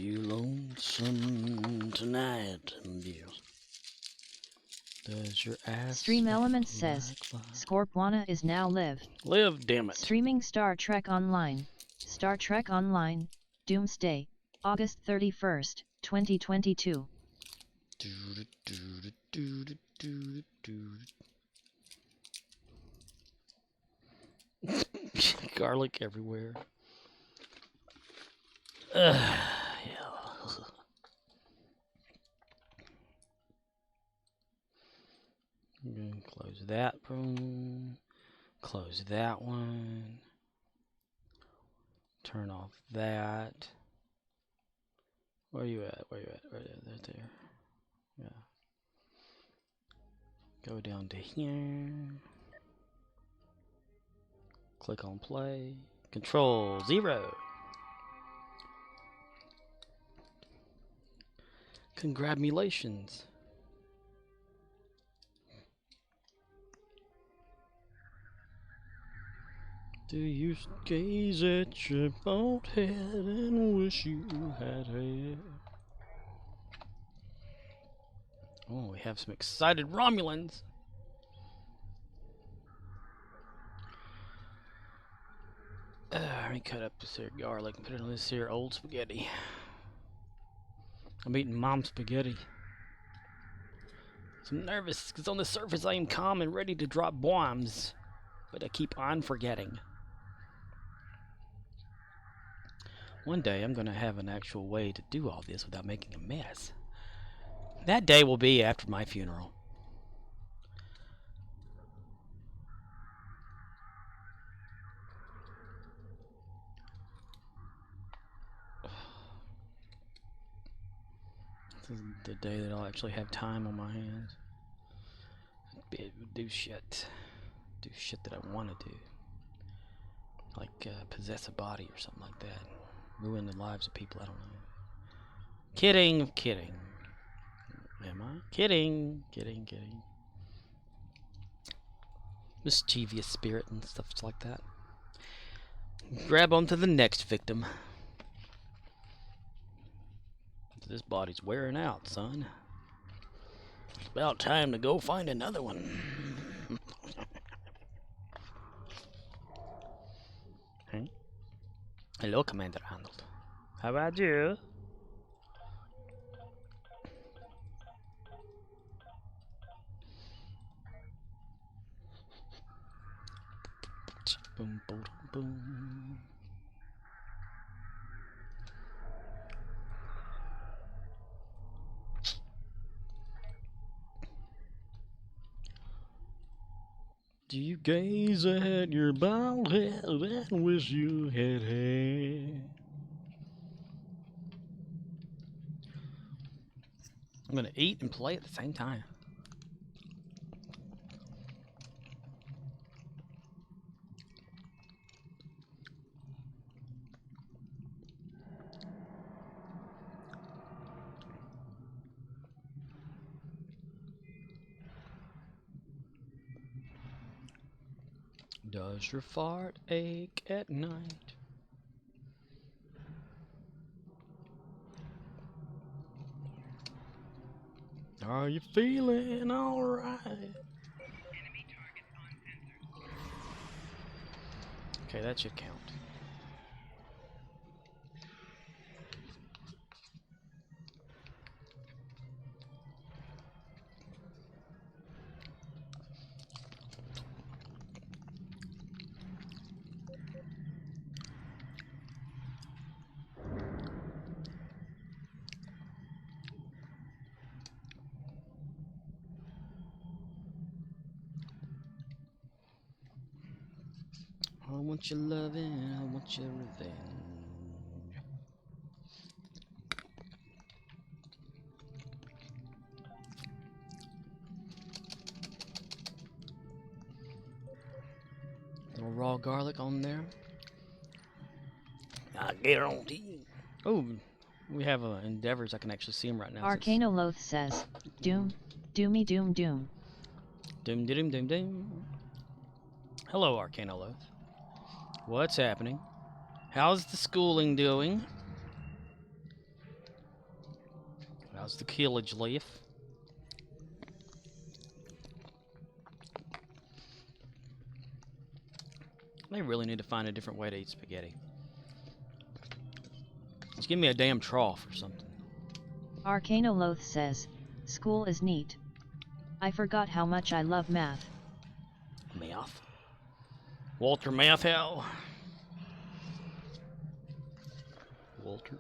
you lonesome tonight, dear? Does your ass Stream Elements like says, fire? Scorpwana is now live. Live, damn it. Streaming Star Trek Online. Star Trek Online, Doomsday, August 31st, 2022. Garlic everywhere. Yeah. I'm gonna close that room. Close that one. Turn off that. Where are you at? Where are you at? Right there. Yeah. Go down to here. Click on play. Control 0. Congratulations. Do you gaze at your bald head and wish you had hair? Oh, we have some excited Romulans. Let me cut up this here garlic and put it on this here old spaghetti. I'm eating mom's spaghetti. I'm nervous because on the surface I am calm and ready to drop bombs, but I keep on forgetting. One day I'm going to have an actual way to do all this without making a mess. That day will be after my funeral. This is the day that I'll actually have time on my hands. Do shit. Do shit that I want to do. Like possess a body or something like that. Ruin the lives of people I don't know. Kidding, kidding. Am I? Kidding, kidding, kidding. Mischievous spirit and stuff like that. Grab onto the next victim. This body's wearing out, son. It's about time to go find another one. Hey. Hello, Commander Arnold. How about you? Boom, boom, boom. Do you gaze at your bald head and wish you had hair? I'm gonna eat and play at the same time. Does your fart ache at night? Are you feeling alright? Okay, that should count. I want your loving, I want your revenge. Little raw garlic on there. I get on to you. Oh, we have endeavors. I can actually see them right now. Arcanoloth says, Doom, doomy doom doom. Doom, doom, doom, doom. Hello, Arcanoloth. What's happening? How's the schooling doing? How's the killage, Leaf? They really need to find a different way to eat spaghetti. Just give me a damn trough or something. Arcanoloth says, school is neat. I forgot how much I love math. Math? Walter Matthau? Walter?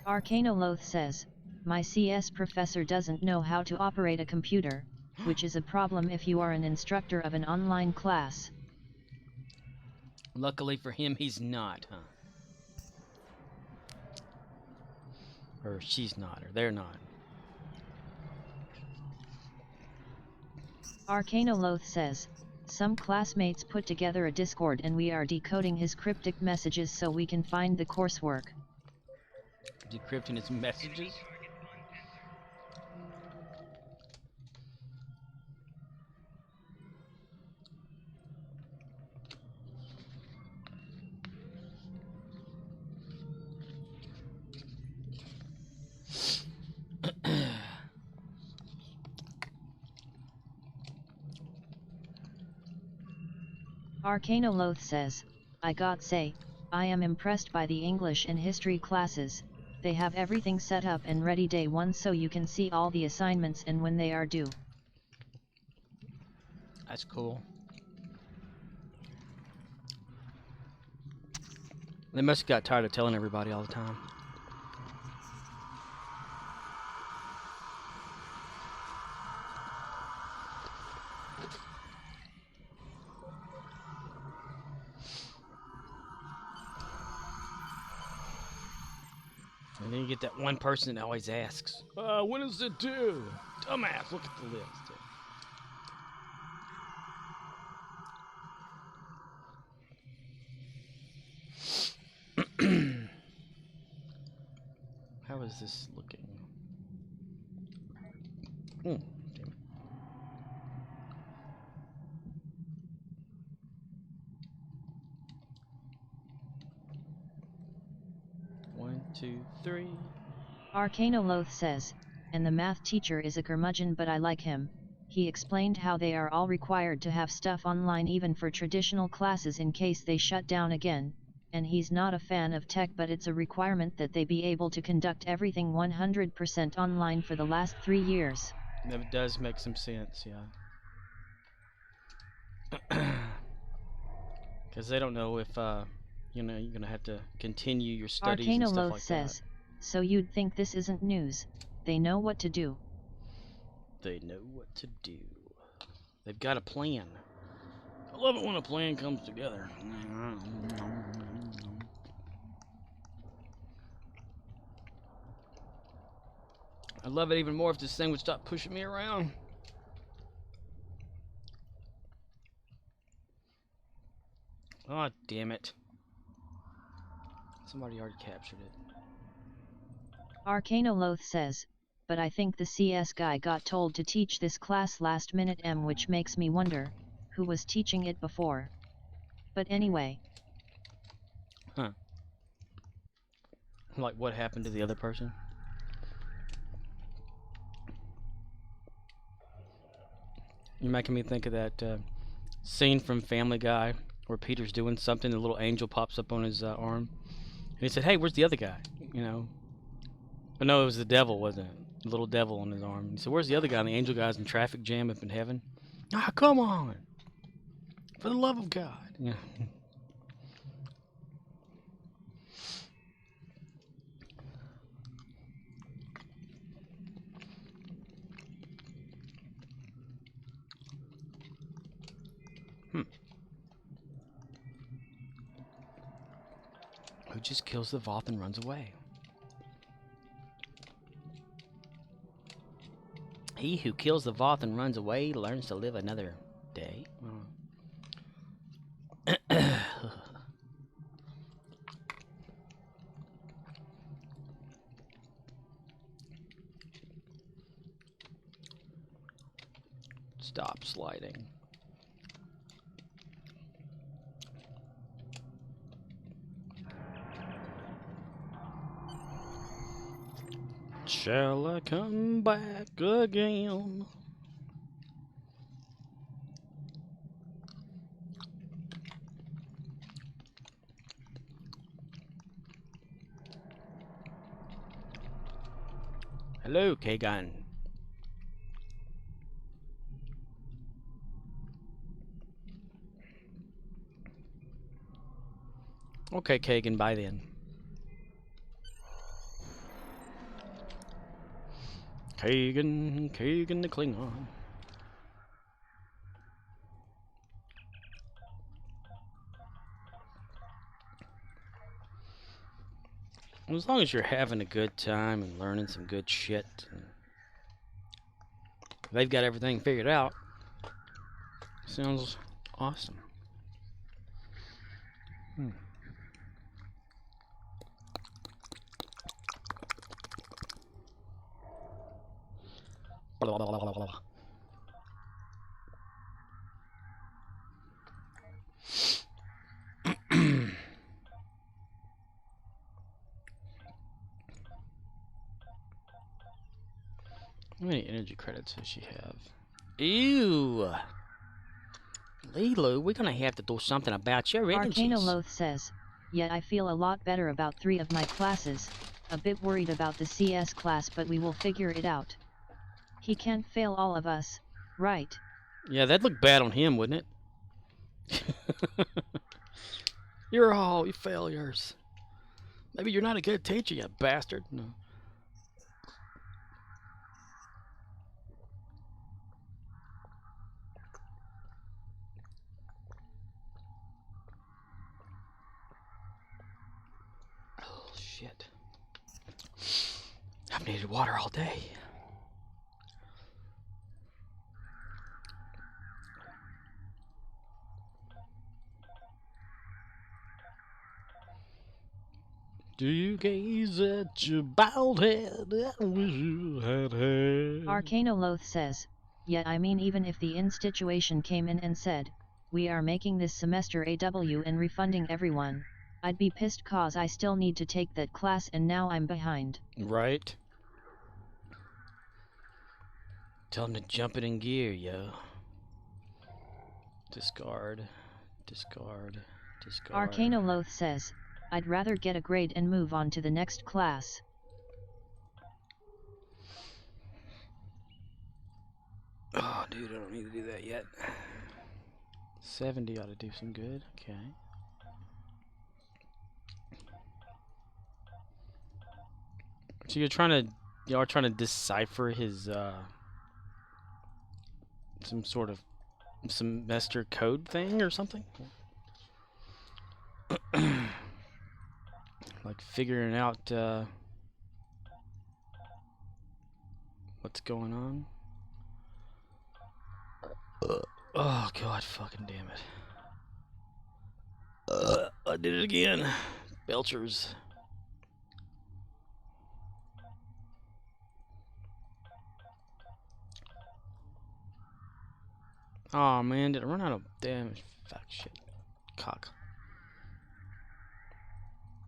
Arcanoloth says, my CS professor doesn't know how to operate a computer, which is a problem if you are an instructor of an online class. Luckily for him, he's not, huh? Or she's not, or they're not. Arcanoloth says, some classmates put together a Discord and we are decoding his cryptic messages so we can find the coursework. Decrypting his messages? Arcanoloth says, I got say, I am impressed by the English and history classes. They have everything set up and ready day one so you can see all the assignments and when they are due. That's cool. They must have got tired of telling everybody all the time. And then you get that one person that always asks, when does it due? Dumbass, look at the list. How is this looking? Damn it. 1, 2, 3. Arcanoloth says, and the math teacher is a curmudgeon but I like him. He explained how they are all required to have stuff online even for traditional classes in case they shut down again, and he's not a fan of tech but it's a requirement that they be able to conduct everything 100% online for the last 3 years. That does make some sense, yeah. Because they don't know if, you're going to have to continue your studies and stuff Arcanoloth like says, that. so you'd think this isn't news. They know what to do. They know what to do. They've got a plan. I love it when a plan comes together. I love it even more if this thing would stop pushing me around. Oh, damn it. Somebody already captured it. Arcanoloth says, but I think the CS guy got told to teach this class last minute which makes me wonder, who was teaching it before. But anyway. Huh. Like what happened to the other person? You're making me think of that scene from Family Guy where Peter's doing something, a little angel pops up on his arm. And he said, hey, where's the other guy? You know? But no, it was the devil, wasn't it? The little devil on his arm. He said, where's the other guy? And the angel guy's in traffic jam up in heaven. Ah, come on! For the love of God. Yeah. Who just kills the Voth and runs away? He who kills the Voth and runs away learns to live another day. Stop sliding. Shall I come back again? Hello, Kagan. Okay, Kagan, bye then. Kagan the Klingon. As long as you're having a good time and learning some good shit, and they've got everything figured out. Sounds awesome. Blah, blah, blah, blah, blah. How many energy credits does she have? Ew! Lilo, we're gonna have to do something about your energies. Arcanoloth says, yet I feel a lot better about 3 of my classes, a bit worried about the CS class, but we will figure it out. He can't fail all of us, right? Yeah, that'd look bad on him, wouldn't it? You're all failures. Maybe you're not a good teacher, you bastard. No. Oh, shit. I've needed water all day. Do you gaze at your bald head? I wish you had hair. Arcanoloth says, yet I mean, even if the institution came in and said, we are making this semester AW and refunding everyone, I'd be pissed cause I still need to take that class and now I'm behind. Right. Tell him to jump it in gear, yo. Discard. Discard. Discard. Arcanoloth says, I'd rather get a grade and move on to the next class. Oh, dude, I don't need to do that yet. 70 ought to do some good. Okay. So y'all are trying to decipher his, some sort of semester code thing or something? Like figuring out, what's going on? Oh, God, fucking damn it. I did it again. Belchers. Oh man, did I run out of damn fuck shit? Cock.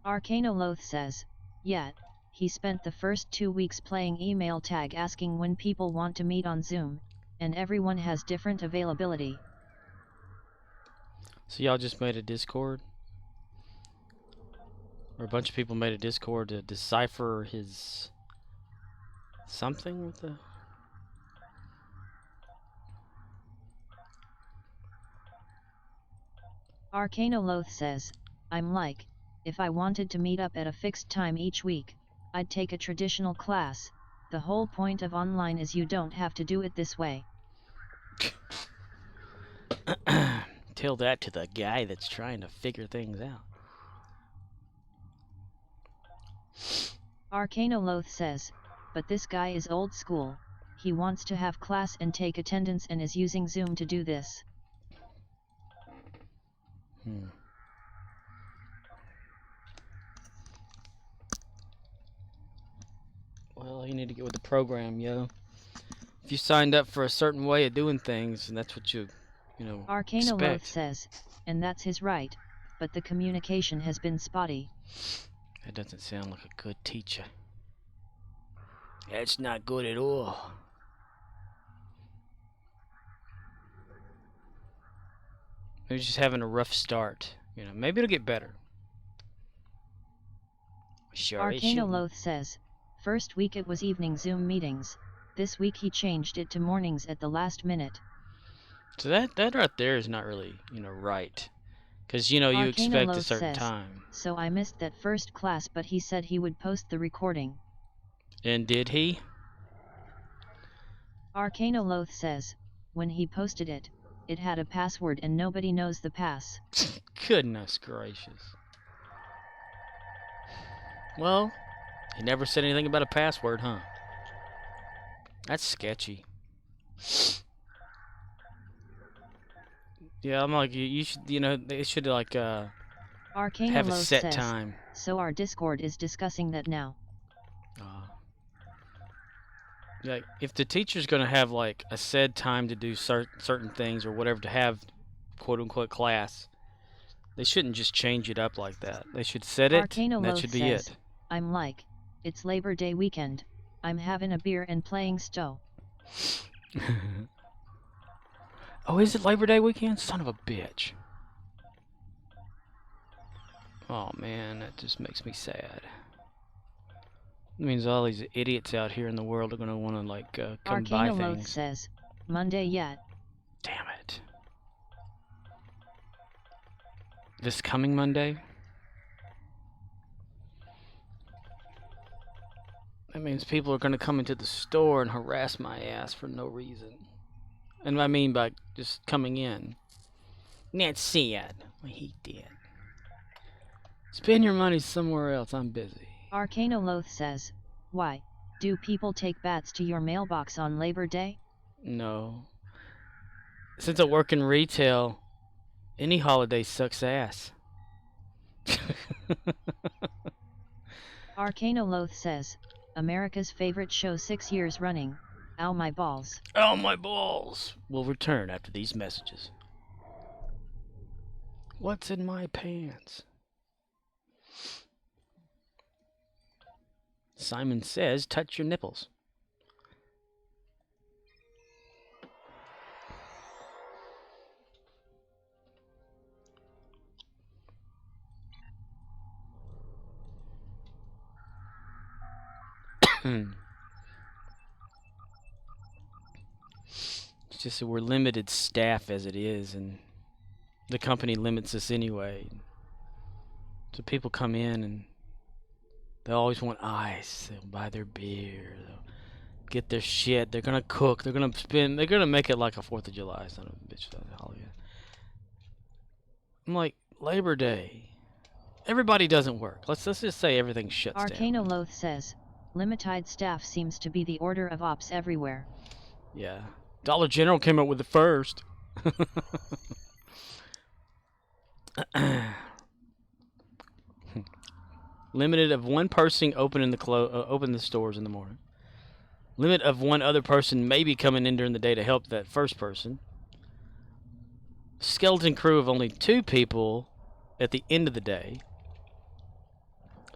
Arcanoloth says, yet, he spent the first 2 weeks playing email tag asking when people want to meet on Zoom, and everyone has different availability. So y'all just made a Discord? Or a bunch of people made a Discord to decipher his something with the... Arcanoloth says, I'm like, if I wanted to meet up at a fixed time each week, I'd take a traditional class. The whole point of online is you don't have to do it this way. Tell that to the guy that's trying to figure things out. Arcanoloth says, but this guy is old school, he wants to have class and take attendance and is using Zoom to do this. Well, you need to get with the program, yo. If you signed up for a certain way of doing things, and that's what you know, Arcanoloth expect. says, and that's his right, but the communication has been spotty. That doesn't sound like a good teacher. That's not good at all. They're just having a rough start. You know, maybe it'll get better. Sure, it shouldn't. Arcanoloth says, first week it was evening Zoom meetings. This week he changed it to mornings at the last minute. So that right there is not really, right. Because, you expect a Arcanoloth certain says, time. so I missed that first class, but he said he would post the recording. And did he? Arcanoloth says, when he posted it, it had a password and nobody knows the pass. Goodness gracious. Well, he never said anything about a password, huh? That's sketchy. Yeah, I'm like, you should, they should, like, have a set says, time. So our Discord is discussing that now. Like, if the teacher's going to have, like, a set time to do certain things or whatever, to have, quote-unquote, class, they shouldn't just change it up like that. They should set it, and that should be says, it. I'm like, it's Labor Day weekend. I'm having a beer and playing Stow. Oh, is it Labor Day weekend? Son of a bitch. Oh, man, that just makes me sad. It means all these idiots out here in the world are going to want to, like, come buy things. says, Monday yet. Damn it. This coming Monday? That means people are going to come into the store and harass my ass for no reason. And I mean by just coming in. That's sad. Well, he did. Spend your money somewhere else. I'm busy. Arcanoloth says, why? Do people take bats to your mailbox on Labor Day? No. Since I work in retail, any holiday sucks ass. Arcanoloth says, America's favorite show 6 years running, Ow My Balls. Ow My Balls! Will return after these messages. What's in my pants? Simon says, touch your nipples. It's just that we're limited staff as it is, and the company limits us anyway. So people come in and they always want ice. They'll buy their beer. They'll get their shit. They're gonna cook. They're gonna make it like a 4th of July. Son of a bitch. I'm like, Labor Day. Everybody doesn't work. Let's just say everything shuts down. Arcanoloth says, limited staff seems to be the order of ops everywhere. Yeah. Dollar General came up with it first. Limited of one person opening open the stores in the morning. Limit of one other person maybe coming in during the day to help that first person. Skeleton crew of only 2 people at the end of the day.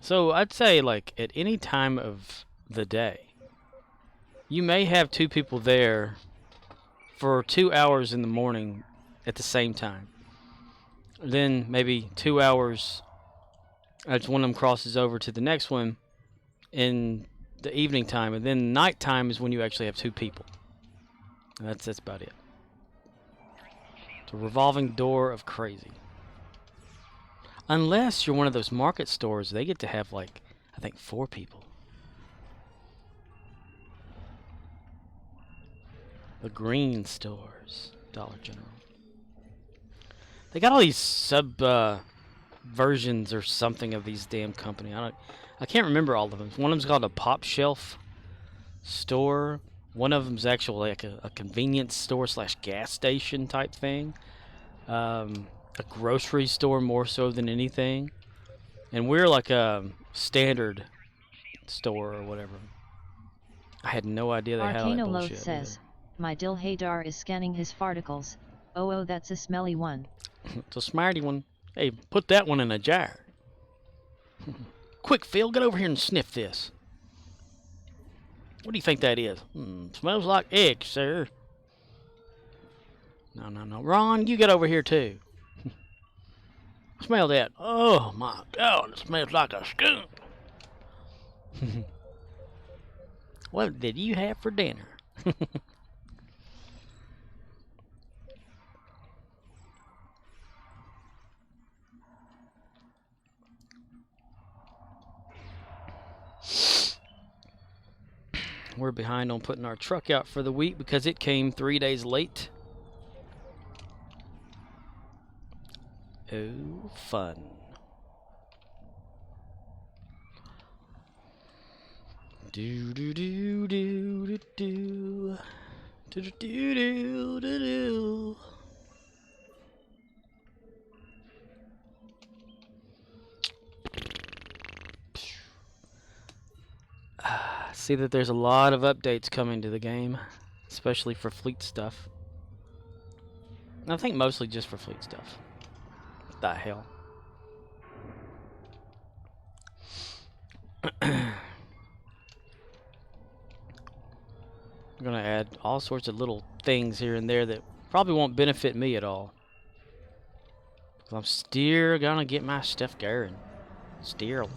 So I'd say, like, at any time of the day, you may have 2 people there for 2 hours in the morning at the same time. Then maybe 2 hours as one of them crosses over to the next one in the evening time, and then nighttime is when you actually have 2 people. And that's about it. It's a revolving door of crazy. Unless you're one of those market stores, they get to have, like, I think 4 people. The green stores, Dollar General. They got all these sub versions or something of these damn company. I can't remember all of them. One of them's called a pop shelf store. One of them's actually like a convenience store / gas station type thing. A grocery store more so than anything. And we're like a standard store or whatever. I had no idea they had all that bullshit. Says, my Dil Haydar is scanning his farticles. Oh, that's a smelly one. It's a smarty one. Hey, put that one in a jar. Quick, Phil, get over here and sniff this. What do you think that is? Smells like eggs, sir. No, no, no. Ron, you get over here too. Smell that. Oh my God, it smells like a skunk. What did you have for dinner? We're behind on putting our truck out for the week because it came 3 days late. Oh, fun. Do do do do do do do do do do do. See that there's a lot of updates coming to the game, especially for fleet stuff. I think mostly just for fleet stuff. What the hell? I'm gonna add all sorts of little things here and there that probably won't benefit me at all. I'm still gonna get my stuff going. Still.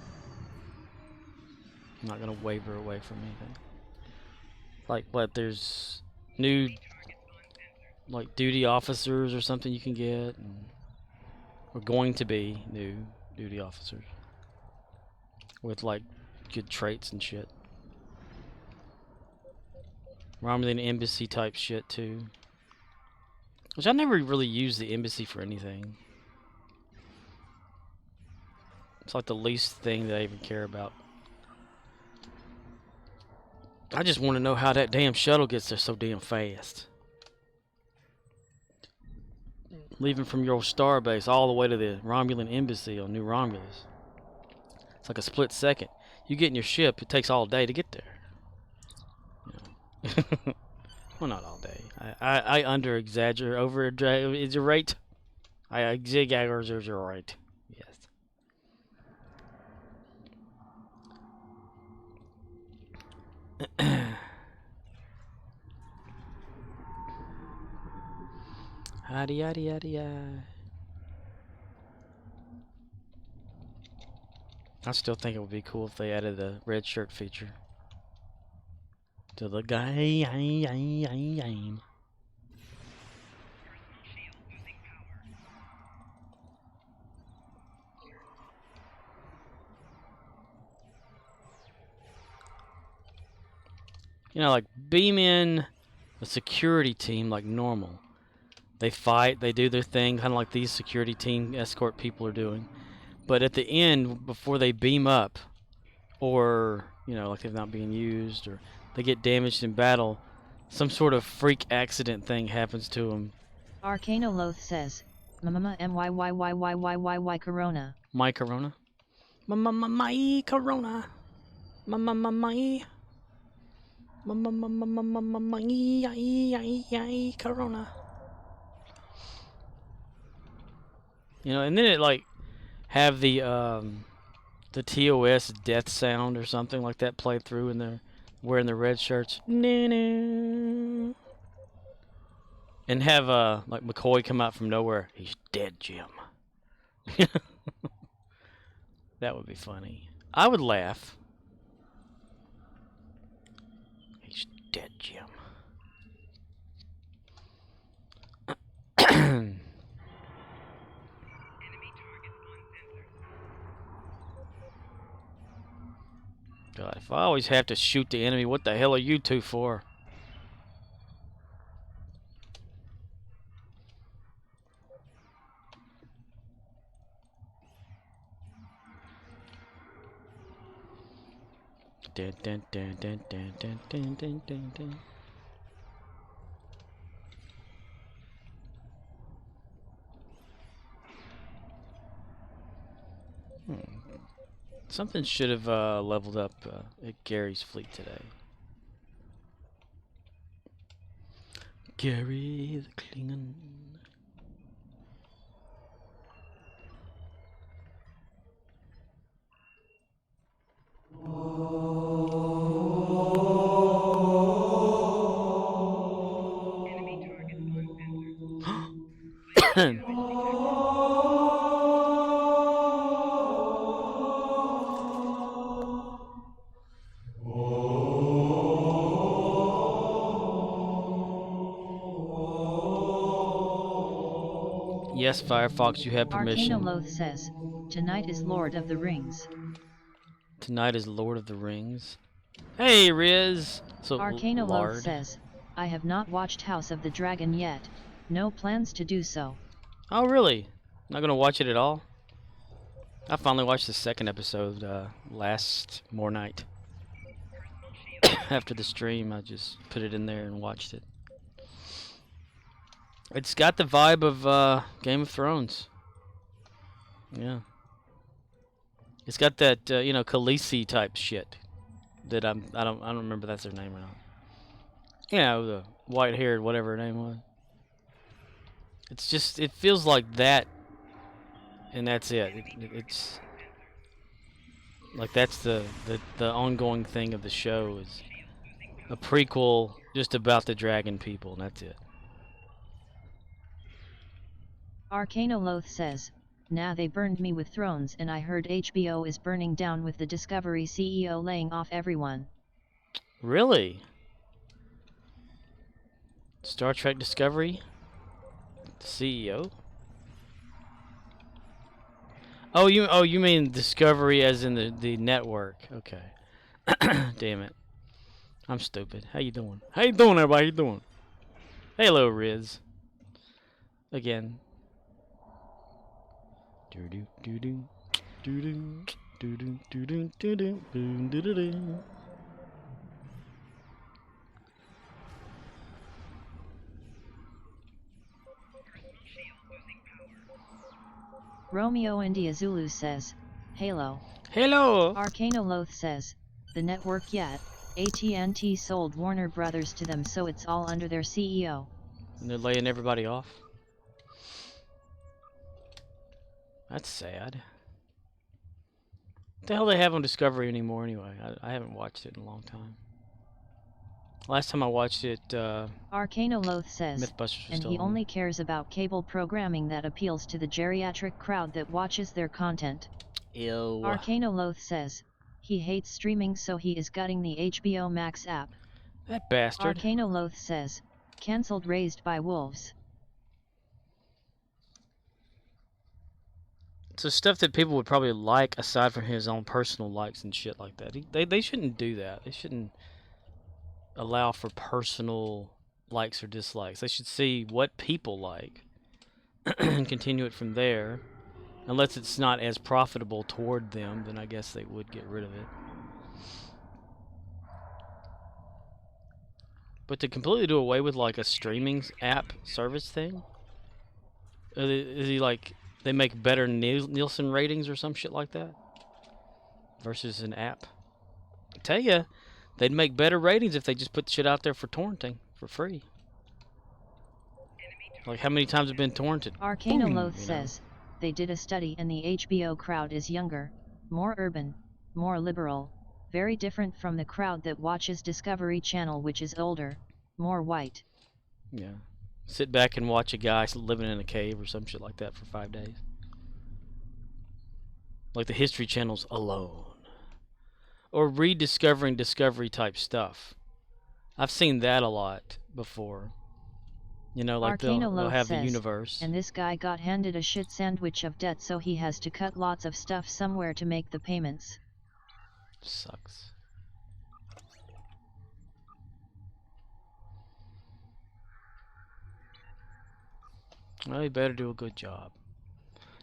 I'm not gonna waver away from anything. Like what? There's new like duty officers or something you can get, and we're going to be new duty officers with like good traits and shit. Romulan embassy type shit too, which I never really used the embassy for anything. It's like the least thing that I even care about. I just want to know how that damn shuttle gets there so damn fast. Leaving from your star base all the way to the Romulan embassy on New Romulus. It's like a split second. You get in your ship, it takes all day to get there. You know. Well, not all day. I under-exaggerate, over-exaggerate. I exaggerate. Yes. Yada yada yada yada. I still think it would be cool if they added the red shirt feature to the guy. You know, like beam in a security team like normal. They fight, they do their thing, kind of like these security team escort people are doing. But at the end, before they beam up, or, you know, like they're not being used, or they get damaged in battle, some sort of freak accident thing happens to them. Arcanoloth says, MYYYYYYY Corona. My Corona? My Corona. My Corona. You know, and then it like have the TOS death sound or something like that play through, and they're wearing the red shirts. And have like McCoy come out from nowhere. He's dead, Jim. That would be funny. I would laugh. He's dead, Jim. God, if I always have to shoot the enemy, what the hell are you two for? Dun, dun, dun, dun, dun, dun, dun, dun, dun, dun. Something should have leveled up at Gary's fleet today. Gary the Klingon. Yes, Firefox, you have permission. Arcanoloth says, tonight is Lord of the Rings. Tonight is Lord of the Rings. Hey, Riz! So, Arcanoloth Lard. says, I have not watched House of the Dragon yet, no plans to do so. Oh, really? Not gonna watch it at all? I finally watched the second episode last night. After the stream, I just put it in there and watched it. It's got the vibe of Game of Thrones. Yeah. It's got that you know, Khaleesi type shit. That I don't remember that's their name or not. You know, the white-haired whatever her name was. It's just, it feels like that, and that's it. It's like that's the ongoing thing of the show is a prequel just about the dragon people, and that's it. Arcanoloth says, nah, they burned me with Thrones, and I heard HBO is burning down with the Discovery CEO laying off everyone. Really? Star Trek Discovery? The CEO? Oh, you mean Discovery as in the network? Okay. Damn it. I'm stupid. How you doing? How you doing, everybody? How you doing? Hello, Riz. Again. Do do do do do do do do do do do do boom do do do. Romeo India Zulu says, Halo. Hello. Arcanoloth says, the network yet, AT&T sold Warner Brothers to them, so it's all under their CEO. And they're laying everybody off. That's sad. What the hell they have on Discovery anymore anyway? I haven't watched it in a long time. Last time I watched it, Arcanoloth says, Mythbusters was and still he on. only cares about cable programming that appeals to the geriatric crowd that watches their content. Ew. Arcanoloth says, he hates streaming, so he is gutting the HBO Max app. That bastard. Arcanoloth says, cancelled Raised by Wolves. So stuff that people would probably like aside from his own personal likes and shit like that. They shouldn't do that. They shouldn't allow for personal likes or dislikes. They should see what people like and continue it from there. Unless it's not as profitable toward them, then I guess they would get rid of it. But to completely do away with like a streaming app service thing? Is he like, they make better Nielsen ratings or some shit like that? Versus an app? I tell ya, they'd make better ratings if they just put the shit out there for torrenting for free. Like how many times have been torrented? Arcanoloth says, they did a study and the HBO crowd is younger, more urban, more liberal, very different from the crowd that watches Discovery Channel, which is older, more white. Yeah. Sit back and watch a guy living in a cave or some shit like that for 5 days. Like the History Channel's Alone. Or rediscovering Discovery type stuff. I've seen that a lot before. You know, like they'll have the universe. And this guy got handed a shit sandwich of debt, so he has to cut lots of stuff somewhere to make the payments. Sucks. Well, you better do a good job.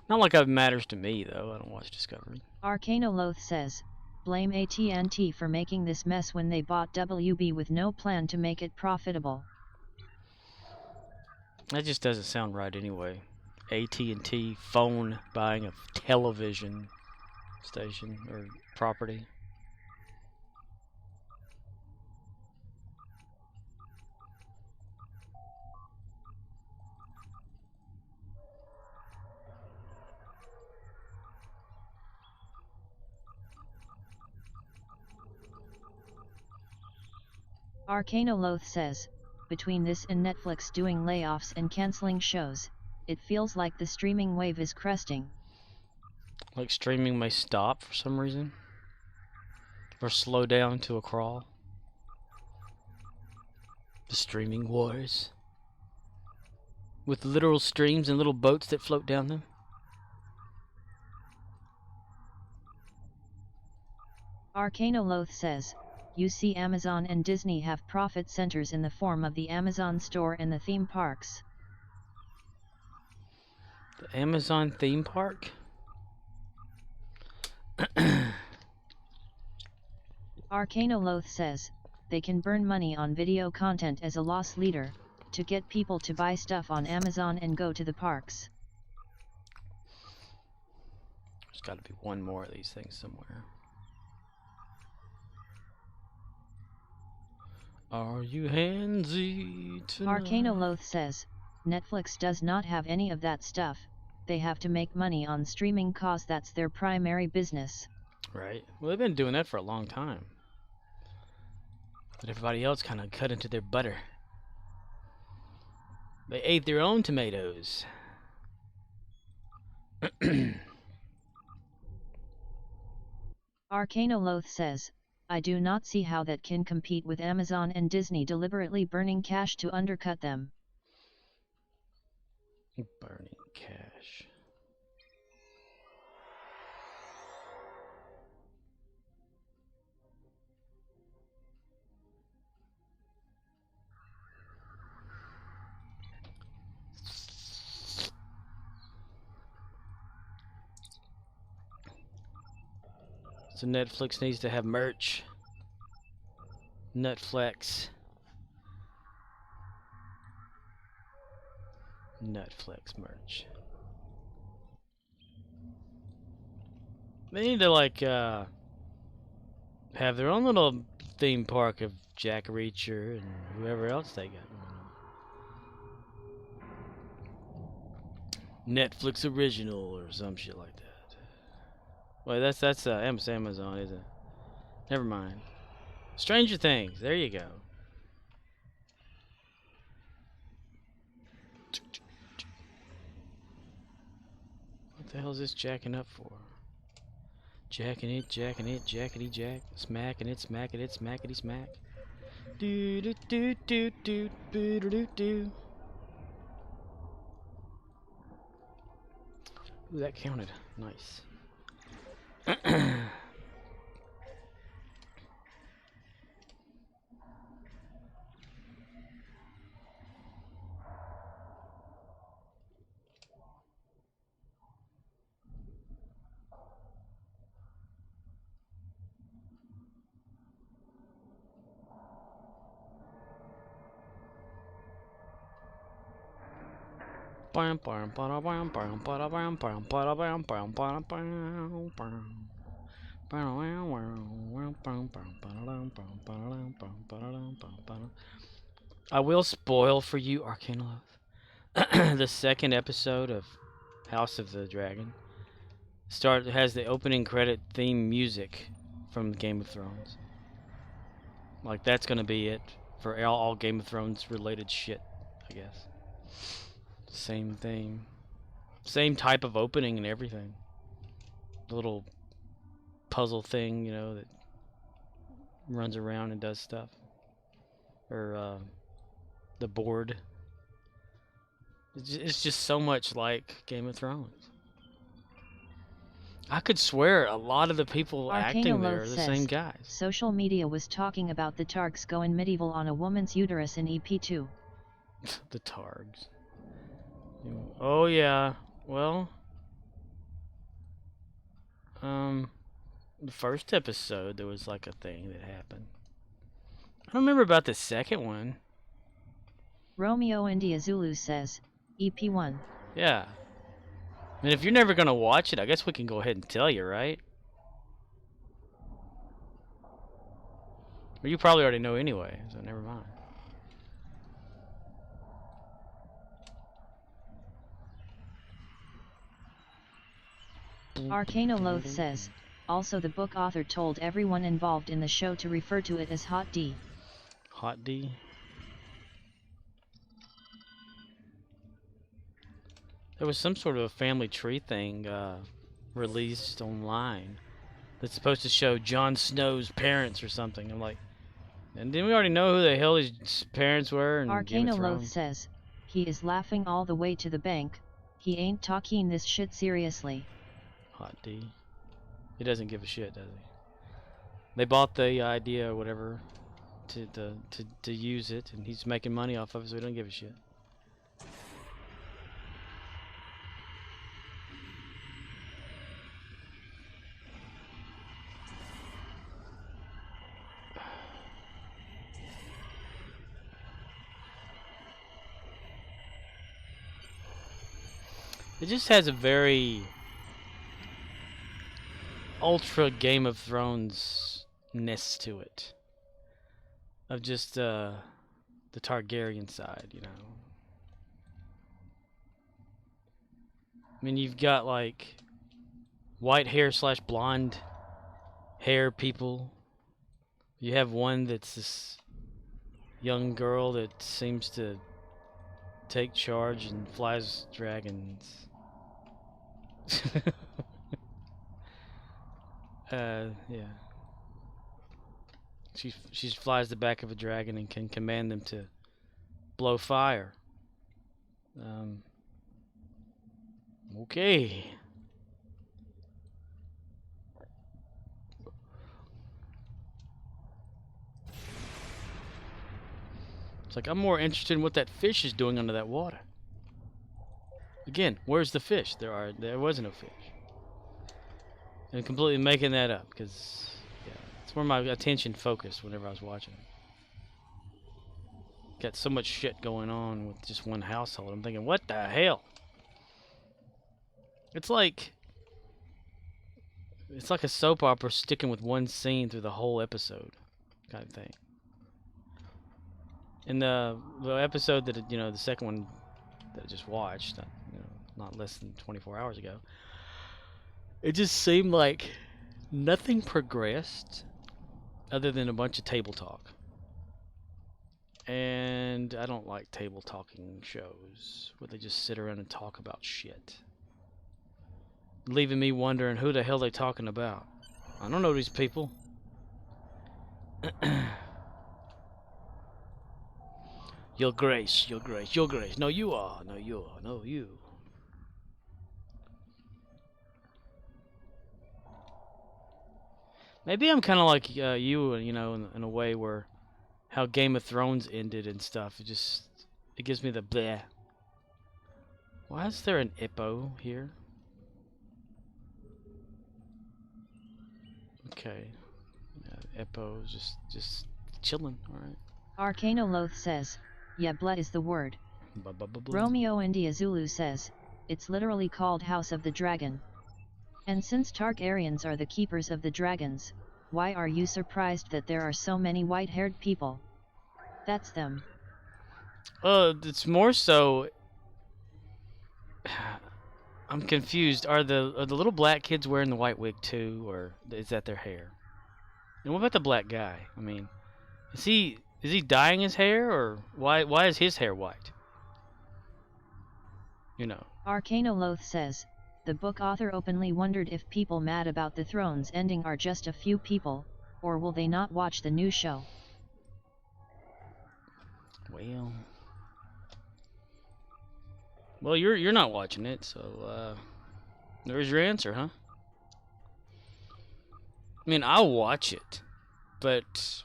Not like it matters to me, though. I don't watch Discovery. Arcanoloth says, blame AT&T for making this mess when they bought WB with no plan to make it profitable. That just doesn't sound right anyway. AT&T phone buying a television station or property. Arcanoloth says, between this and Netflix doing layoffs and cancelling shows, it feels like the streaming wave is cresting. Like streaming may stop for some reason. Or slow down to a crawl. The streaming waters. With literal streams and little boats that float down them. Arcanoloth says, you see Amazon and Disney have profit centers in the form of the Amazon store and the theme parks. The Amazon theme park? Arcanoloth says, they can burn money on video content as a loss leader, to get people to buy stuff on Amazon and go to the parks. There's got to be one more of these things somewhere. Are you handsy tonight? Arcanoloth says, Netflix does not have any of that stuff, they have to make money on streaming cause that's their primary business. Right. Well, they've been doing that for a long time. But everybody else kind of cut into their butter. They ate their own tomatoes. Arcanoloth says, I do not see how that can compete with Amazon and Disney deliberately burning cash to undercut them. Burning cash. So Netflix needs to have merch. Netflix. Netflix merch. They need to like have their own little theme park of Jack Reacher and whoever else they got going on. Netflix original or some shit like that. Well, that's Amazon, isn't it? Never mind. Stranger Things. There you go. What the hell is this jacking up for? Jacking it, jackety jack, smacking it, smackety smack. Do do do do do do do do. Ooh, that counted. Nice. I will spoil for you, Arcanoloth, the second episode of House of the Dragon. Has the opening credit theme music from Game of Thrones. Like that's gonna be it for all Game of Thrones related shit, I guess. Same thing. Same type of opening and everything. The little puzzle thing, you know, that runs around and does stuff. Or the board. It's just so much like Game of Thrones. I could swear a lot of the people acting there are the same guys. Social media was talking about the Targs going medieval on a woman's uterus in EP2. The Targs. Oh yeah. Well, the first episode there was like a thing that happened. I don't remember about the second one. Romeo India Zulu says, EP1. Yeah. And if you're never gonna watch it, I guess we can go ahead and tell you, right? Or you probably already know anyway, so never mind. Arcanoloth says, also the book author told everyone involved in the show to refer to it as Hot D. Hot D? There was some sort of a family tree thing released online that's supposed to show Jon Snow's parents or something. I'm like, and didn't we already know who the hell his parents were in Game of Arcanoloth Thrones? says, he is laughing all the way to the bank. He ain't talking this shit seriously. Hot D. He doesn't give a shit, does he? They bought the idea or whatever to use it, and he's making money off of it, so he don't give a shit. It just has a very ultra Game of Thrones-ness to it. Of just the Targaryen side, you know. I mean, you've got like white hair / blonde hair people. You have one that's this young girl that seems to take charge and flies dragons. Yeah. She flies the back of a dragon and can command them to blow fire. Okay. It's like I'm more interested in what that fish is doing under that water. Again, where's the fish? There was no fish. And I'm completely making that up because yeah, it's where my attention focused whenever I was watching it. Got so much shit going on with just one household. I'm thinking, what the hell? It's like a soap opera sticking with one scene through the whole episode, kind of thing. In the episode that the second one that I just watched, not less than 24 hours ago, it just seemed like nothing progressed other than a bunch of table talk. And I don't like table talking shows where they just sit around and talk about shit, leaving me wondering who the hell they talking about. I don't know these people. Your Grace, Your Grace, Your Grace. No, you are. No, you are. No, you. Maybe I'm kind of like you, in a way where how Game of Thrones ended and stuff. It gives me the bleh. Why is there an Ippo here? Okay. Yeah, Ippo is just chilling, alright. Arcanoloth says, yeah, blood is the word. Romeo India Zulu says, it's literally called House of the Dragon. And since Targaryens are the keepers of the dragons, why are you surprised that there are so many white-haired people? That's them. It's more so. I'm confused. Are the little black kids wearing the white wig too, or is that their hair? And what about the black guy? I mean, is he dyeing his hair, or why is his hair white? Arcanoloth says, the book author openly wondered if people mad about the thrones ending are just a few people, or will they not watch the new show? Well, you're not watching it, so there's your answer, huh? I mean, I'll watch it, but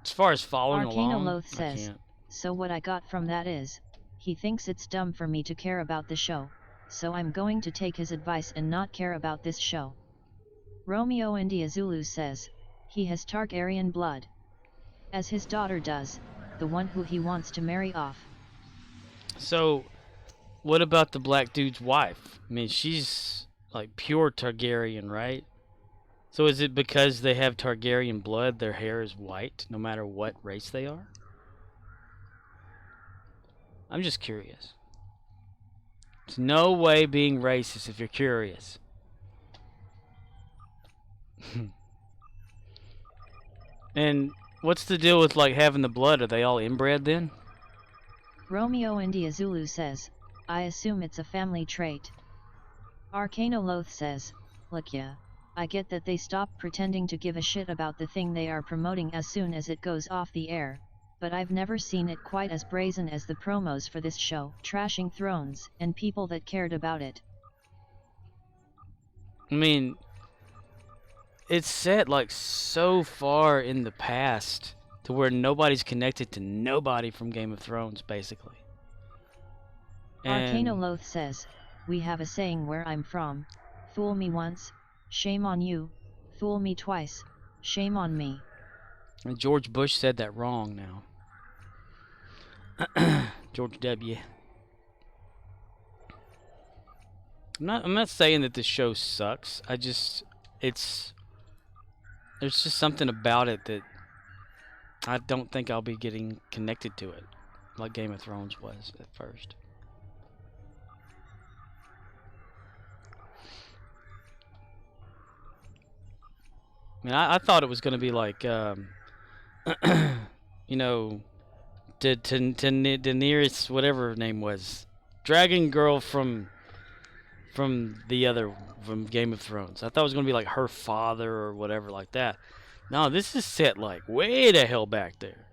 as far as following along, Arcanoloth says, I can't. So what I got from that is, he thinks it's dumb for me to care about the show, so I'm going to take his advice and not care about this show. Romeo India Zulu says, he has Targaryen blood. As his daughter does, the one who he wants to marry off. So, what about the black dude's wife? I mean, she's like pure Targaryen, right? So is it because they have Targaryen blood, their hair is white, no matter what race they are? I'm just curious. It's no way being racist if you're curious. And what's the deal with like having the blood? Are they all inbred then? Romeo India Zulu says, I assume it's a family trait. Arcanoloth says, look yeah, I get that they stop pretending to give a shit about the thing they are promoting as soon as it goes off the air, but I've never seen it quite as brazen as the promos for this show, trashing Thrones and people that cared about it. I mean, it's set like so far in the past to where nobody's connected to nobody from Game of Thrones, basically. And Arcanoloth says, we have a saying where I'm from, fool me once, shame on you, fool me twice, shame on me. George Bush said that wrong now. George W. I'm not saying that this show sucks. There's just something about it that I don't think I'll be getting connected to it like Game of Thrones was at first. I mean, I thought it was going to be like, you know, Daenerys, whatever her name was, Dragon Girl from Game of Thrones. I thought it was going to be like her father or whatever like that. No, this is set like way the hell back there.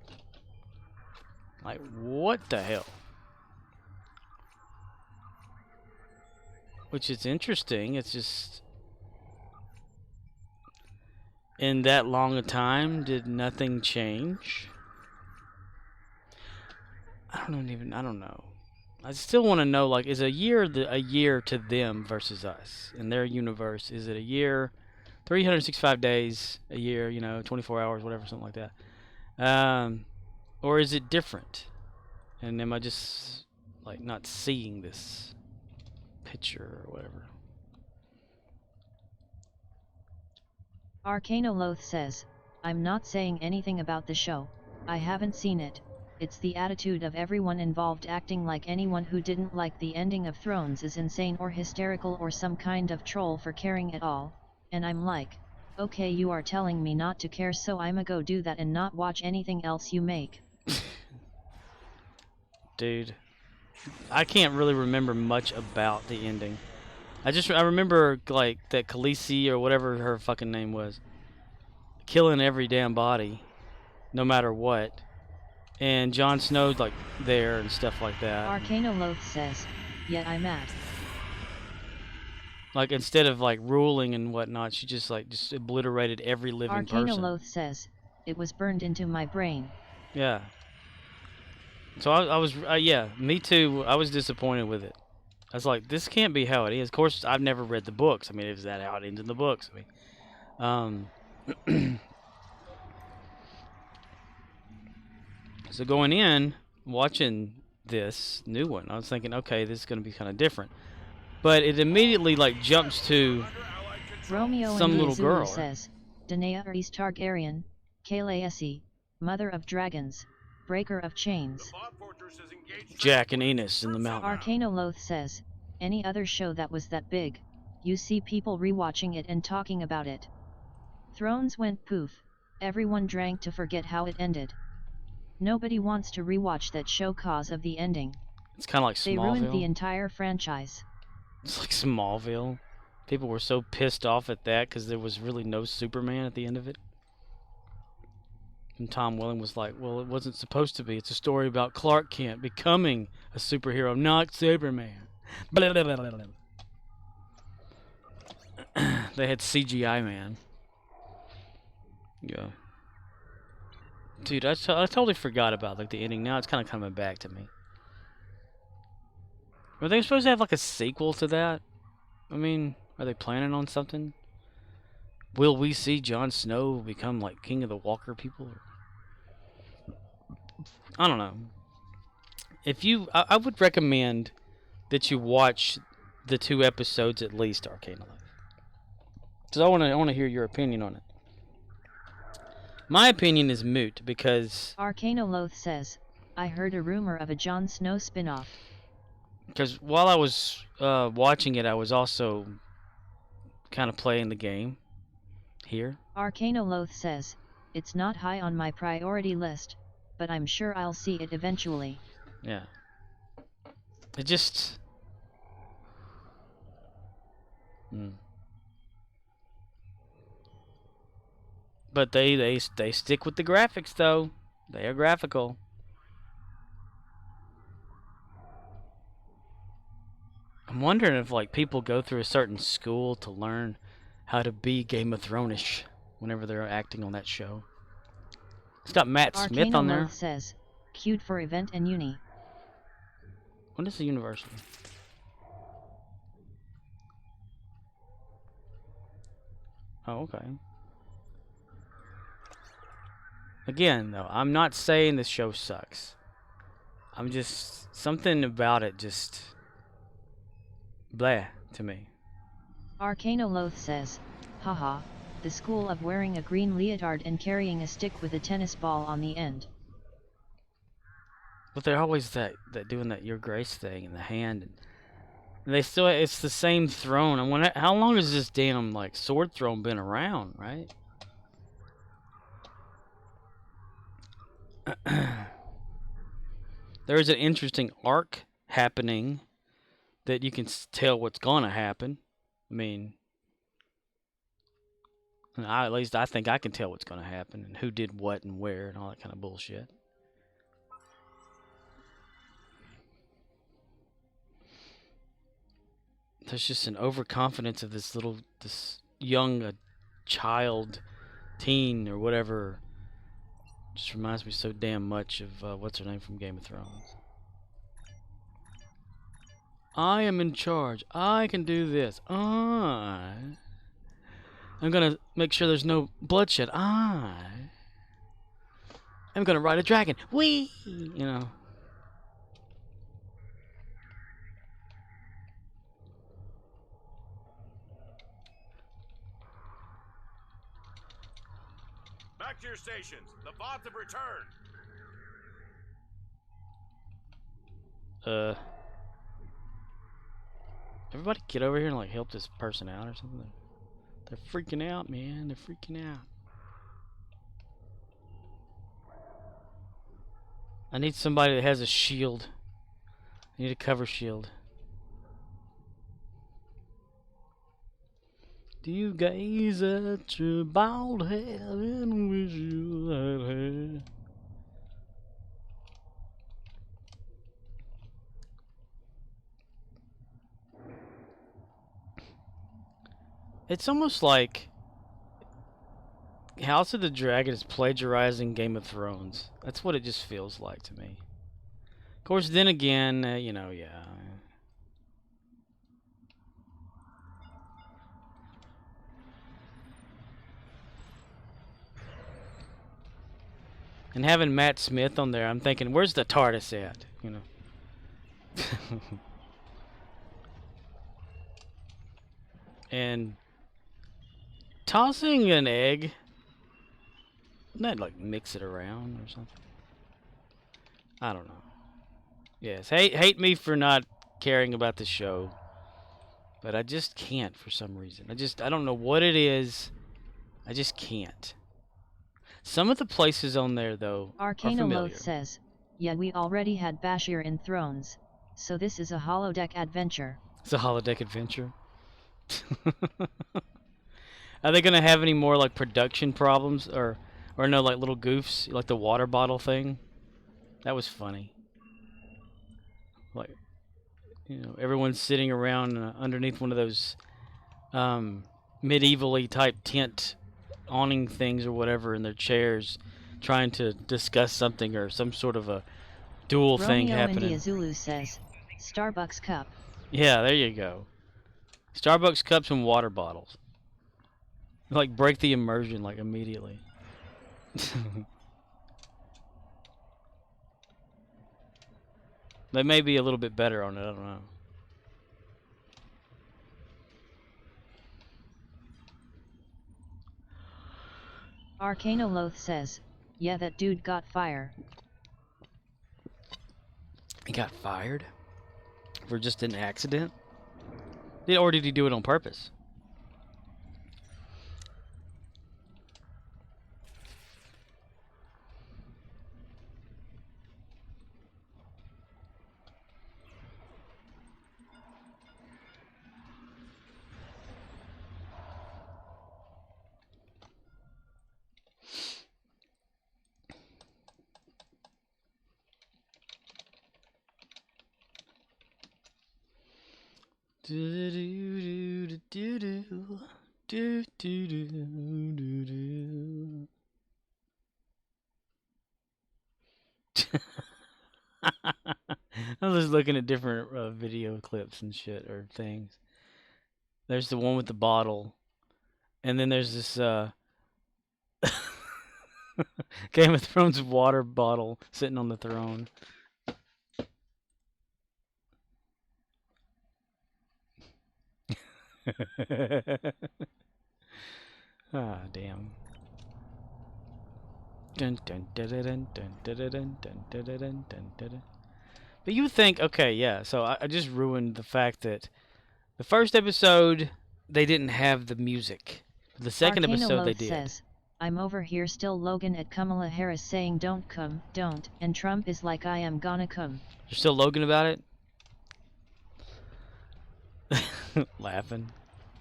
Like, what the hell? Which is interesting. It's just, in that long a time, did nothing change? I don't know. I still want to know, like, is a year to them versus us in their universe? Is it a year, 365 days a year, 24 hours, whatever, something like that? Or is it different? And am I just like not seeing this picture or whatever? Arcanoloth says, I'm not saying anything about the show, I haven't seen it. It's the attitude of everyone involved acting like anyone who didn't like the ending of Thrones is insane or hysterical or some kind of troll for caring at all, and I'm like, okay, you are telling me not to care, so I'ma go do that and not watch anything else you make. Dude, I can't really remember much about the ending. I remember like that Khaleesi or whatever her fucking name was, killing every damn body, no matter what. And Jon Snow's like there and stuff like that. Arcanoloth says, yet I'm mad. Like, instead of like ruling and whatnot, she just obliterated every living person. Arcanoloth says, it was burned into my brain. Yeah. So I was, yeah, me too. I was disappointed with it. I was like, this can't be how it is. Of course, I've never read the books. I mean, is that how it ends in the books? I mean, so going in, watching this new one, I was thinking, okay, this is going to be kind of different. But it immediately like jumps to Romeo some and little Zulu girl. Says, Daenerys Targaryen, Khaleesi, Mother of Dragons, Breaker of Chains. Jack and Enos in the mountain. Arcanoloth says, any other show that was that big, you see people rewatching it and talking about it. Thrones went poof, everyone drank to forget how it ended. Nobody wants to rewatch that show cause of the ending. It's kind of like Smallville. They ruined the entire franchise. It's like Smallville. People were so pissed off at that because there was really no Superman at the end of it. And Tom Welling was like, well, it wasn't supposed to be. It's a story about Clark Kent becoming a superhero, not Superman. Blah, blah, blah, blah, blah. They had CGI man. Yeah. Dude, I totally forgot about like the ending. Now it's kind of coming back to me. Are they supposed to have like a sequel to that? I mean, are they planning on something? Will we see Jon Snow become like king of the Walker people? I don't know. I would recommend that you watch the 2 episodes at least, Arcana Life. Because I want to hear your opinion on it. My opinion is moot because Arcanoloth says, I heard a rumor of a Jon Snow spin-off. Because while I was watching it, I was also kind of playing the game here. Arcanoloth says, it's not high on my priority list, but I'm sure I'll see it eventually. Yeah. It just, Mm. But they stick with the graphics though. They are graphical. I'm wondering if like people go through a certain school to learn how to be Game of Thrones-ish whenever they're acting on that show. It's got Matt Smith on there. Arcanoloth says, queued for event and uni. What is the university? Oh, okay. Again, though, I'm not saying this show sucks. I'm just something about it just blah to me. Arcanoloth says, haha, the school of wearing a green leotard and carrying a stick with a tennis ball on the end. But they're always that doing that your grace thing in the hand, and they still it's the same throne. I wonder how long has this damn like sword throne been around, right? There is an interesting arc happening that you can tell what's gonna happen. I mean, at least I think I can tell what's gonna happen and who did what and where and all that kind of bullshit. There's just an overconfidence of this young child, teen or whatever. Just reminds me so damn much of what's her name from Game of Thrones. I am in charge. I can do this. I'm gonna make sure there's no bloodshed. I'm gonna ride a dragon. Whee! You know. Back to your stations. The bots have returned. Everybody get over here and like help this person out or something. They're freaking out, man. They're freaking out. I need somebody that has a shield. I need a cover shield. Do you gaze at your bald head and wish you had hair? It's almost like House of the Dragon is plagiarizing Game of Thrones. That's what it just feels like to me. Of course, then again, you know, yeah. And having Matt Smith on there, I'm thinking, where's the TARDIS at? You know. And tossing an egg, not like mix it around or something. I don't know. Yes, hate me for not caring about the show, but I just can't for some reason. I don't know what it is. I just can't. Some of the places on there though are familiar. Arcanoloth says, yeah, we already had Bashir in Thrones, so this is a holodeck adventure. It's a holodeck adventure. Are they gonna have any more like production problems or no like little goofs like the water bottle thing? That was funny. Like, you know, everyone's sitting around underneath one of those medievally type tent awning things or whatever in their chairs, trying to discuss something or some sort of a dual thing happening. India Zulu says, Starbucks cup. Yeah, there you go. Starbucks cups and water bottles. Like break the immersion like immediately. They may be a little bit better on it, I don't know. Arcanoloth says, yeah, that dude got fired. He got fired? For just an accident? Or did he do it on purpose? I'm just looking at different video clips and shit or things. There's the one with the bottle, and then there's this Game of Thrones water bottle sitting on the throne. Ah, damn. Dun, dun, dun, dun, dun, dun, dun, dun, dun, dun, dun, dun, dun. But you would think, okay, yeah, so I just ruined the fact that the first episode, they didn't have the music. The second episode, they Arcanoloth did. says, I'm over here still Logan at Kamala Harris saying don't come, don't, and Trump is like I am gonna come. You're still Logan about it? Laughing.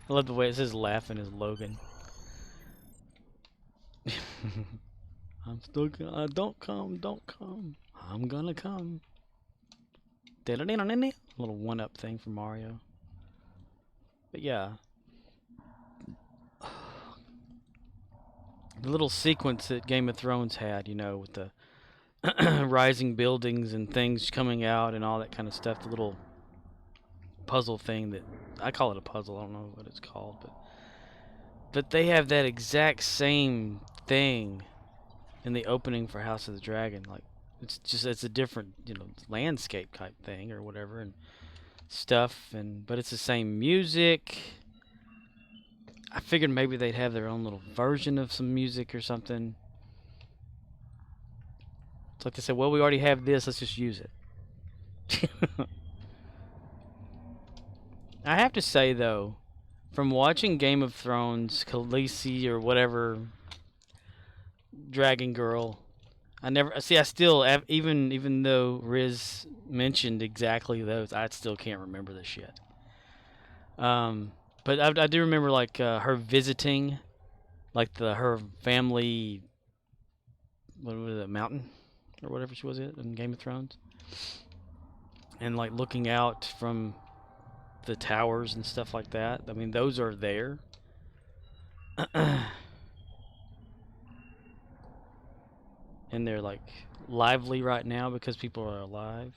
I love the way it says laughing is Logan. I'm still gonna, don't come, don't come. I'm gonna come. Little one-up thing from Mario. But yeah. The little sequence that Game of Thrones had, you know, with the rising buildings and things coming out and all that kind of stuff. The little puzzle thing that, I call it a puzzle, I don't know what it's called, but they have that exact same thing in the opening for House of the Dragon. Like, it's a different, you know, landscape type thing or whatever and stuff, but it's the same music. I figured maybe they'd have their own little version of some music or something. It's like they said, well, we already have this, let's just use it. I have to say, though, from watching Game of Thrones, Khaleesi or whatever, Dragon Girl, I still, even though Riz mentioned exactly those, I still can't remember the shit. But I do remember, like, her visiting, like, her family, what was it, mountain? Or whatever she was in Game of Thrones. And, like, looking out from the towers and stuff like that. I mean, those are there. And they're, like, lively right now because people are alive.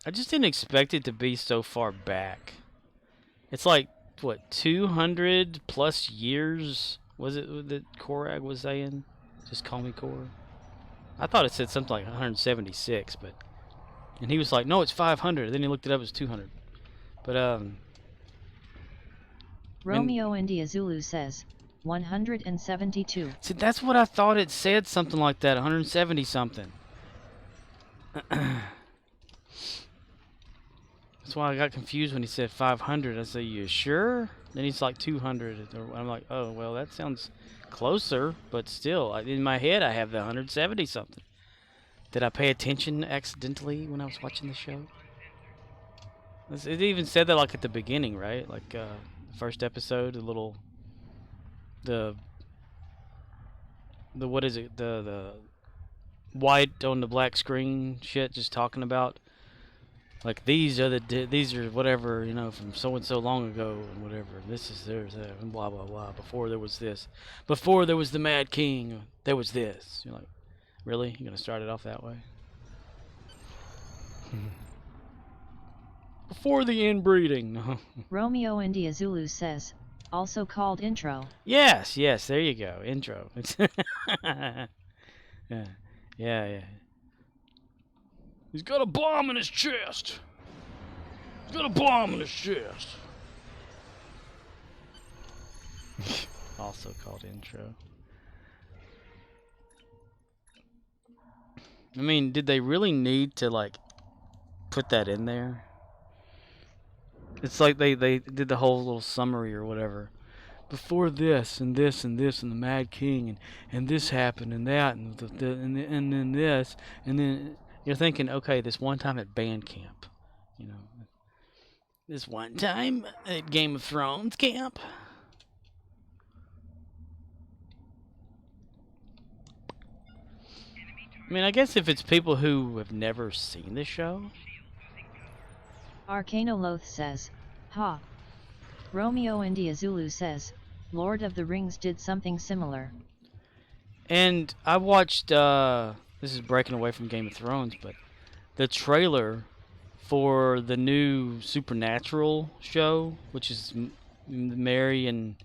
I just didn't expect it to be so far back. It's like, what, 200 plus years was it that Korag was saying? Just call me Kor. I thought it said something like 176, but... And he was like, no, it's 500. Then he looked it up as 200. But, Romeo India Zulu says, 172. See, that's what I thought it said, something like that, 170 something. That's why I got confused when he said 500. I said, you sure? Then he's like 200. I'm like, oh, well, that sounds closer, but still, in my head, I have the 170 something. Did I pay attention accidentally when I was watching the show? It even said that, like, at the beginning, right? Like, the first episode, the what is it? The white on the black screen shit, just talking about, like, these are whatever, you know, from so and so long ago and whatever. This is there's that and blah blah blah. Before there was this, before there was the Mad King, there was this. You're like, really? You're gonna start it off that way? Before the inbreeding. Romeo India Zulu says, also called intro. Yes, there you go. Intro. Yeah. He's got a bomb in his chest. He's got a bomb in his chest. Also called intro. I mean, did they really need to, like, put that in there? It's like they did the whole little summary or whatever. Before this and this and this and the Mad King and this happened and that and then this and then you're thinking, okay, this one time at band camp, you know, this one time at Game of Thrones camp. I mean, I guess if it's people who have never seen the show, Arcanoloth says, ha. Romeo India Zulu says, Lord of the Rings did something similar. And I watched, this is breaking away from Game of Thrones, but the trailer for the new Supernatural show, which is Mary and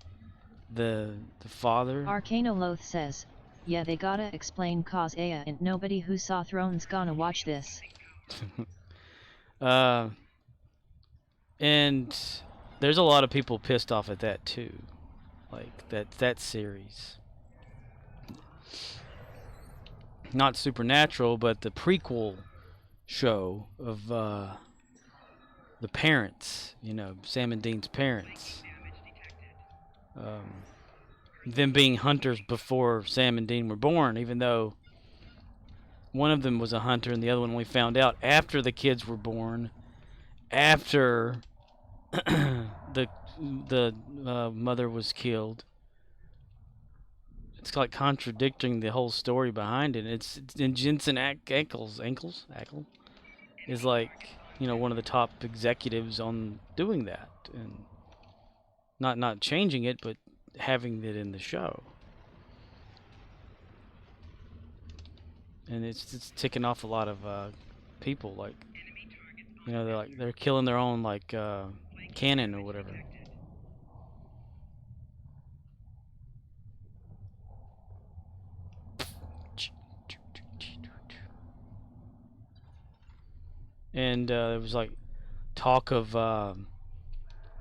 the father. Arcanoloth says, yeah, they gotta explain cause Aya and nobody who saw Thrones gonna watch this. And there's a lot of people pissed off at that too, like that series. Not Supernatural, but the prequel show of the parents, you know, Sam and Dean's parents. Them being hunters before Sam and Dean were born, even though one of them was a hunter and the other one we found out after the kids were born, after the mother was killed. It's like contradicting the whole story behind it. It's and Jensen Ackles is like, you know, one of the top executives on doing that, and not changing it, but having it in the show. And it's ticking off a lot of people, like, you know, they're killing their own, like, canon or whatever. And there was like talk of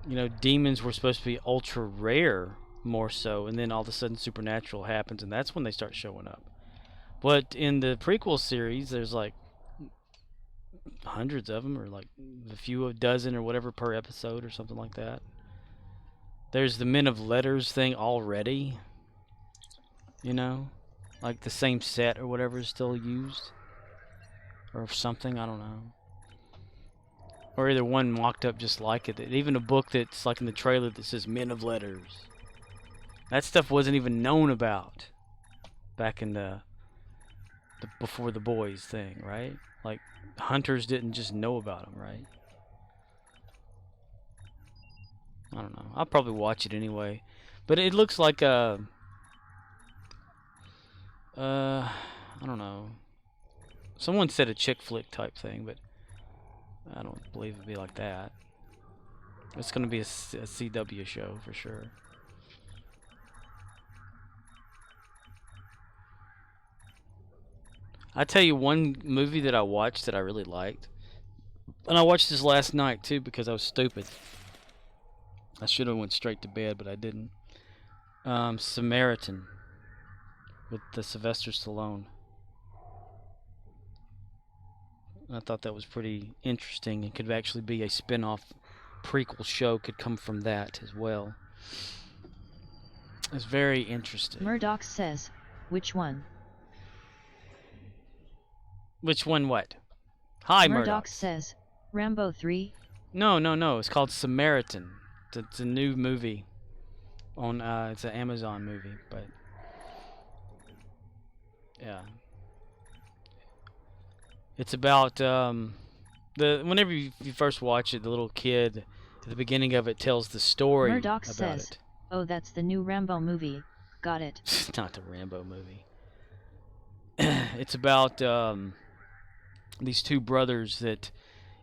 you know, demons were supposed to be ultra rare, more so, and then all of a sudden Supernatural happens, and that's when they start showing up. But in the prequel series, there's like hundreds of them, or like a dozen or whatever per episode, or something like that. There's the Men of Letters thing already, you know, like the same set or whatever is still used, or something, I don't know. Or either one mocked up just like it. Even a book that's like in the trailer that says Men of Letters. That stuff wasn't even known about back in the Before the Boys thing, right? Like, hunters didn't just know about them, right? I don't know. I'll probably watch it anyway. But it looks like a... I don't know. Someone said a chick flick type thing, but I don't believe it'd be like that. It's going to be a CW show for sure. I tell you one movie that I watched that I really liked. And I watched this last night too because I was stupid. I should have went straight to bed, but I didn't. Samaritan with the Sylvester Stallone. I thought that was pretty interesting. It could actually be a spin-off prequel show, could come from that as well. It's very interesting. Murdoch says, which one? Which one what? Hi, Murdoch says, Rambo 3? No. It's called Samaritan. It's a new movie. It's an Amazon movie, but... yeah. It's about, whenever you first watch it, the little kid at the beginning of it tells the story Murdoch about says, it. oh, that's the new Rambo movie. Got it. It's not the Rambo movie. It's about these two brothers that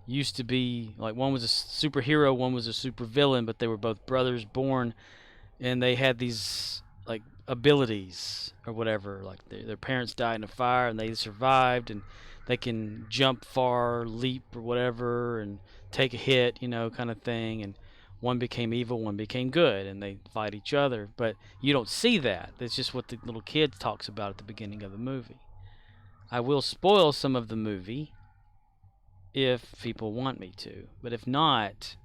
used to be, like, one was a superhero, one was a supervillain, but they were both brothers born, and they had these, like, abilities or whatever. Like, their parents died in a fire, and they survived, and they can jump far, leap or whatever, and take a hit, you know, kind of thing. And one became evil, one became good, and they fight each other. But you don't see that. That's just what the little kid talks about at the beginning of the movie. I will spoil some of the movie if people want me to, but if not,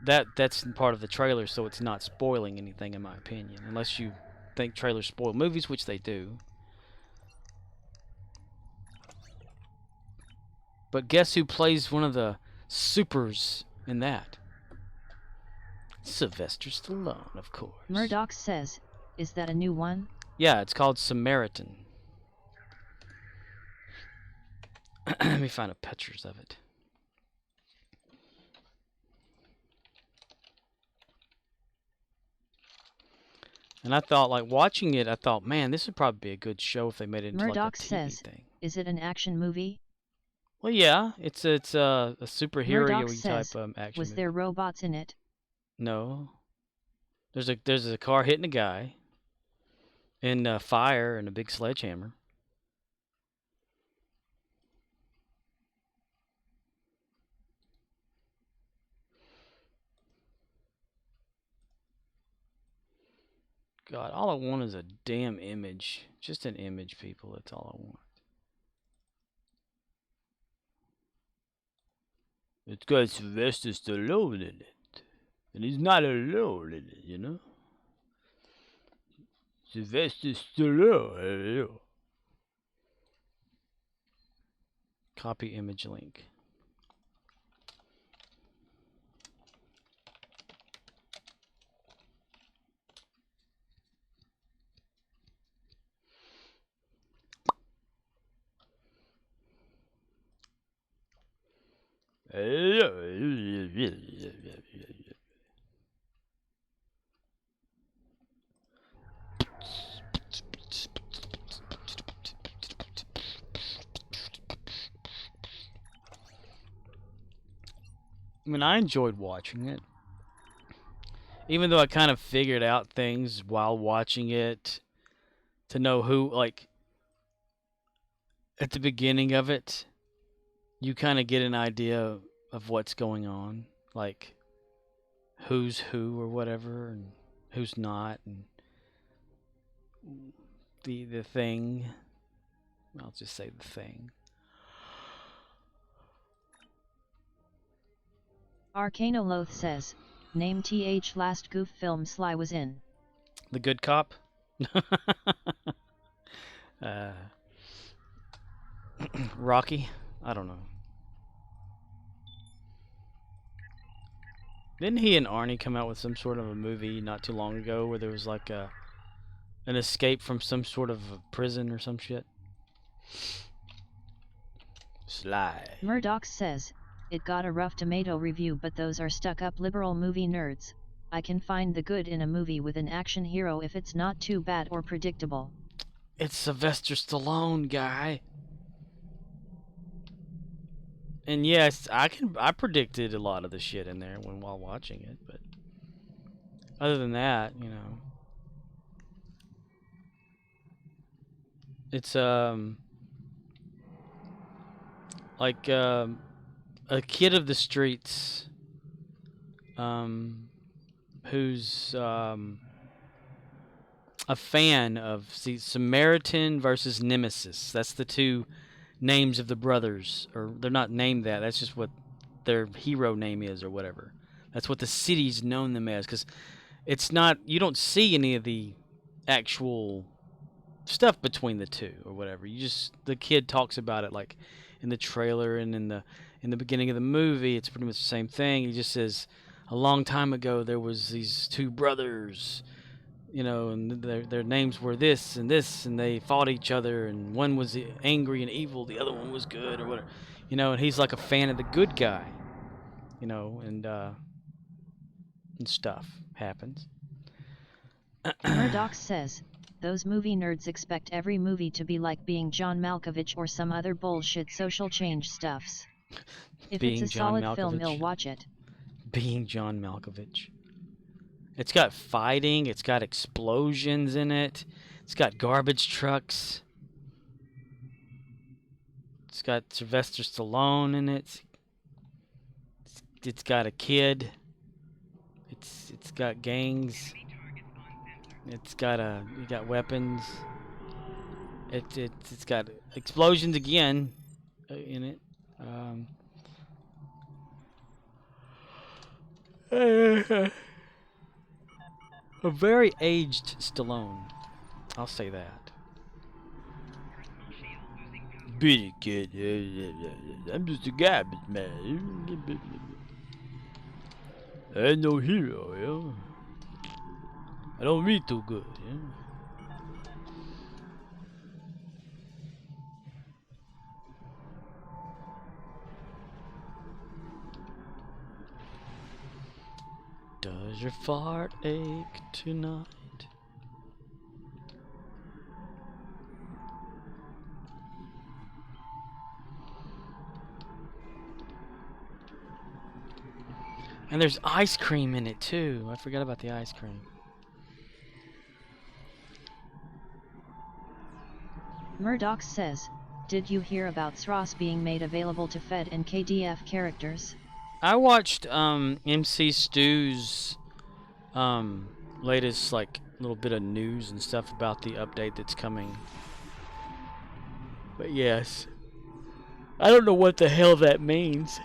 that's part of the trailer, so it's not spoiling anything in my opinion, unless you think trailers spoil movies, which they do. But guess who plays one of the supers in that? Sylvester Stallone, of course. Murdoch says, is that a new one? Yeah, it's called Samaritan. Let me find pictures of it. And I thought, like, watching it, I thought, man, this would probably be a good show if they made it into like a Murdoch TV says, thing. is it an action movie? Well, yeah, it's a Murdoch superhero type says, action was movie. there robots in it? No, there's a car hitting a guy, and fire and a big sledgehammer. God, all I want is a damn image. Just an image, people. That's all I want. It's got Sylvester Stallone in it. And he's not alone in it, you know? Sylvester Stallone. Copy image link. I mean, I enjoyed watching it. Even though I kind of figured out things while watching it to know who, like, at the beginning of it, you kind of get an idea of what's going on. Like, who's who or whatever, and who's not, and the thing. I'll just say the thing. Arcanoloth says, name th last goof film Sly was in. The Good Cop. Rocky. I don't know. Didn't he and Arnie come out with some sort of a movie not too long ago where there was like an escape from some sort of a prison or some shit? Sly. Murdoch says, it got a rough tomato review, but those are stuck-up liberal movie nerds. I can find the good in a movie with an action hero if it's not too bad or predictable. It's Sylvester Stallone, guy. And yes, I predicted a lot of the shit in there while watching it, but other than that, you know, it's like a kid of the streets who's a fan of Samaritan versus Nemesis. That's the two names of the brothers, or they're not named that. That's just what their hero name is, or whatever. That's what the city's known them as, because it's not. You don't see any of the actual stuff between the two, or whatever. You just the kid talks about it like in the trailer and in the beginning of the movie. It's pretty much the same thing. He just says, a long time ago there was these two brothers, you know, and their names were this, and they fought each other, and one was angry and evil, the other one was good, or whatever, you know. And he's like a fan of the good guy, you know, and stuff happens. Murdoch says, those movie nerds expect every movie to be like Being John Malkovich or some other bullshit social change stuffs. If Being it's a John solid film, Malkovich. you'll watch it. Being John Malkovich. It's got fighting, it's got explosions in it, it's got garbage trucks, it's got Sylvester Stallone in it, it's got a kid, it's got gangs, it's got you got weapons, it's got explosions again in it. A very aged Stallone, I'll say that. Beat it, kid. I'm just a garbage man. I ain't no hero, yeah. I don't read too good, yeah. Does your fart ache tonight? And there's ice cream in it too. I forgot about the ice cream. Murdoch says, did you hear about SROS being made available to Fed and KDF characters? I watched MC Stew's latest like little bit of news and stuff about the update that's coming. But yes, I don't know what the hell that means.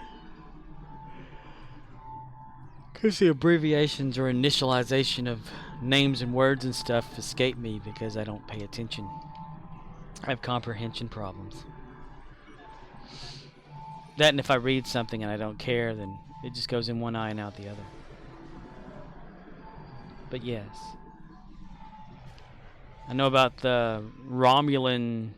Because the abbreviations or initialization of names and words and stuff escape me because I don't pay attention. I have comprehension problems. That, and if I read something and I don't care, then it just goes in one eye and out the other. But yes. I know about the Romulan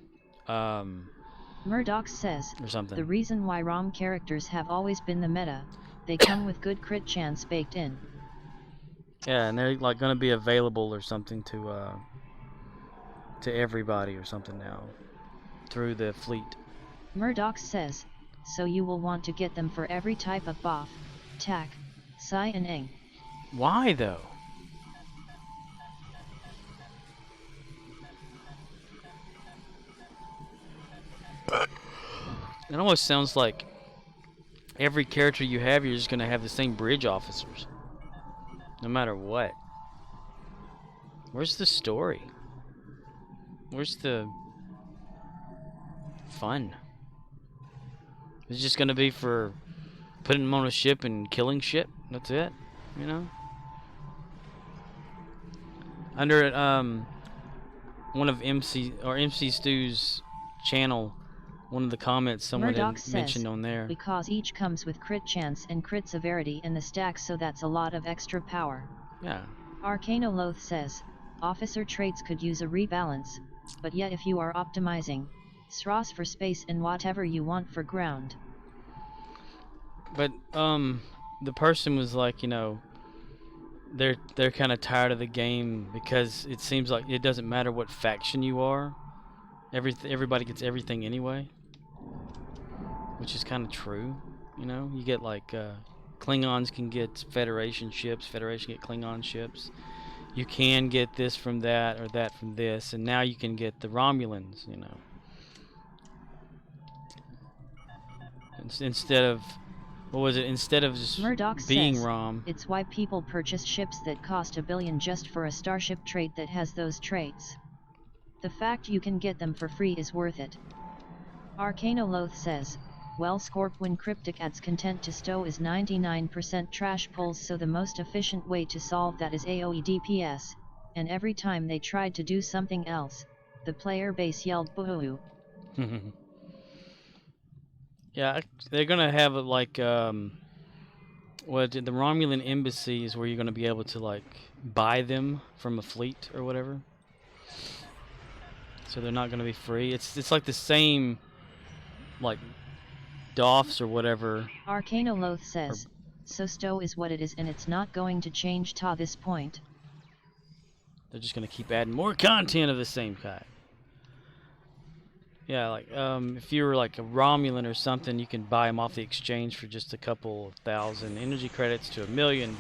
Murdoch says, or something. the reason why ROM characters have always been the meta, they come with good crit chance baked in. Yeah, and they're like going to be available or something to everybody or something now through the fleet. Murdoch says, so you will want to get them for every type of buff, tac, psi and ing. Why though? It almost sounds like every character you have, you're just going to have the same bridge officers. No matter what. Where's the story? Where's the fun? It's just going to be for putting them on a ship and killing shit? That's it? You know? Under one of MC Stew's channel, one of the comments someone Murdoch had mentioned says, on there. because each comes with crit chance and crit severity in the stack, so that's a lot of extra power. Yeah. Arcanoloth says, officer traits could use a rebalance, but yet if you are optimizing, SROS for space and whatever you want for ground. But the person was like, you know, they're kind of tired of the game because it seems like it doesn't matter what faction you are. Everybody gets everything anyway, which is kind of true. You know, you get like Klingons can get Federation ships, Federation get Klingon ships. You can get this from that or that from this, and now you can get the Romulans. You know, instead of what was it? Instead of just Murdoch being says, Rom. it's why people purchase ships that cost $1 billion just for a starship trait that has those traits. The fact you can get them for free is worth it. Arcanoloth says, well, Scorp when Cryptic adds content to stow is 99% trash pulls, so the most efficient way to solve that is AoE DPS, and every time they tried to do something else, the player base yelled boo-hoo. Yeah, they're gonna have it like what the Romulan embassy is where you're gonna be able to like buy them from a fleet or whatever. So they're not gonna be free. It's like the same like DOFs or whatever. Arcanoloth says, so stow is what it is and it's not going to change to this point. They're just gonna keep adding more content of the same kind. Yeah, like if you were like a Romulan or something, you can buy them off the exchange for just a couple thousand energy credits to 1 million.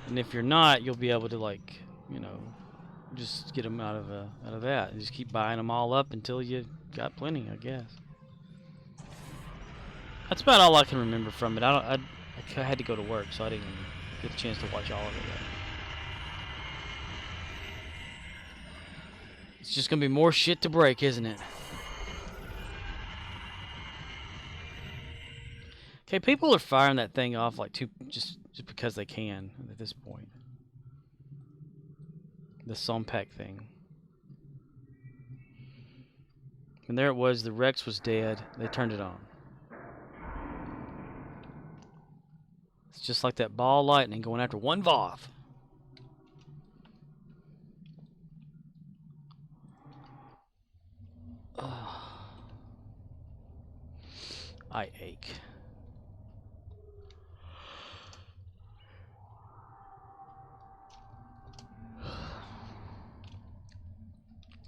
And if you're not, you'll be able to like, you know, just get them out of that. You just keep buying them all up until you got plenty, I guess. That's about all I can remember from it. I had to go to work, so I didn't get a chance to watch all of it. It's just gonna be more shit to break, isn't it? Okay, people are firing that thing off like just because they can at this point. The Sompac thing. And there it was, the Rex was dead. They turned it on. It's just like that ball lightning going after one Voth. I ache.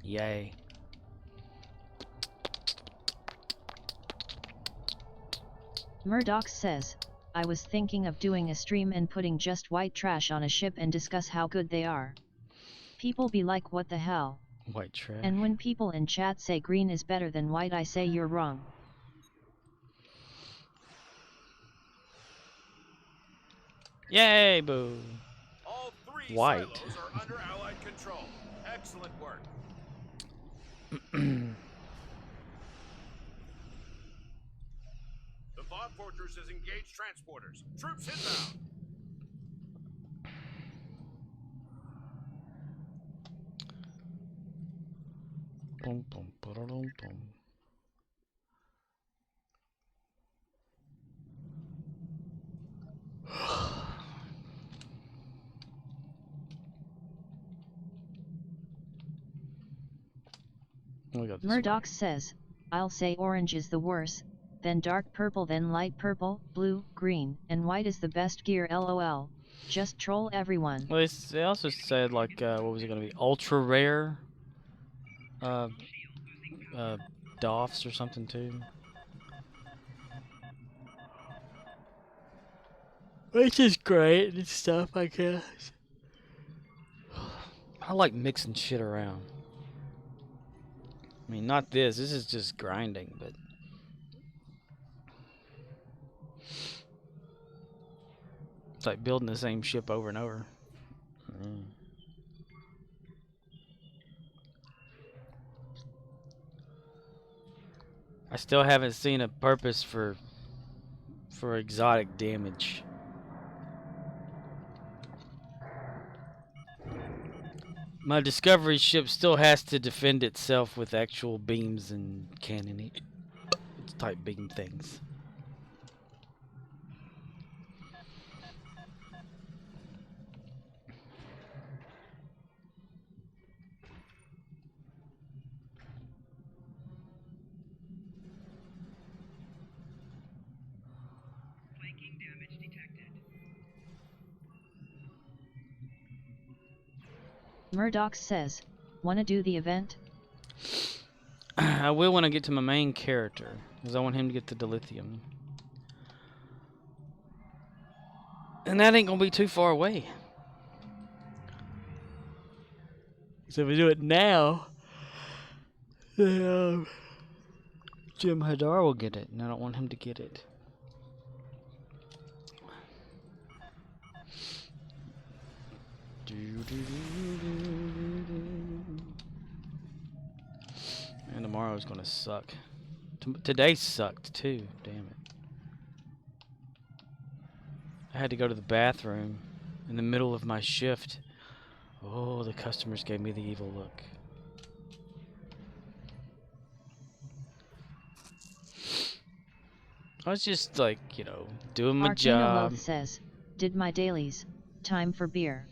Yay. Murdoch says, I was thinking of doing a stream and putting just white trash on a ship and discuss how good they are. People be like, what the hell? White trash. And when people in chat say green is better than white, I say you're wrong. Yay, boo. All 3 White. silos are under Allied control. Excellent work. The Vought Fortress has engaged transporters. Troops inbound. Boom, boom, boom, boom. We got this Murdoch says, I'll say orange is the worst, then dark purple, then light purple, blue, green, and white is the best gear, lol. Just troll everyone. Well, they also said, like, what was it going to be? Ultra rare uh, DOFs or something, too. Which is great and stuff, I guess. I like mixing shit around. I mean, not this. This is just grinding, but... It's like building the same ship over and over. I still haven't seen a purpose for exotic damage. My Discovery ship still has to defend itself with actual beams and cannon type beam things. Murdoch says, wanna do the event? I will when I get to my main character, because I want him to get the dilithium. And that ain't gonna be too far away. So if we do it now, then Jim Hadar will get it, and I don't want him to get it. And tomorrow's gonna suck. Today sucked too, damn it. I had to go to the bathroom in the middle of my shift. Oh, the customers gave me the evil look. I was just like, you know, doing my job. Arcanoloth says, did my dailies. Time for beer.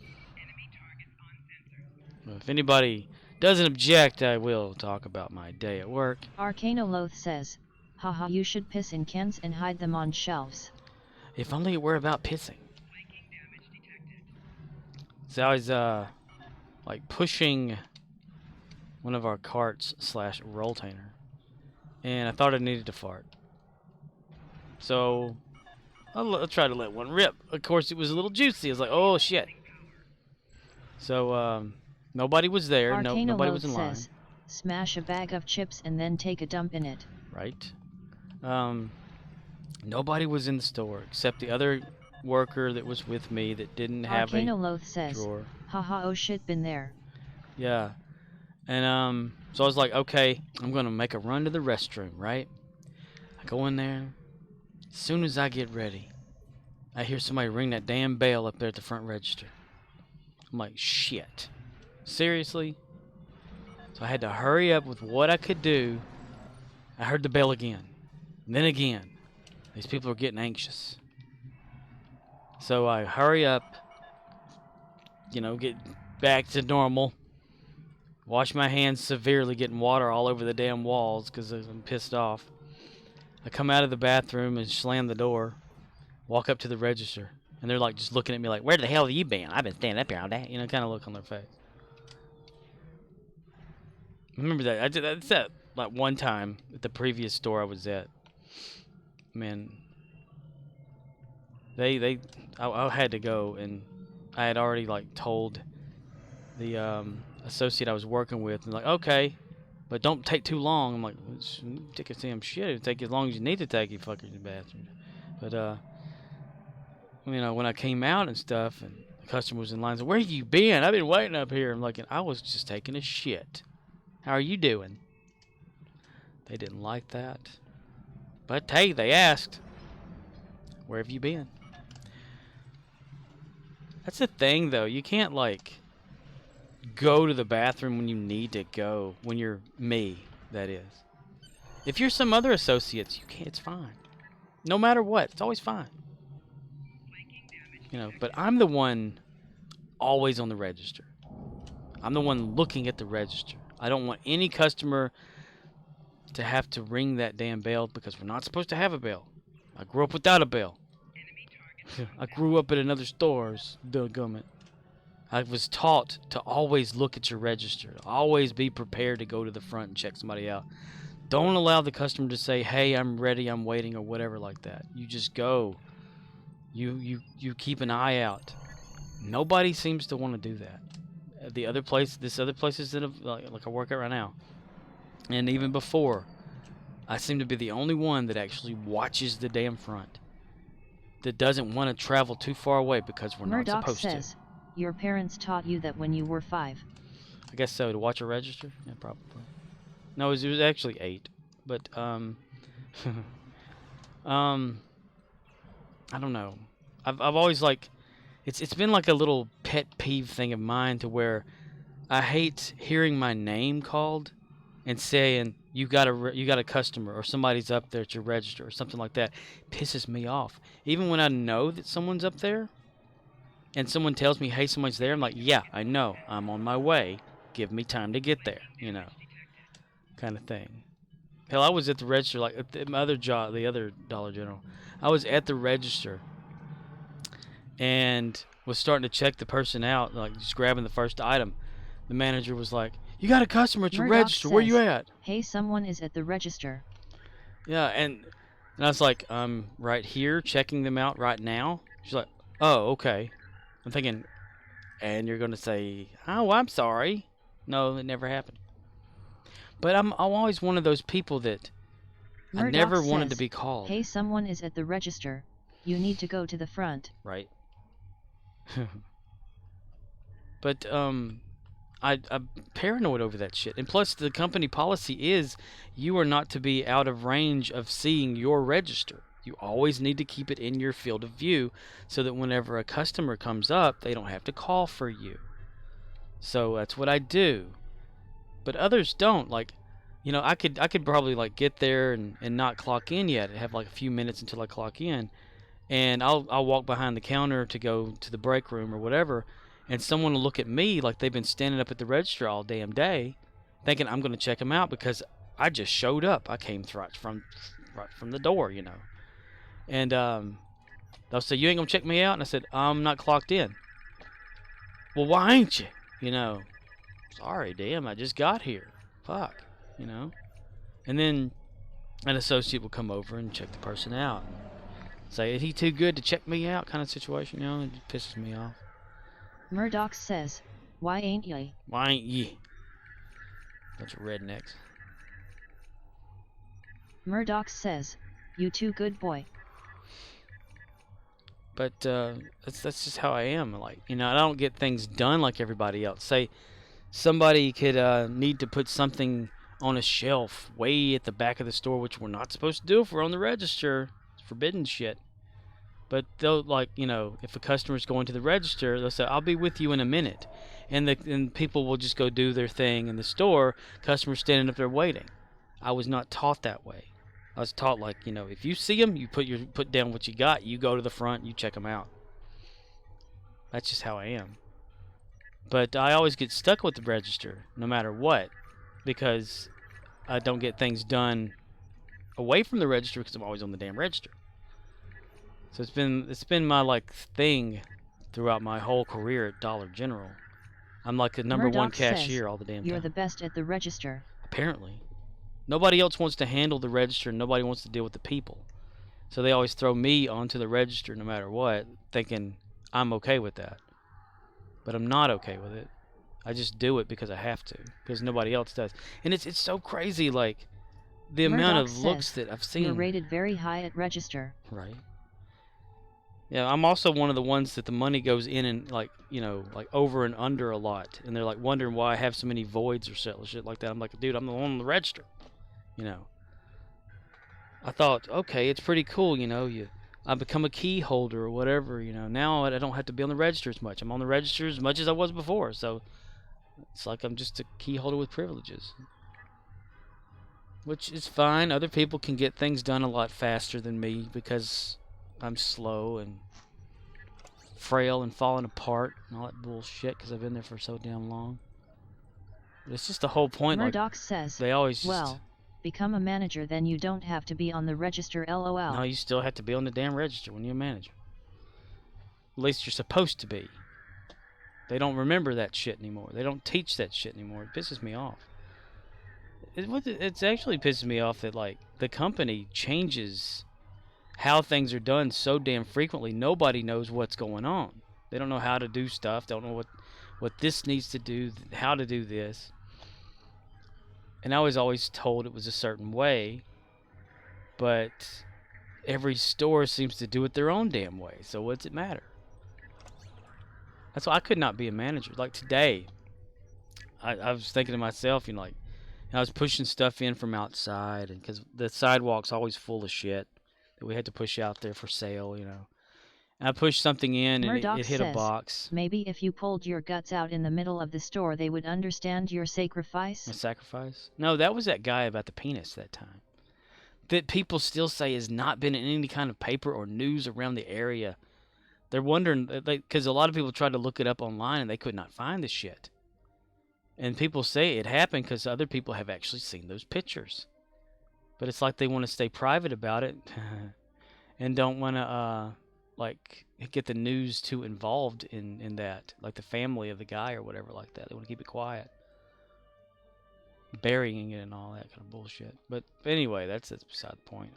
If anybody doesn't object, I will talk about my day at work. Arcanoloth says, haha, you should piss in cans and hide them on shelves. If only it were about pissing. So I was, like pushing one of our carts / rolltainer, and I thought I needed to fart. So I'll try to let one rip. Of course, it was a little juicy. I was like, oh shit. So nobody was there. Nobody was in line. Says, smash a bag of chips and then take a dump in it. Right. Nobody was in the store except the other worker that was with me that didn't have a drawer. Haha, oh shit, been there. Yeah. And so I was like, okay, I'm gonna make a run to the restroom, right? I go in there. As soon as I get ready, I hear somebody ring that damn bell up there at the front register. I'm like, shit. Seriously? So I had to hurry up with what I could do. I heard the bell again. And then again. These people are getting anxious. So I hurry up, you know, get back to normal. Wash my hands severely, getting water all over the damn walls because I'm pissed off. I come out of the bathroom and slam the door. Walk up to the register. And they're like just looking at me like, where the hell have you been? I've been standing up here all day. You know, kind of look on their face. Remember that. I did that like one time at the previous store I was at. Man. I had to go, and I had already like told the associate I was working with, and like, okay, but don't take too long. I'm like, take a damn shit. It'll take as long as you need to take, you fucking bastard. But when I came out and stuff, and the customer was in line, said, "Where you been? I've been waiting up here." I'm like, I was just taking a shit. How are you doing? They didn't like that. But hey, they asked, "Where have you been?" That's the thing, though. You can't like go to the bathroom when you need to go. When you're me, that is. If you're some other associates, you can't. It's fine. No matter what, it's always fine. But I'm the one always on the register. I'm the one looking at the register. I don't want any customer to have to ring that damn bell because we're not supposed to have a bell. I grew up without a bell. I grew up at another store's government. I was taught to always look at your register. Always be prepared to go to the front and check somebody out. Don't allow the customer to say, "Hey, I'm ready, I'm waiting," or whatever like that. You just go. You keep an eye out. Nobody seems to want to do that. This other places that like I work at right now, and even before, I seem to be the only one that actually watches the damn front. That doesn't want to travel too far away because we're not Murdoch supposed says, your parents taught you that when you were 5. to. I guess so, to watch a register? Yeah, probably. No, it was actually 8. But, I don't know. I've always, like, it's been like a little pet peeve thing of mine to where I hate hearing my name called and saying, you got a customer, or somebody's up there at your register, or something like that. It pisses me off. Even when I know that someone's up there, and someone tells me, "Hey, someone's there," I'm like, "Yeah, I know. I'm on my way. Give me time to get there," kind of thing. Hell, I was at the register, like at my other job, the other Dollar General. I was at the register and was starting to check the person out, like just grabbing the first item. The manager was like, "You got a customer at your Murdoch register. Where you says, at?" "Hey, someone is at the register." Yeah, and I was like, "I'm right here checking them out right now." She's like, "Oh, okay." I'm thinking, and you're going to say, "Oh, I'm sorry." No, it never happened. But I'm always one of those people that I Murdoch never wanted to says, be called. "Hey, someone is at the register. You need to go to the front." Right. But I'm paranoid over that shit. And plus, the company policy is you are not to be out of range of seeing your register. You always need to keep it in your field of view so that whenever a customer comes up, they don't have to call for you. So that's what I do. But others don't. Like, I could probably like get there and not clock in yet. I have like a few minutes until I clock in. And I'll walk behind the counter to go to the break room or whatever, and someone will look at me like they've been standing up at the register all damn day, thinking I'm going to check them out because I just showed up. I came right from the door, And they'll say, "You ain't gonna check me out?" And I said, "I'm not clocked in." "Well, why ain't you?" Sorry, damn, I just got here. Fuck, And then an associate will come over and check the person out. Say, "Is he too good to check me out?" kind of situation, it just pisses me off. Murdoch says, "Why ain't ye?" Why ain't ye? Bunch of rednecks. Murdoch says, "You too good boy." But that's just how I am. Like, I don't get things done like everybody else. Say, somebody could need to put something on a shelf way at the back of the store, which we're not supposed to do if we're on the register. It's forbidden shit. But they'll, like, if a customer's going to the register, they'll say, "I'll be with you in a minute." And people will just go do their thing in the store, customers standing up there waiting. I was not taught that way. I was taught, like, if you see them, you put down what you got, you go to the front, you check them out. That's just how I am. But I always get stuck with the register, no matter what, because I don't get things done away from the register because I'm always on the damn register. So it's been my like thing throughout my whole career at Dollar General. I'm like the number one Murdoch cashier says, all the damn "You're time. the best at the register." Apparently. Nobody else wants to handle the register, and nobody wants to deal with the people. So they always throw me onto the register no matter what, thinking I'm okay with that. But I'm not okay with it. I just do it because I have to, because nobody else does. And it's so crazy, like, the amount Murdoch of looks says, that I've you're seen. rated very high at register. Right. Yeah, I'm also one of the ones that the money goes in and, like, you know, like over and under a lot. And they're like wondering why I have so many voids or shit like that. I'm like, dude, I'm the one on the register. You know. I thought, okay, it's pretty cool, you know, I become a key holder or whatever, you know. Now I don't have to be on the register as much. I'm on the register as much as I was before. So it's like I'm just a key holder with privileges. Which is fine. Other people can get things done a lot faster than me because I'm slow and frail and falling apart and all that bullshit because I've been there for so damn long. But it's just the whole point. Murdoch Like, says, they always just, well, become a manager, then you don't have to be on the register, lol. no, you still have to be on the damn register when you're a manager. At least you're supposed to be. They don't remember that shit anymore. They don't teach that shit anymore. It pisses me off. It's actually pisses me off that, like, the company changes how things are done so damn frequently. Nobody knows what's going on. They don't know how to do stuff. Don't know what this needs to do, how to do this. And I was always told it was a certain way, but every store seems to do it their own damn way. So what's it matter? That's why I could not be a manager. Like today, I was thinking to myself, you know, like, I was pushing stuff in from outside, and because the sidewalk's always full of shit that we had to push out there for sale, you know. And I pushed something in, and Murdoch it hit a says, box. maybe if you pulled your guts out in the middle of the store, they would understand your sacrifice. A sacrifice? No, that was that guy about the penis that time. That people still say has not been in any kind of paper or news around the area. They're wondering, because a lot of people tried to look it up online and they could not find the shit. And people say it happened because other people have actually seen those pictures. But it's like they want to stay private about it and don't want to, like, get the news too involved in that. Like the family of the guy or whatever like that. They want to keep it quiet. Burying it and all that kind of bullshit. But anyway, that's beside the point.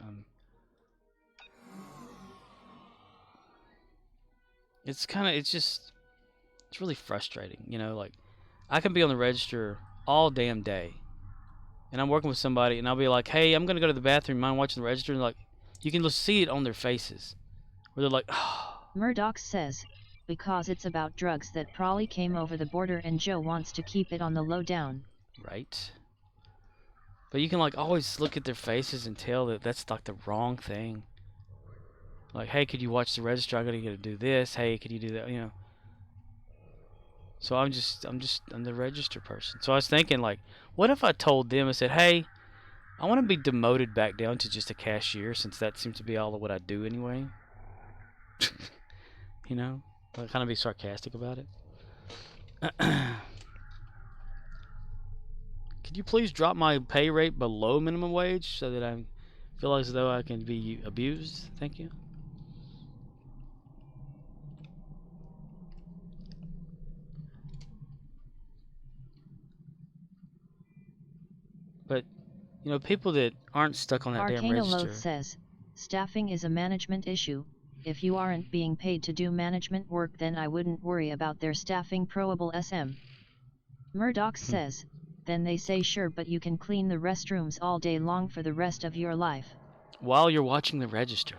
It's really frustrating, you know, like, I can be on the register all damn day, and I'm working with somebody, and I'll be like, hey, I'm going to go to the bathroom, mind watching the register? And like, you can just see it on their faces, where they're like, oh. Murdoch says, because it's about drugs that probably came over the border and Joe wants to keep it on the low down. Right. But you can, like, always look at their faces and tell that that's, like, the wrong thing. Like, hey, could you watch the register? I'm going to do this. Hey, could you do that? You know. So I'm the register person. So I was thinking, like, what if I told them, I said, hey, I want to be demoted back down to just a cashier, since that seems to be all of what I do anyway. You know? I'll kind of be sarcastic about it. Could you please drop my pay rate below minimum wage so that I feel as though I can be abused? Thank you. But, you know, people that aren't stuck on that damn register. says, staffing is a management issue. If you aren't being paid to do management work, then I wouldn't worry about their staffing probable SM. Murdoch says, then they say sure, but you can clean the restrooms all day long for the rest of your life. While you're watching the register.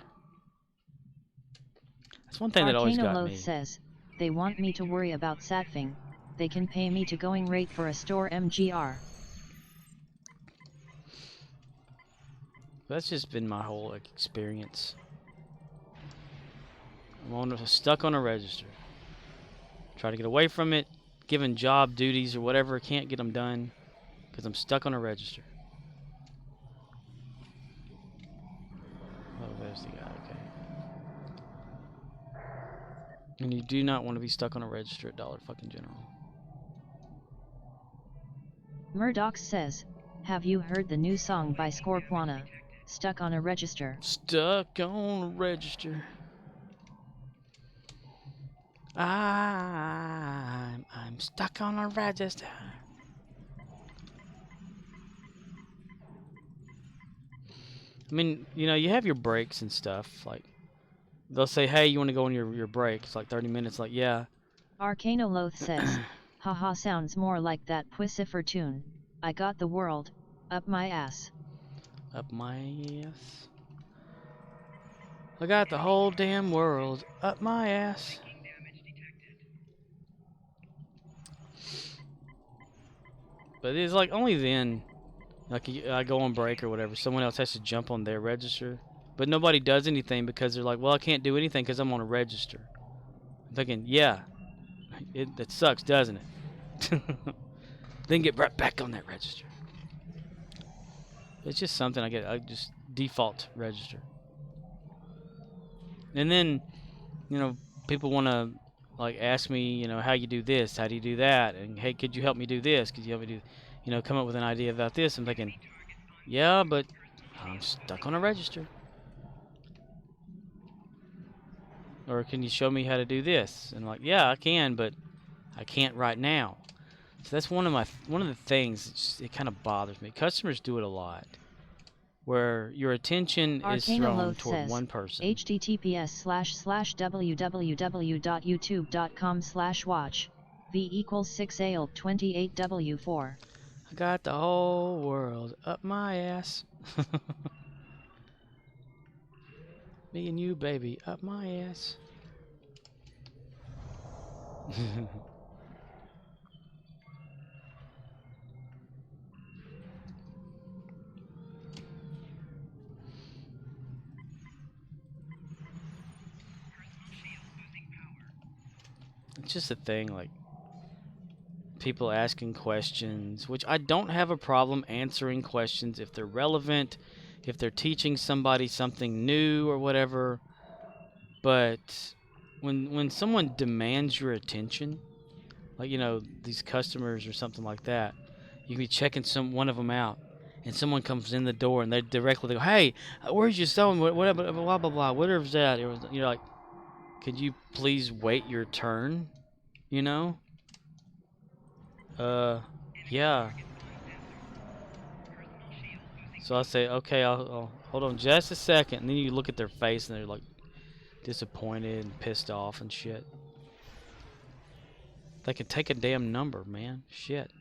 That's one thing that always got me. says, they want me to worry about staffing. They can pay me to going rate for a store MGR. That's just been my whole experience. I'm stuck on a register. Try to get away from it, given job duties or whatever, can't get them done because I'm stuck on a register. Oh, there's the guy, okay. And you do not want to be stuck on a register at Dollar fucking General. Murdoch says, have you heard the new song by Scorpiona, Stuck on a Register? Stuck on a register. I'm stuck on a register. I mean, you know, you have your breaks and stuff. Like, they'll say, hey, you want to go on your break? It's like 30 minutes. Like, yeah. Arcanoloth says, haha, sounds more like that Pussifer tune. I got the world up my ass. Up my ass. I got the whole damn world up my ass. But it's like only then, like I go on break or whatever, someone else has to jump on their register. But nobody does anything because they're like, well, I can't do anything because I'm on a register. I'm thinking, yeah, that sucks, doesn't it? Then get right back on that register. It's just something I just default register. And then, you know, people want to like ask me, you know, how you do this, how do you do that, and hey, could you help me do this? Could you help me do, you know, come up with an idea about this? I'm thinking, yeah, but I'm stuck on a register. Or can you show me how to do this? And like, yeah, I can, but I can't right now. So that's one of the things. It kind of bothers me. Customers do it a lot, where your attention is thrown Arcanoloth toward says, one person. https://www.youtube.com/watch v equals 6 ale 28w4. I got the whole world up my ass. Me and you, baby, up my ass. It's just a thing, like people asking questions, which I don't have a problem answering questions if they're relevant, if they're teaching somebody something new or whatever. But when someone demands your attention, like, you know, these customers or something like that, you can be checking one of them out, and someone comes in the door and they directly go, "Hey, where's your son? Whatever, blah blah blah. Whatever's that." You're like, "Could you please wait your turn?" You know? Yeah. So I say, "Okay, I'll hold on just a second," and then you look at their face and they're like disappointed and pissed off and shit. They can take a damn number, man. Shit.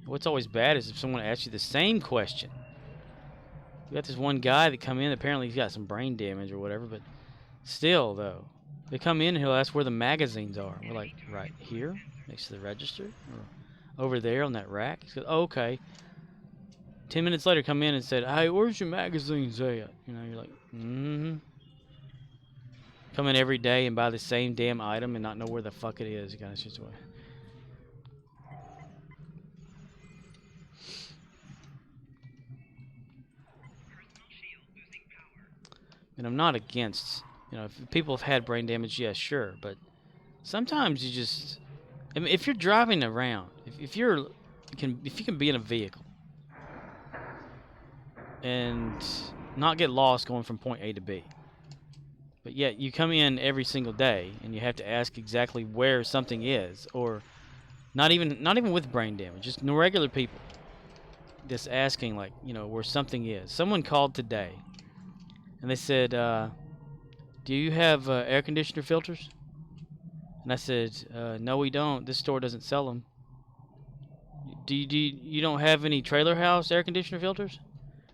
What's always bad is if someone asks you the same question. We got this one guy that come in. Apparently, he's got some brain damage or whatever. But still, though, they come in and he'll ask where the magazines are. We're like, right here, next to the register, or over there on that rack. He goes, oh, okay. 10 minutes later, come in and said, "Hey, where's your magazines at?" You know, you're like, mm-hmm. Come in every day and buy the same damn item and not know where the fuck it is. You kind of situation. And I'm not against, you know, if people have had brain damage, yeah, sure, but sometimes you just, I mean, if you're driving around, if you can be in a vehicle and not get lost going from point A to B, but yet you come in every single day and you have to ask exactly where something is, or not even with brain damage, just regular people just asking, like, you know, where something is. Someone called today and they said, "Do you have air conditioner filters?" And I said, "No, we don't. This store doesn't sell them." You don't have any trailer house air conditioner filters?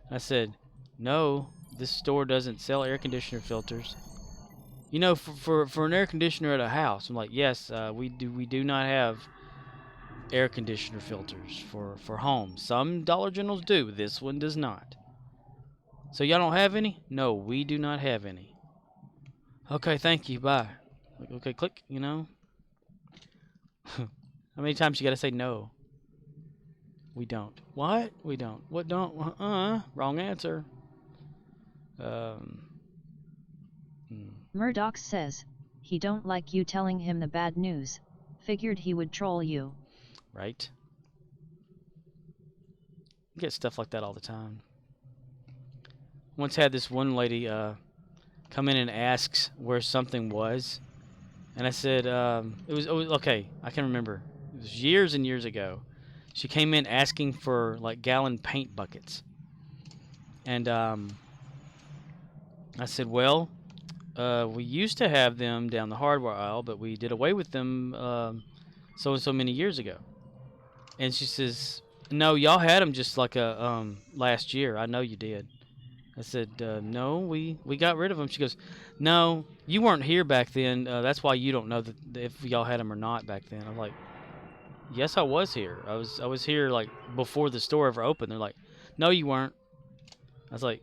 And I said, "No, this store doesn't sell air conditioner filters." You know, for an air conditioner at a house. I'm like, "Yes, we do not have air conditioner filters for homes. Some Dollar Generals do. This one does not." "So y'all don't have any?" "No, we do not have any." "Okay, thank you. Bye." Like, okay, click. You know. How many times you gotta say no? We don't. What? We don't. What don't? Wrong answer. Um. Murdoch says, he don't like you telling him the bad news. Figured he would troll you. Right. You get stuff like that all the time. Once had this one lady come in and asks where something was, And I said, it was okay. I can remember. It was years and years ago. She came in asking for like gallon paint buckets, and I said, well, we used to have them down the hardware aisle, but we did away with them so and so many years ago. And she says, no, y'all had them just like a last year. I know you did. I said, no, we got rid of them. She goes, no, you weren't here back then. That's why you don't know that if y'all had them or not back then. I'm like, yes, I was here. I was here like before the store ever opened. They're like, no, you weren't. I was like,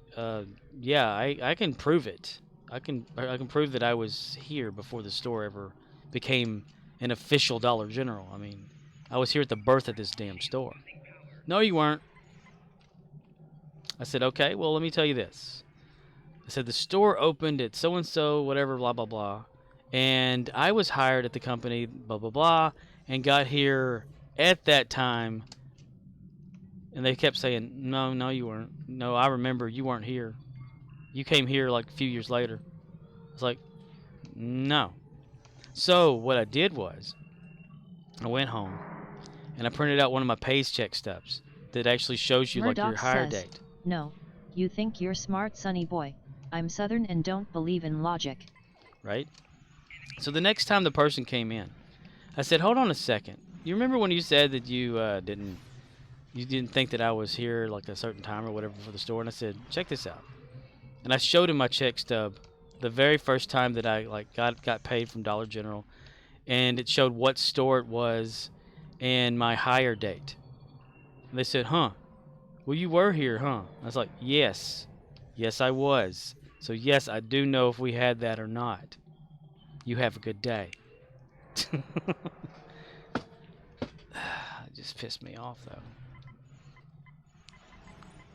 yeah, I can prove it. I can prove that I was here before the store ever became an official Dollar General. I mean, I was here at the birth of this damn store. No, you weren't. I said, okay, well, let me tell you this. I said, the store opened at so and so, whatever, blah, blah, blah. And I was hired at the company, blah, blah, blah, and got here at that time. And they kept saying, no, no, you weren't. No, I remember you weren't here. You came here like a few years later. I was like, no. So what I did was, I went home and I printed out one of my paycheck stubs that actually shows you like your Murdoch hire says, date. no, you think you're smart, sonny boy. I'm Southern and don't believe in logic. Right? So the next time the person came in, I said, hold on a second. You remember when you said that you didn't think that I was here like a certain time or whatever for the store? And I said, check this out. And I showed him my check stub the very first time that I like got paid from Dollar General, and it showed what store it was and my hire date. And they said, huh, well, you were here, huh? I was like, yes. Yes, I was. So yes, I do know if we had that or not. You have a good day. It just pissed me off, though.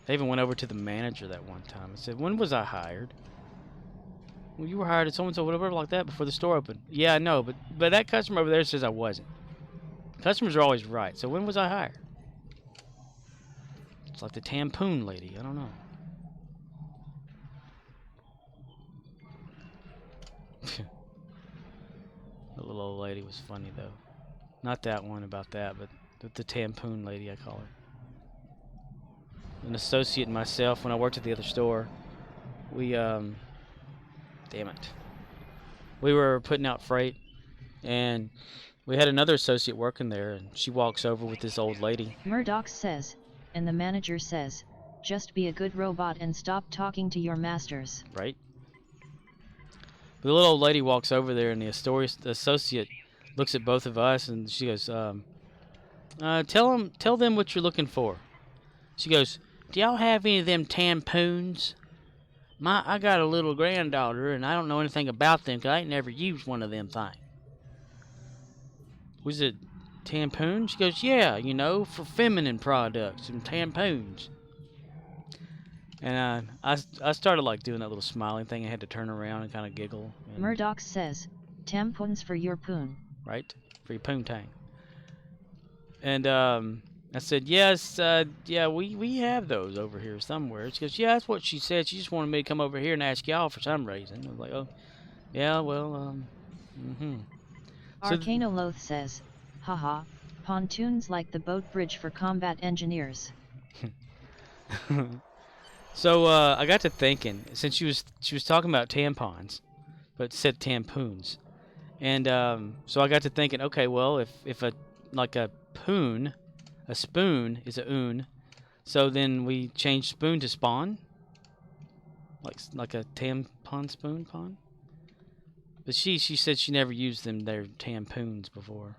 I even went over to the manager that one time and said, when was I hired? Well, you were hired at so-and-so, whatever like that, before the store opened. Yeah, I know, but that customer over there says I wasn't. Customers are always right. So when was I hired? It's like the tampoon lady. I don't know. The little old lady was funny, though. Not that one about that, but the tampoon lady, I call her. An associate and myself, when I worked at the other store, we, damn it. We were putting out freight, and we had another associate working there, and she walks over with this old lady. Murdoch says, and the manager says, just be a good robot and stop talking to your masters. Right? The little old lady walks over there, and the associate looks at both of us, and she goes, tell them what you're looking for. She goes, do y'all have any of them tampoons? I got a little granddaughter, and I don't know anything about them because I ain't never used one of them things. Was it tampoon? She goes, yeah, for feminine products and tampoons. And I started like doing that little smiling thing. I had to turn around and kind of giggle. Murdoch says, tampons for your poon. Right? For your poontang. And I said, yes, yeah, we have those over here somewhere. She goes, yeah, that's what she said. She just wanted me to come over here and ask y'all for some reason. I was like, oh, yeah, well, So Arcanoloth says, haha, pontoons like the boat bridge for combat engineers. So I got to thinking, since she was talking about tampons, but said tampoons, and so I got to thinking, okay, well, if a poon, a spoon is a oon, so then we change spoon to spawn, like a tampon spoon pond. But she said she never used them their tampoons before.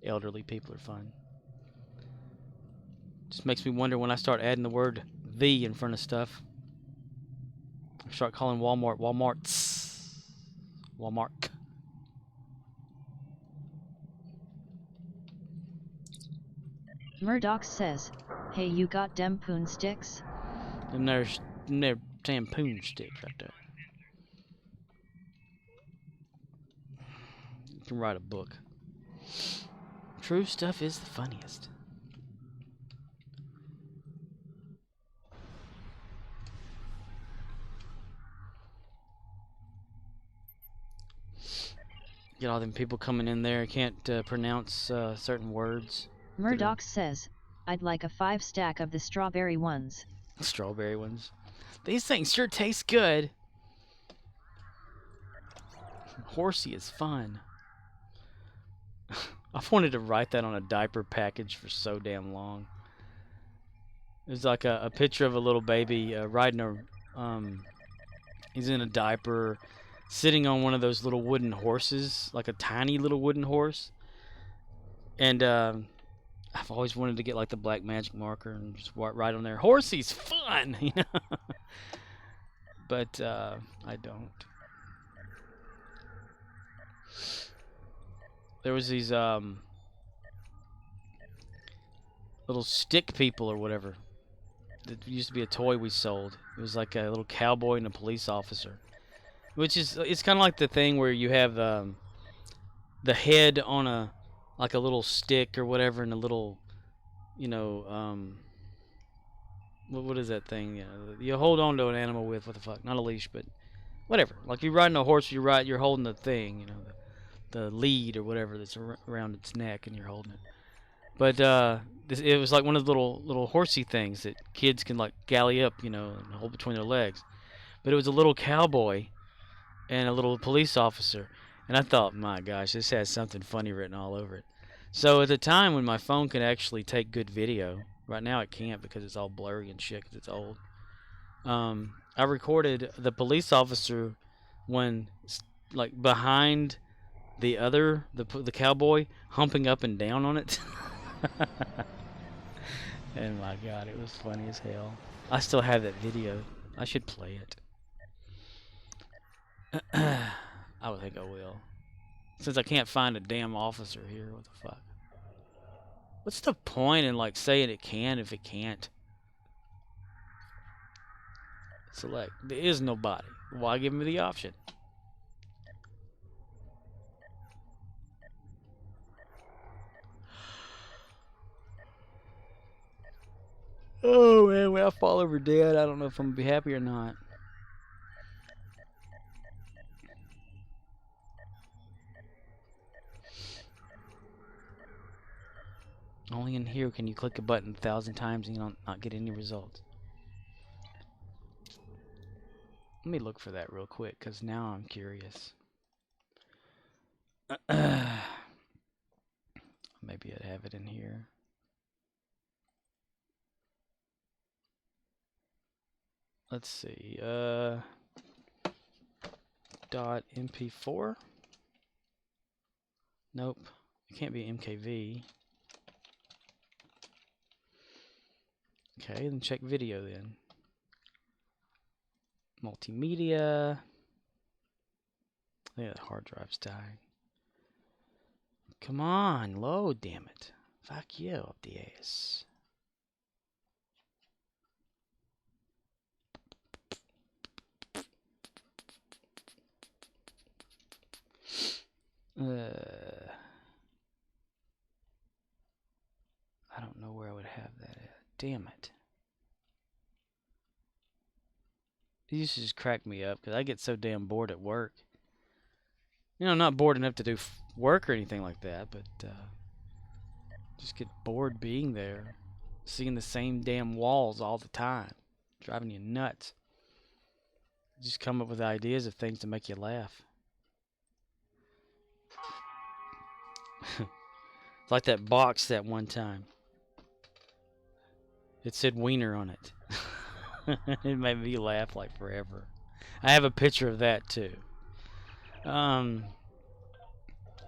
Elderly people are fun. Just makes me wonder when I start adding the word "the" in front of stuff. I start calling Walmart Walmarts. Walmart. Murdoch says, hey, you got dem poon sticks? Them there tampoon sticks right there. You can write a book. True stuff is the funniest. Get all them people coming in there can't pronounce certain words. Murdoch says, I'd like a 5-stack of the strawberry ones. Strawberry ones. These things sure taste good. Horsey is fun. I've wanted to write that on a diaper package for so damn long. There's like a picture of a little baby riding a, he's in a diaper, sitting on one of those little wooden horses, like a tiny little wooden horse. And I've always wanted to get like the black magic marker and just write on there, "Horsey's fun," you know. But I don't. There was these little stick people or whatever. It used to be a toy we sold. It was like a little cowboy and a police officer, which is it's kind of like the thing where you have the head on a like a little stick or whatever, and a little, you know, what is that thing? You hold on to an animal with, what the fuck? Not a leash, but whatever. Like you're riding a horse, you're holding the thing, you know, the lead or whatever that's around its neck, and you're holding it. But it was like one of the little horsey things that kids can like galley up, you know, and hold between their legs. But it was a little cowboy and a little police officer, and I thought, my gosh, this has something funny written all over it. So at the time when my phone could actually take good video, right now it can't because it's all blurry and shit because it's old. I recorded the police officer when like behind the cowboy humping up and down on it. And my god, it was funny as hell. I still have that video. I should play it. I would think I will. Since I can't find a damn officer here, what the fuck? What's the point in like saying it can if it can't? Select. There is nobody. Why give me the option? Oh man, when I fall over dead, I don't know if I'm gonna be happy or not. Only in here can you click a button 1,000 times and you don't not get any results. Let me look for that real quick, because now I'm curious. Maybe I'd have it in here. Let's see. .mp4. Nope. It can't be MKV. Okay, then check video then. Multimedia. Yeah, the hard drive's dying. Come on, load, damn it. Fuck you up the ass. I don't know where I would have that at. Damn it. These used to just crack me up because I get so damn bored at work. You know, not bored enough to do work or anything like that, but just get bored being there, seeing the same damn walls all the time, driving you nuts. Just come up with ideas of things to make you laugh. It's like that box that one time. It said wiener on it. It made me laugh like forever. I have a picture of that too. There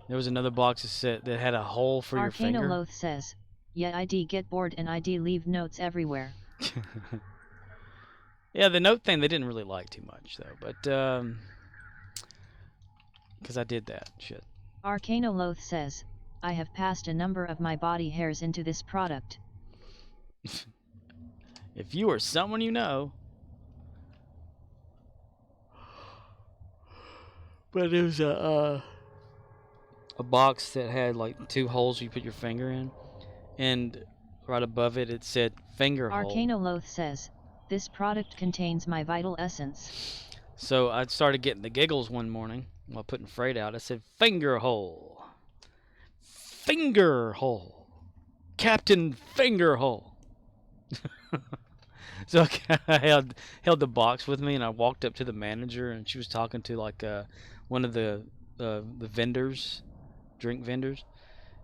was another box that had a hole for your finger. Arcanoloth says, yeah, ID get bored and ID leave notes everywhere. Yeah, the note thing they didn't really like too much though, but because I did that shit. Arcanoloth says, I have passed a number of my body hairs into this product. If you or someone you know. But it was a box that had like 2 holes you put your finger in, and right above it it said finger hole. Arcanoloth says, this product contains my vital essence. So I started getting the giggles one morning, While putting freight out, I said, finger hole. Finger hole. Captain Finger hole. So I held the box with me, and I walked up to the manager, and she was talking to like one of the vendors, drink vendors,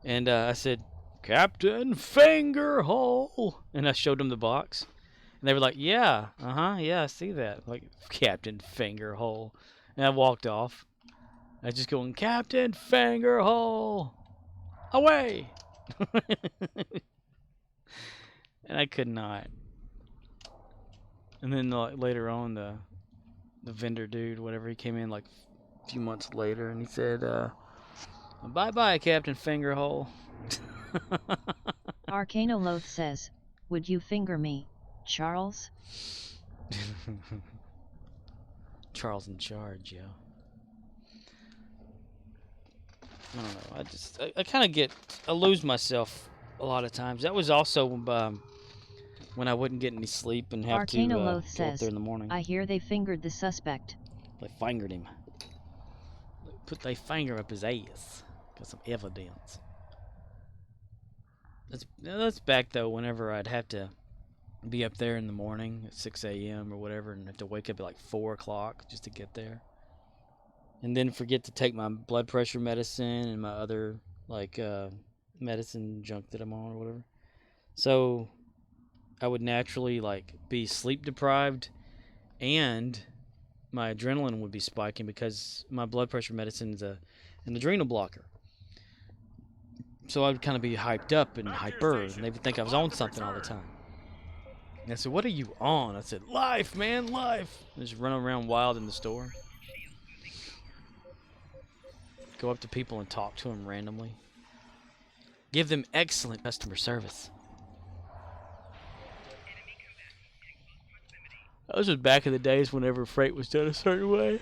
and I said, Captain Finger hole, and I showed them the box, and they were like, yeah, yeah, I see that, like Captain Finger hole, and I walked off. I was just going, Captain Finger hole, away, and I could not. And then later on, the vendor dude, whatever, he came in like a few months later, and he said, bye-bye, Captain Fingerhole. Arcanoloth says, would you finger me, Charles? Charles in charge, yo. I don't know. I kind of I lose myself a lot of times. That was also when I wouldn't get any sleep and have to go up says, there in the morning. I hear they fingered the suspect. They fingered him. Put their finger up his ass. Got some evidence. That's back though. Whenever I'd have to be up there in the morning at 6 a.m. or whatever, and have to wake up at like 4 o'clock just to get there, and then forget to take my blood pressure medicine and my other like medicine junk that I'm on or whatever. So I would naturally like be sleep deprived, and my adrenaline would be spiking because my blood pressure medicine is an adrenal blocker. So I would kind of be hyped up and hyper, and they would think I was on something all the time. And I said, what are you on? I said, life, man, life. And just run around wild in the store. Go up to people and talk to them randomly. Give them excellent customer service. Those was back in the days whenever freight was done a certain way.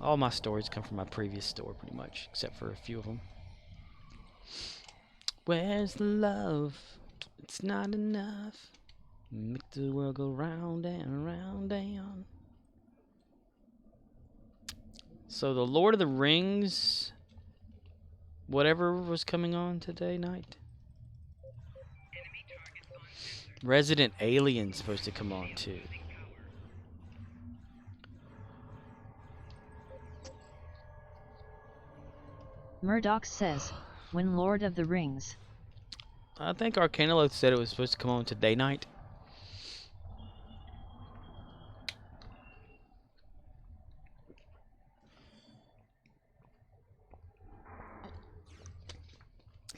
All my stories come from my previous store, pretty much, except for a few of them. Where's the love? It's not enough. Make the world go round and round and. So the Lord of the Rings, whatever was coming on today night. Resident Alien's supposed to come on too. Murdoch says, when Lord of the Rings. I think Arcanoloth said it was supposed to come on today night.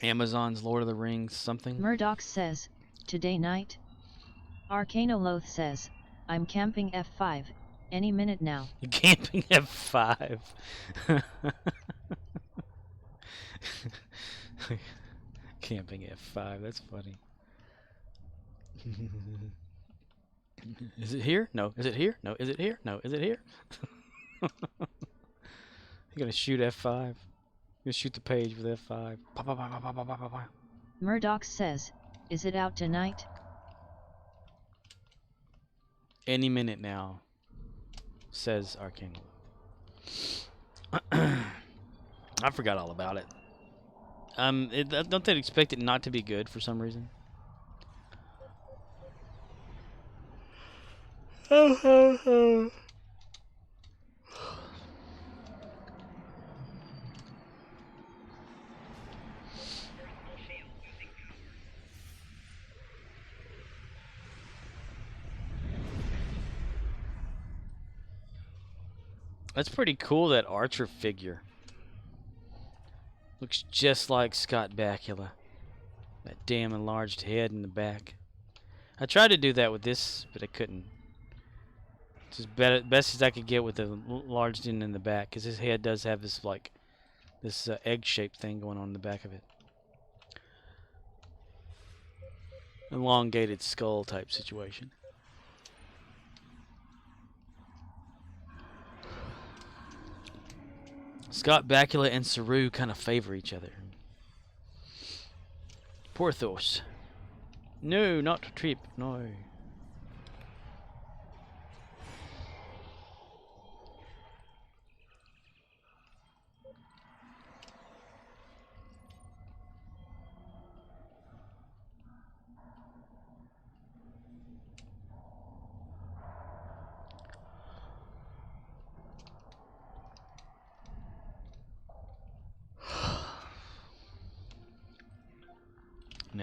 Amazon's Lord of the Rings something. Murdoch says, today night. Arcanoloth says, I'm camping F5, any minute now. Camping F5. Camping F5, that's funny. Is it here? No. Is it here? No. Is it here? No. Is it here? You're gonna shoot F5. You're gonna shoot the page with F5. Pop, pop, pop, pop, pop, pop, pop. Murdoch says, is it out tonight? Any minute now, says Arcane. I forgot all about it. Don't they expect it not to be good for some reason? That's pretty cool, that Archer figure. Looks just like Scott Bakula. That damn enlarged head in the back. I tried to do that with this, but I couldn't. It's as best as I could get with the enlarged in the back, because his head does have this like this egg-shaped thing going on in the back of it. Elongated skull type situation. Scott Bakula and Saru kind of favor each other. Porthos. No, not Trip. No.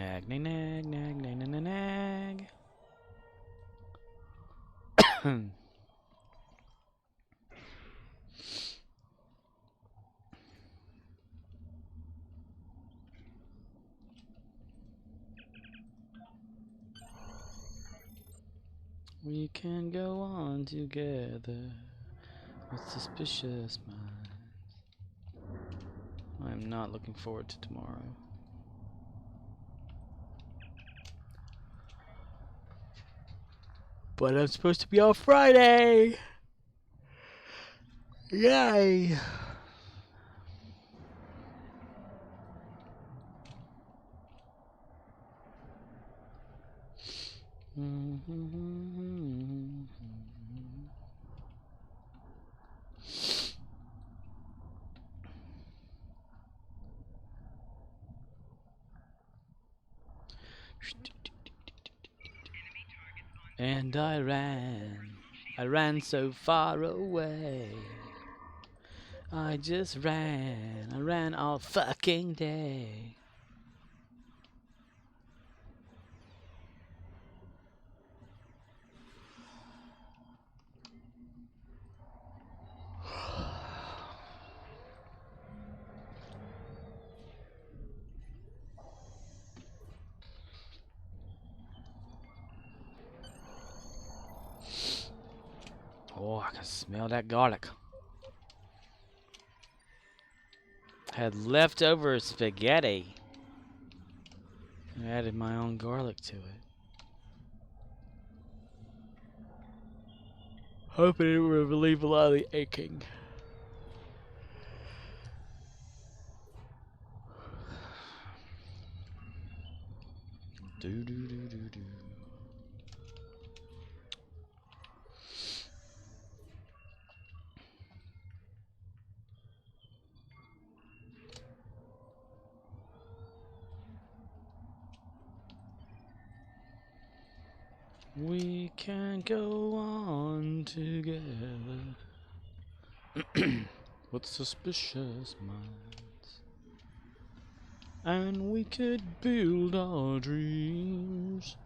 Nag, nag, nag, nag, nag, nag, nag, nag. We can go on together with suspicious minds. I'm not looking forward to tomorrow. But I'm supposed to be on Friday! Yay! And I ran so far away. I just ran, I ran all fucking day. Oh, I can smell that garlic. Had leftover spaghetti. I added my own garlic to it. Hoping it will relieve a lot of the aching. Do do do do do. We can go on together with suspicious minds, and we could build our dreams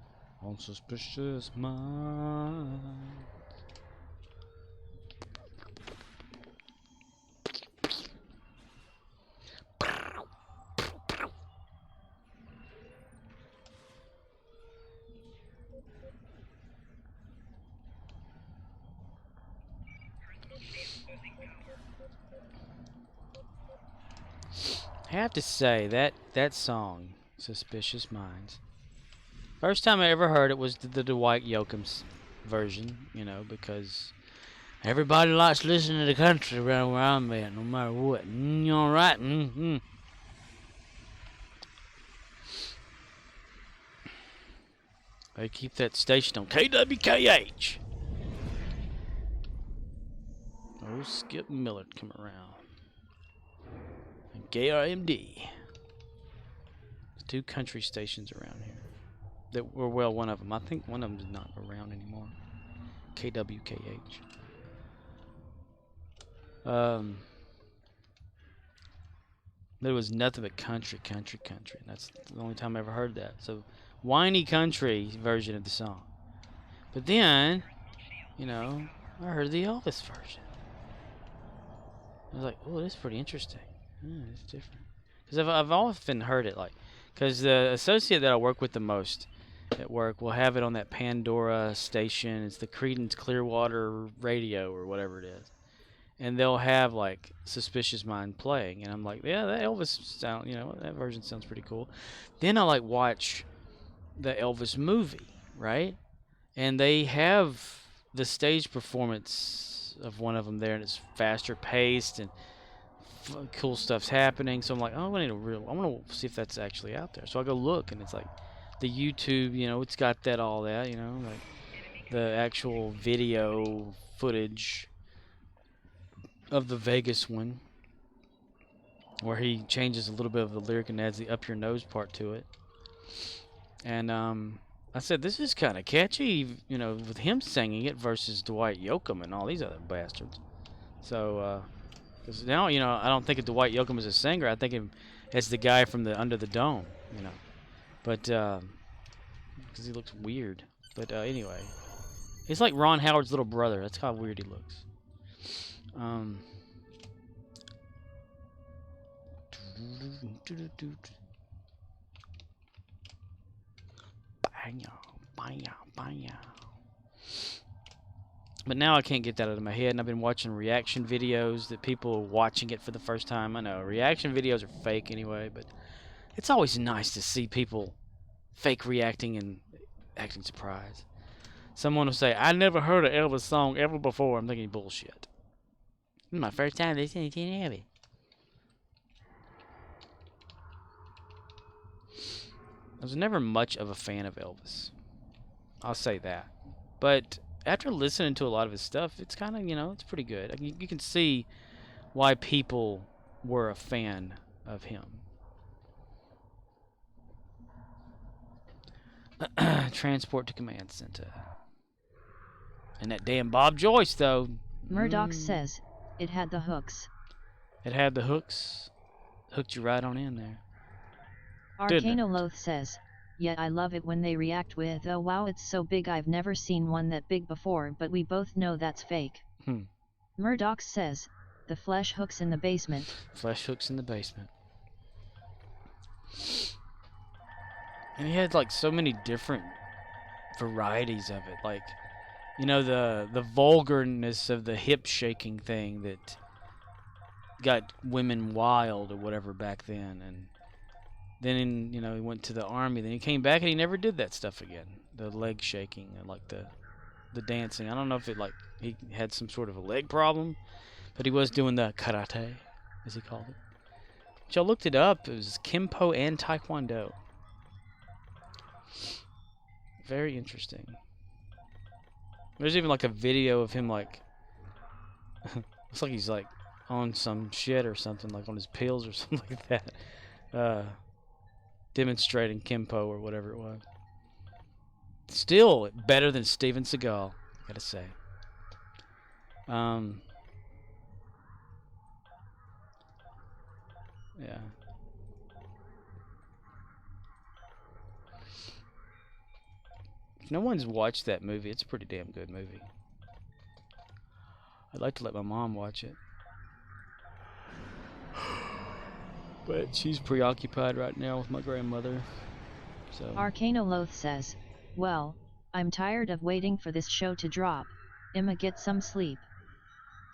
on suspicious minds. I have to say that song, "Suspicious Minds," first time I ever heard it was the Dwight Yoakam's version, you know, because everybody likes listening to the country around where I'm at, no matter what. You all right? Mm-hmm. They keep that station on KWKH. Oh, Skip Millard come around. And KRMD. There's 2 country stations around here. That were, well, one of them. I think one of them is not around anymore. KWKH. There was nothing but country. That's the only time I ever heard that. So, whiny country version of the song. But then, you know, I heard the Elvis version. I was like, oh, this is pretty interesting. It's different. Because I've often heard it, like, because the associate that I work with the most at work will have it on that Pandora station. It's the Creedence Clearwater radio or whatever it is. And they'll have, like, Suspicious Mind playing. And I'm like, yeah, that Elvis sound, you know, that version sounds pretty cool. Then I, like, watch the Elvis movie, right? And they have the stage performance of one of them there, and it's faster paced and cool stuff's happening. So I'm like, oh, I want to see if that's actually out there. So I go look, and it's like the YouTube, you know, it's got that all that, you know, like the actual video footage of the Vegas one, where he changes a little bit of the lyric and adds the up your nose part to it. And I said, this is kind of catchy, you know, with him singing it versus Dwight Yoakam and all these other bastards. So, because now, you know, I don't think of Dwight Yoakam as a singer. I think of him as the guy from the Under the Dome, you know. But, because he looks weird. But, anyway. He's like Ron Howard's little brother. That's how weird he looks. But now I can't get that out of my head, and I've been watching reaction videos that people are watching it for the first time. I know reaction videos are fake anyway, but it's always nice to see people fake reacting and acting surprised. Someone will say, "I never heard an Elvis song ever before." I'm thinking bullshit. This is my first time listening to Elvis. I was never much of a fan of Elvis. I'll say that. But after listening to a lot of his stuff, it's kind of, it's pretty good. You can see why people were a fan of him. Transport to command center. And that damn Bob Joyce, though. Murdoch says, it had the hooks. It had the hooks. Hooked you right on in there. Arcanoloth says, yeah, I love it when they react with, oh wow, it's so big, I've never seen one that big before, but we both know that's fake. Murdoch says, the flesh hooks in the basement. Flesh hooks in the basement. And he had like so many different varieties of it. Like, the vulgarness of the hip shaking thing that got women wild or whatever back then. And then, he went to the army. Then he came back and he never did that stuff again. The leg shaking and like the dancing. I don't know if he had some sort of a leg problem, but he was doing the karate, as he called it. Which I looked it up. It was Kempo and Taekwondo. Very interesting. There's even like a video of him like looks like he's like on some shit or something, like on his pills or something like that. Demonstrating Kempo or whatever it was. Still better than Steven Seagal, gotta say. Yeah. If no one's watched that movie, it's a pretty damn good movie. I'd like to let my mom watch it. But she's preoccupied right now with my grandmother. So Arcanoloth says, well, I'm tired of waiting for this show to drop. I'ma get some sleep.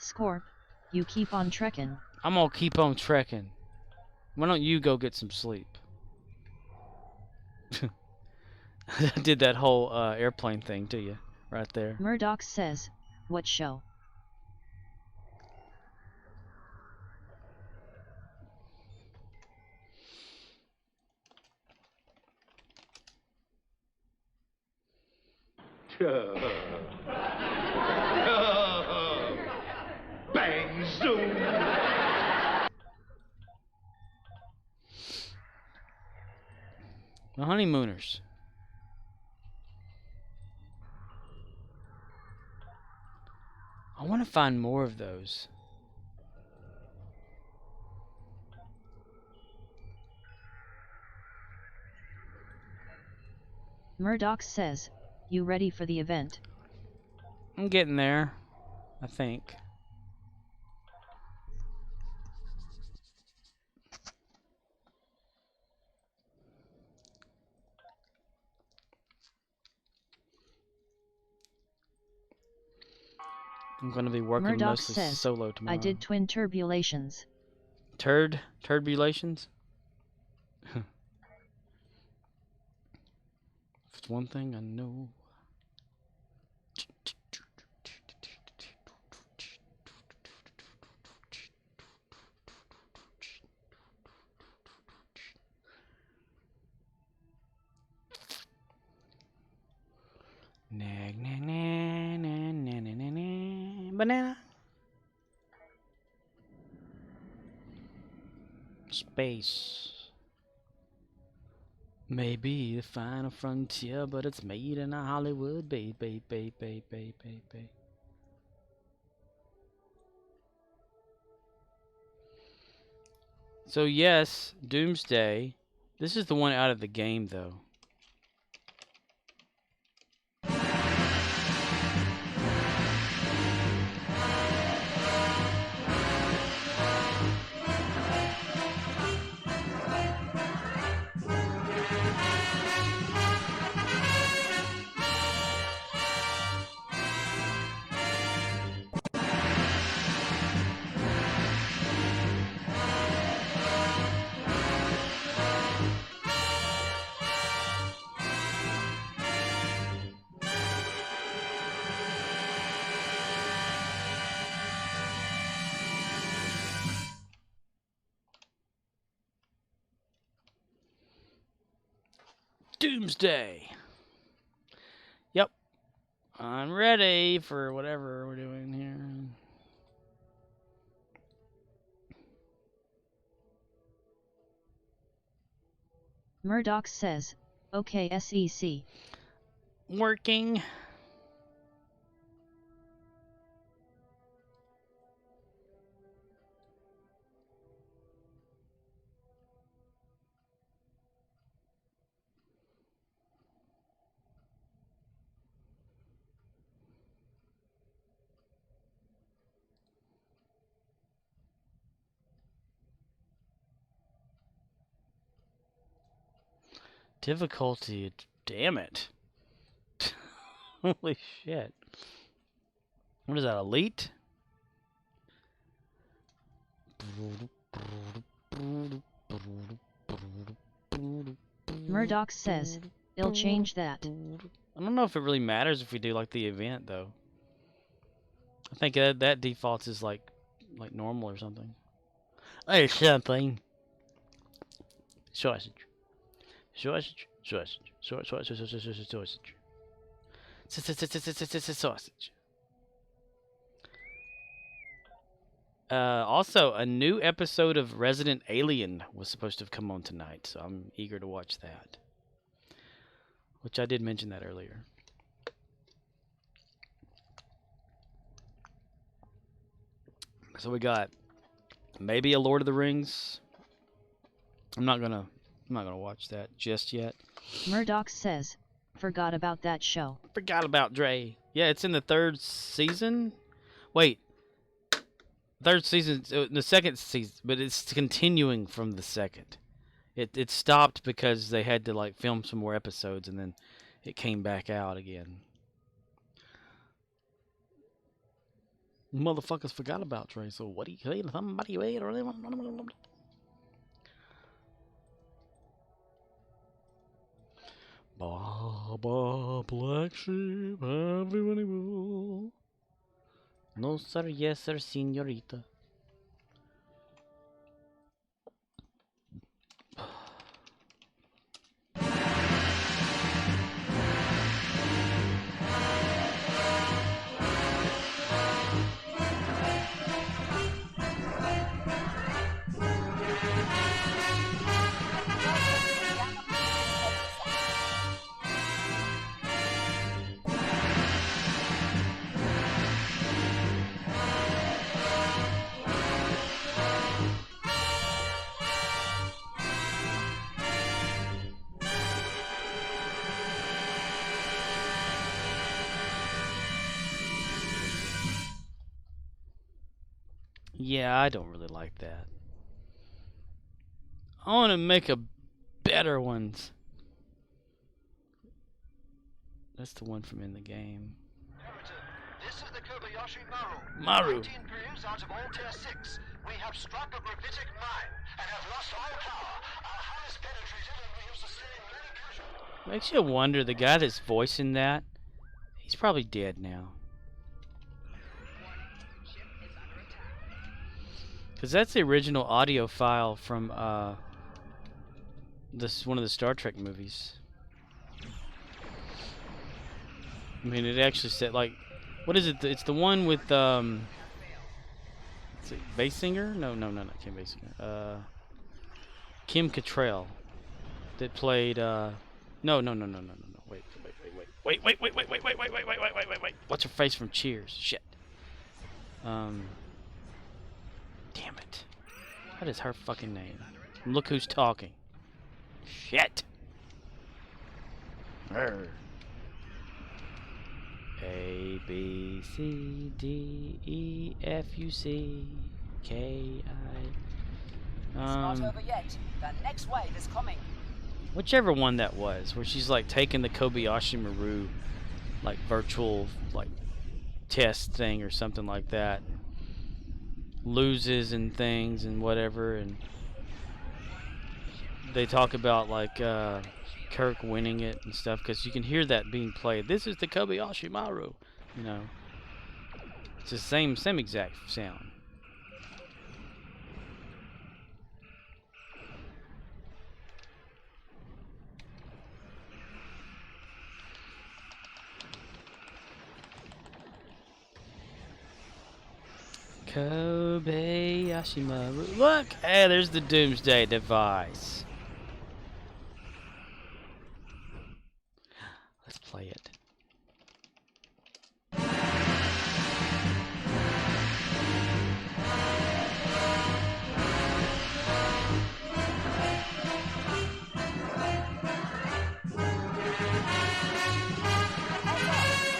Scorp, you keep on trekking. I'm gonna keep on trekking. Why don't you go get some sleep? I did that whole airplane thing to you right there. Murdoch says, what show? Bang zoom! The Honeymooners. I want to find more of those. Murdoch says, you ready for the event? I'm getting there, I think. I'm going to be working Murdoch mostly says, solo tomorrow. I did twin turbulations. Turbulations? If it's one thing I know. Nag, nag, nag, nag, nag, nag, nag, nag. Banana. Space. Maybe the final frontier, but it's made in a Hollywood, baby. So yes, Doomsday This is the one out of the game, though. Doomsday. Yep. I'm ready for whatever we're doing here. Murdoch says, okay SEC. Working. Difficulty, damn it. Holy shit. What is that, elite? Murdoch says, "I'll change that." I don't know if it really matters if we do like the event though. I think that defaults is like normal or something. Or something. Sausage. Sausage. Sausage. Sausage. Sausage. Sausage. Also, a new episode of Resident Alien was supposed to have come on tonight, so I'm eager to watch that. Which I did mention that earlier. So we got maybe a Lord of the Rings. I'm not gonna watch that just yet. Murdoch says, "Forgot about that show." Forgot about Dre. Yeah, it's in the 3rd season. Wait. 3rd season, the 2nd season, but it's continuing from the 2nd. It stopped because they had to like film some more episodes, and then it came back out again. Motherfuckers forgot about Trey. So what do you say to somebody? Baba Black Sheep, have you any wool? No sir, yes sir, señorita. Yeah, I don't really like that. I want to make a better ones. That's the one from in the game. This is the Kobayashi Maru. Maru. 19 periods out of all tier 6. We have struck a gravitic mine and have lost all power. Our hull is penetrated and we have sustained many casualties. Makes you wonder, the guy that's voicing that, he's probably dead now. Because that's the original audio file from this one of the Star Trek movies. I mean, it actually said, like, what is it? It's the one with, is it Basinger? No, not Kim Basinger. Kim Cattrall that played, no. Wait. What's her face from Cheers? Shit. Damn it. What is her fucking name? Look who's talking. Shit. Arr. A, B, C, D, E, F, U, C, K, I. It's not over yet. The next wave is coming. Whichever one that was, where she's like taking the Kobayashi Maru, like virtual, like test thing or something like that. Loses and things and whatever, and they talk about like Kirk winning it and stuff, because you can hear that being played. This is the Kobayashi Maru, you know. It's the same exact sound. Kobayashi Maru. Look! Hey, there's the doomsday device. Let's play it.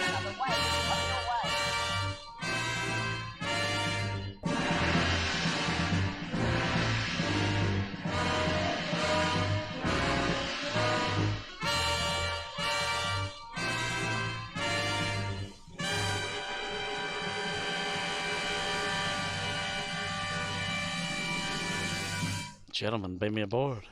Another wave is coming your way. Gentlemen, bring me aboard.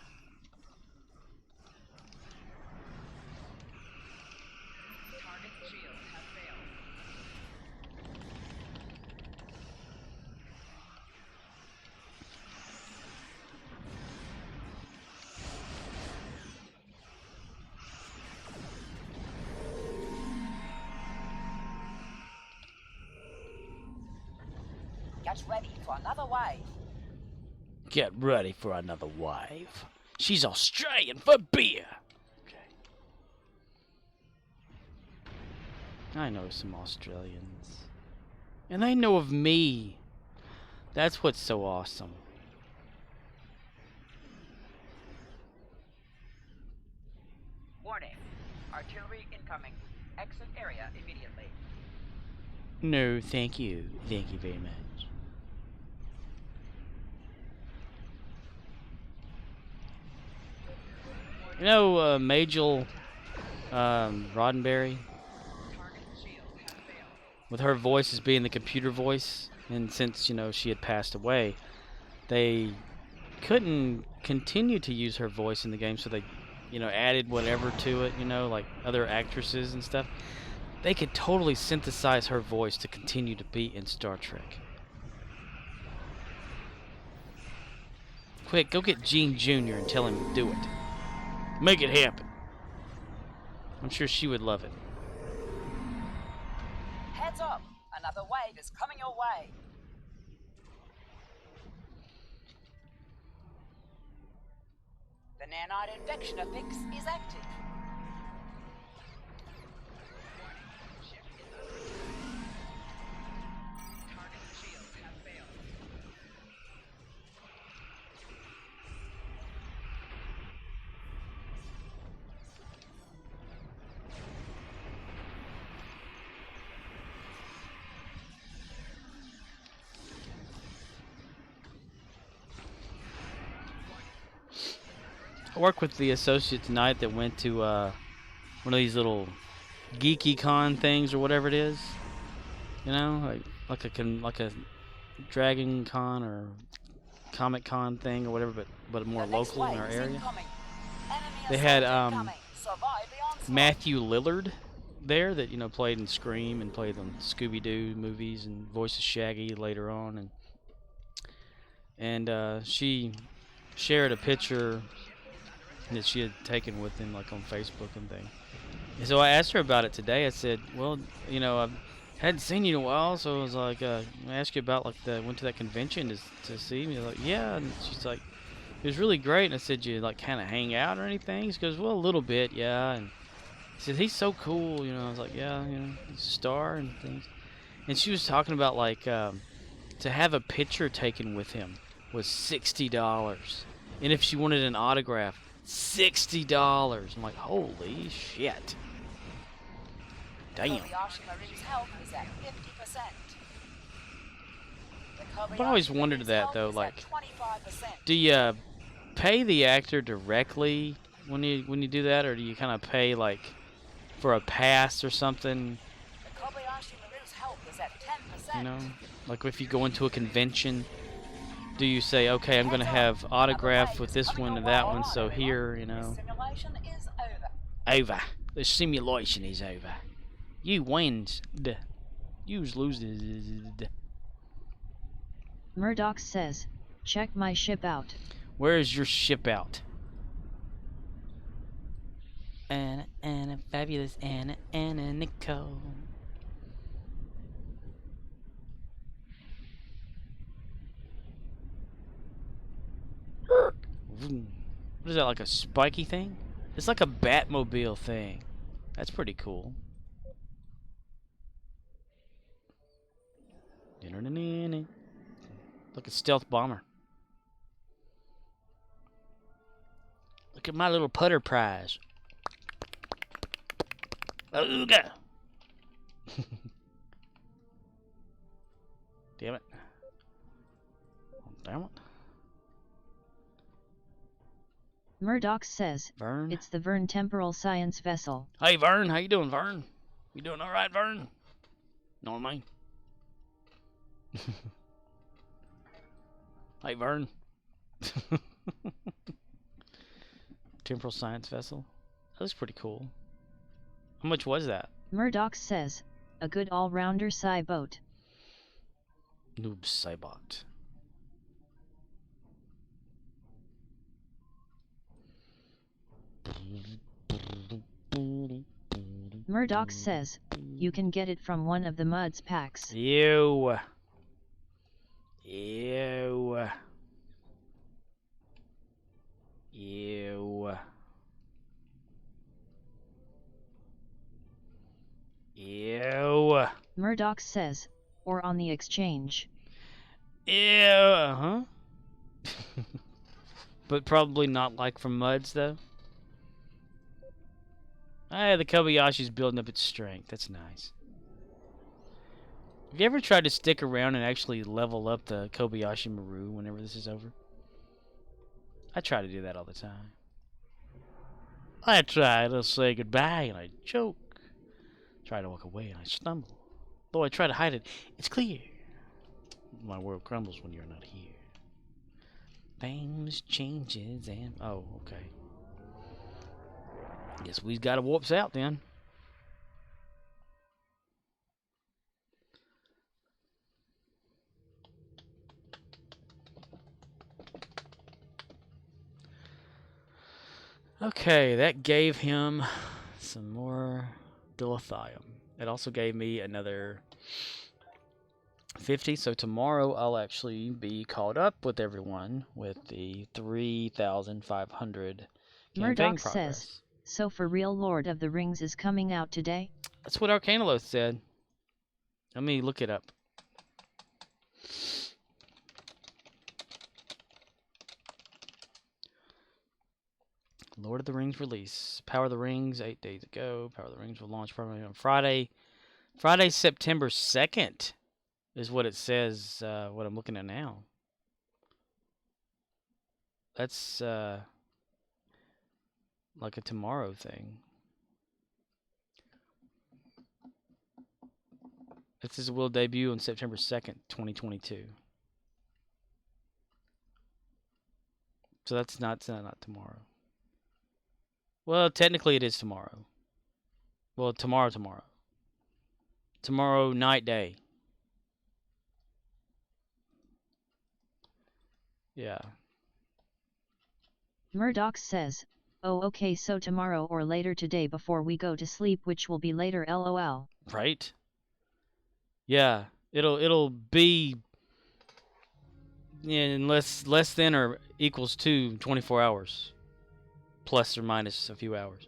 Get ready for another wave. Get ready for another wave. She's Australian for beer. Okay. I know some Australians. And they know of me. That's what's so awesome. Warning. Artillery incoming. Exit area immediately. No, thank you. Thank you very much. You know, Majel Roddenberry, with her voice as being the computer voice, and since, you know, she had passed away, they couldn't continue to use her voice in the game, so they, you know, added whatever to it, you know, like other actresses and stuff. They could totally synthesize her voice to continue to be in Star Trek. Quick, go get Gene Jr. and tell him to do it. Make it happen. I'm sure she would love it. Heads up. Another wave is coming your way. The nanite infection affix is active. I work with the associate tonight that went to one of these little geeky con things or whatever it is. You know, like a Dragon Con or Comic Con thing or whatever, but more local in our area. They had Matthew Lillard there that, you know, played in Scream and played on Scooby-Doo movies and voices Shaggy later on, and she shared a picture that she had taken with him, like on Facebook and things. And so I asked her about it today. I said, well, you know, I hadn't seen you in a while, so I was like, I asked you about, like, went to that convention to see me. Like, yeah, and she's like, it was really great. And I said, you like kind of hang out or anything? She goes, well, a little bit, yeah. And I said, he's so cool, you know. I was like, yeah, you know, he's a star and things. And she was talking about, like, to have a picture taken with him was $60. And if she wanted an autograph, $60. I'm like, holy shit. Damn. Kobayashi Maru's health is at 50%. I've always wondered that though, like, 25%. do you pay the actor directly when you do that, or do you kind of pay like for a pass or something? The Kobayashi Maru's health is at 10%. You know, like if you go into a convention, do you say, okay, I'm going to have autograph with this one and that one, so here, you know. The simulation is over. Over. The simulation is over. You wins. Yous loses. Murdoch says, check my ship out. Where is your ship out? Anna, fabulous Anna Nicole. What is that, like a spiky thing? It's like a Batmobile thing. That's pretty cool. Look at stealth bomber. Look at my little putter prize. Ooga! Damn it. Oh, damn it. Murdoch says, Vern? it's the Vern Temporal Science Vessel. Hey, Vern. How you doing, Vern? You doing all right, Vern? Know what I mean? Hey, Vern. Temporal Science Vessel. That was pretty cool. How much was that? Murdoch says, a good all-rounder sci boat. Noob Cybot. Murdoch says, you can get it from one of the Muds packs. Ew. Ew. Ew. Ew. Murdoch says, or on the exchange. Ew. Huh? But probably not like from Muds, though. Ah, the Kobayashi's building up its strength. That's nice. Have you ever tried to stick around and actually level up the Kobayashi Maru whenever this is over? I try to do that all the time. I try to say goodbye and I choke. Try to walk away and I stumble. Though I try to hide it, it's clear. My world crumbles when you're not here. Things changes and... Oh, okay. Guess we've got to warps out then. Okay, that gave him some more dilithium. It also gave me another 50, so tomorrow I'll actually be caught up with everyone with the 3,500 campaign Murdoch progress. says, so for real Lord of the Rings is coming out today? That's what Arcanoloth said. Let me look it up. Lord of the Rings release. Power of the Rings, 8 days ago. Power of the Rings will launch probably on Friday. Friday, September 2nd is what it says, what I'm looking at now. That's like a tomorrow thing. This will debut on September 2nd, 2022. So that's not tomorrow. Well, technically it is tomorrow. Well, tomorrow. Tomorrow night day. Yeah. Murdoch says, oh okay, so tomorrow or later today before we go to sleep, which will be later lol. Right? Yeah. It'll be in less than or equals to 24 hours. Plus or minus a few hours.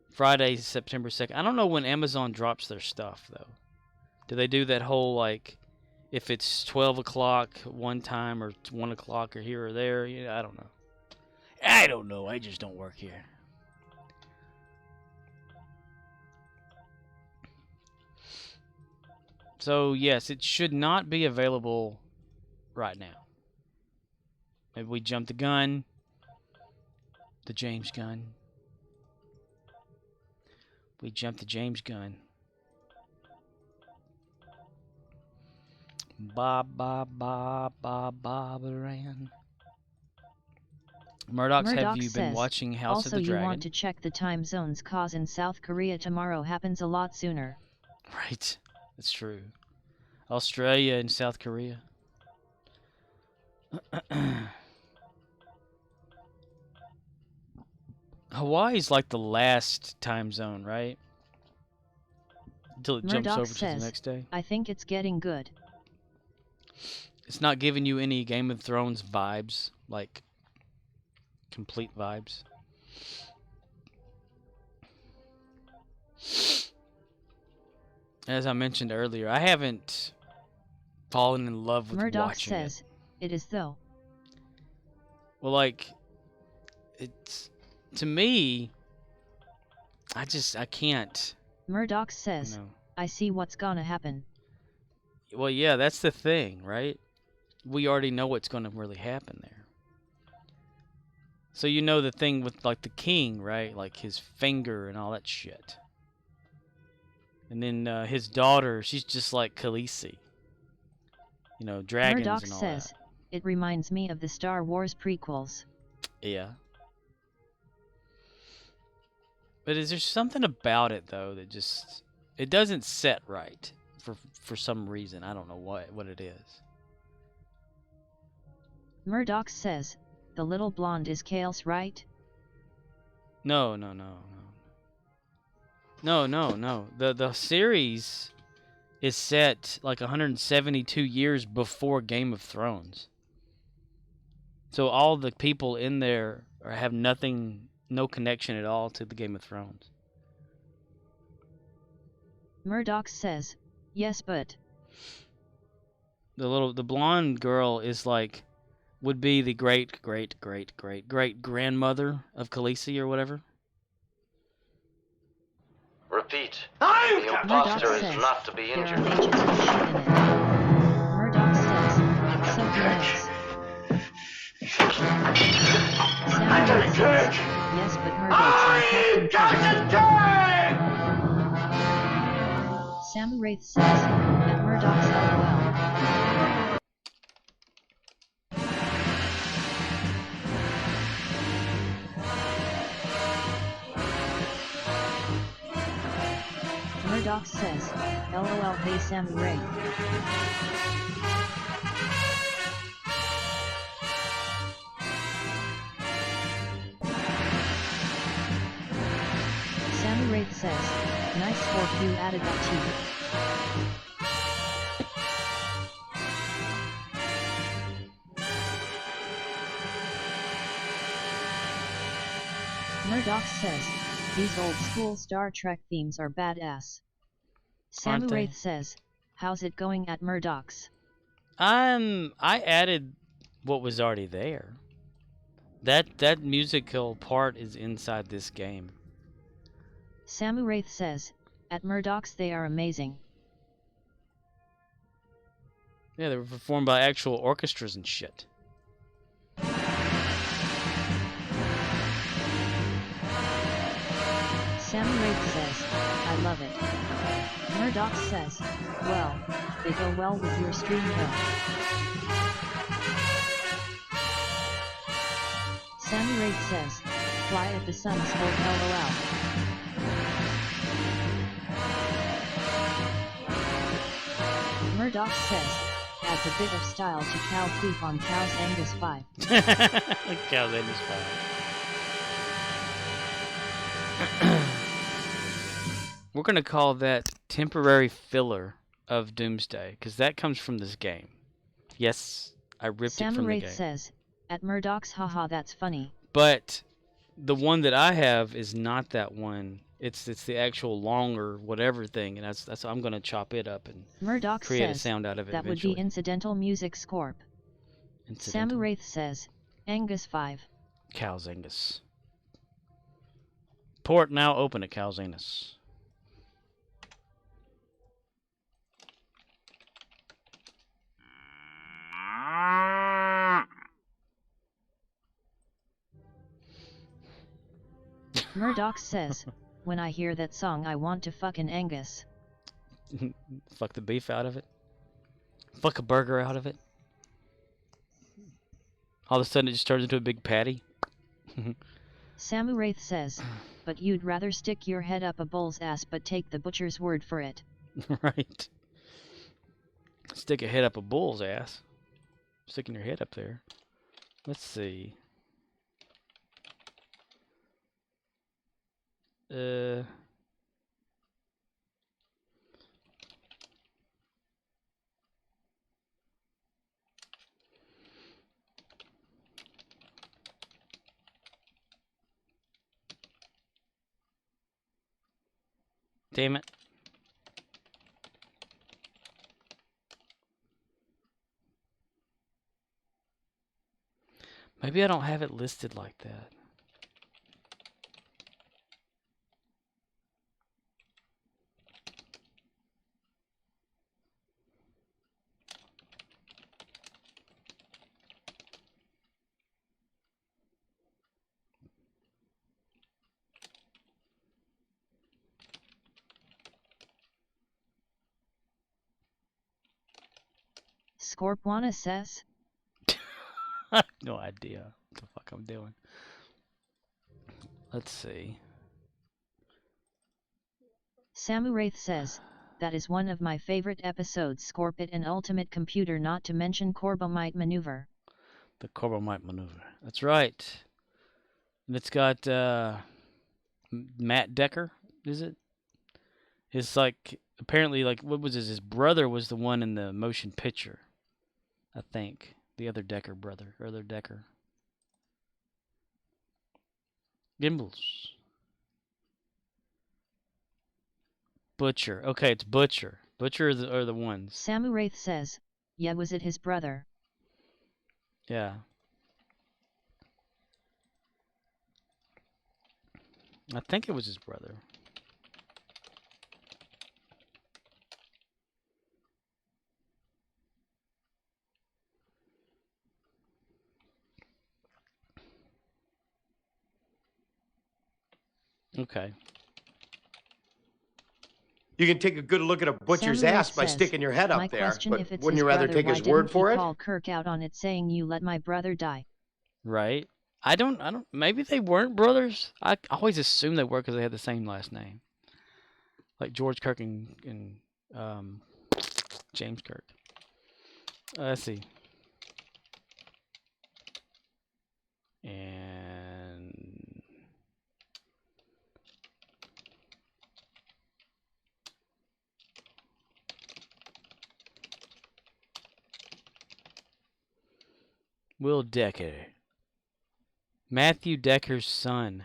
Friday, September 2nd. I don't know when Amazon drops their stuff, though. Do they do that whole, like, if it's 12 o'clock one time or 1 o'clock or here or there? Yeah, I don't know. I don't know. I just don't work here. So, yes, it should not be available right now. Maybe we jumped the gun. The James gun. We jumped the James gun. Bob, Bob, Bob, Bob, Bob, ran. Murdoch's, have you been watching House of the Dragon? Also, you want to check the time zones, cause in South Korea tomorrow happens a lot sooner. Right, that's true. Australia and South Korea. Hawaii's like the last time zone, right? Until it jumps over to the next day. I think it's getting good. It's not giving you any Game of Thrones vibes, like complete vibes. As I mentioned earlier, I haven't fallen in love with Murdoch watching says, it is though. Well, like, it's, to me, I can't. Murdoch says, I see what's gonna happen. Well, yeah, that's the thing, right? We already know what's gonna really happen there. So you know the thing with, like, the king, right? Like, his finger and all that shit. And then his daughter, she's just like Khaleesi. You know, dragons Murdoch and all says, that. it reminds me of the Star Wars prequels. Yeah. But is there something about it, though, that just... It doesn't set right for some reason. I don't know what it is. Murdoch says, the little blonde is Chaos, right? No. The series is set like 172 years before Game of Thrones. So all the people in there have no connection at all to the Game of Thrones. Murdoch says, yes, but the blonde girl is like, would be the great grandmother of Khaleesi or whatever. Repeat. The imposter is not to be injured. Murdoch says, so he knows. I'm the Kirk! Yes, but Murdoch's on Sam Wraith says, at Murdoch's LOL. Murdoch says, LOL, hey Sam Wraith. Sam Wraith says, nice fork you added that tea. Murdoch says, these old school Star Trek themes are badass. Sam Wraith says, how's it going at Murdoch's? I added what was already there. That musical part is inside this game. Sam Wraith says, at Murdoch's they are amazing. Yeah, they were performed by actual orchestras and shit. Sam Wraith says, I love it. Murdoch says, well, they go well with your stream though. Sam Wraith says, fly at the sun's hope LOL. Murdoch says, adds a bit of style to cow poop on Cow's Angus 5. Cow's Angus 5. We're going to call that temporary filler of Doomsday, because that comes from this game. Yes, I ripped it from the game. Sam Wraith says, at Murdoch's haha that's funny. But the one that I have is not that one. It's the actual longer whatever thing, and that's I'm going to chop it up and Murdoch create says, a sound out of it that eventually. would be incidental music scorp. Sam Wraith says, Angus 5. Calzangus. Port now open at Calzangus. Murdoch says, when I hear that song I want to fucking Angus. Fuck the beef out of it. Fuck a burger out of it. All of a sudden it just turns into a big patty. Samuraith says, but you'd rather stick your head up a bull's ass but take the butcher's word for it. Right. Stick a head up a bull's ass. Sticking your head up there. Let's see. Damn it. Maybe I don't have it listed like that. Scorpwana says, I have no idea what the fuck I'm doing. Let's see. Samuraith says, that is one of my favorite episodes, Scorpit and Ultimate Computer, not to mention Corbomite Maneuver. The Corbomite Maneuver. That's right. And it's got Matt Decker, is it? It's like, apparently, like, what was his brother was the one in the motion picture, I think. The other Decker brother, or other Decker. Gimbals. Butcher. Okay, it's Butcher. Butcher are the ones. Samuraith says, yeah, was it his brother? Yeah. I think it was his brother. Okay. You can take a good look at a butcher's Samuraith ass by says, sticking your head my up there, question, but if it's wouldn't his you rather brother, take why his word didn't for he it? call Kirk out on it saying you let my brother die? Right. I don't, maybe they weren't brothers. I always assumed they were because they had the same last name. Like George Kirk and James Kirk. Let's see. And Will Decker. Matthew Decker's son.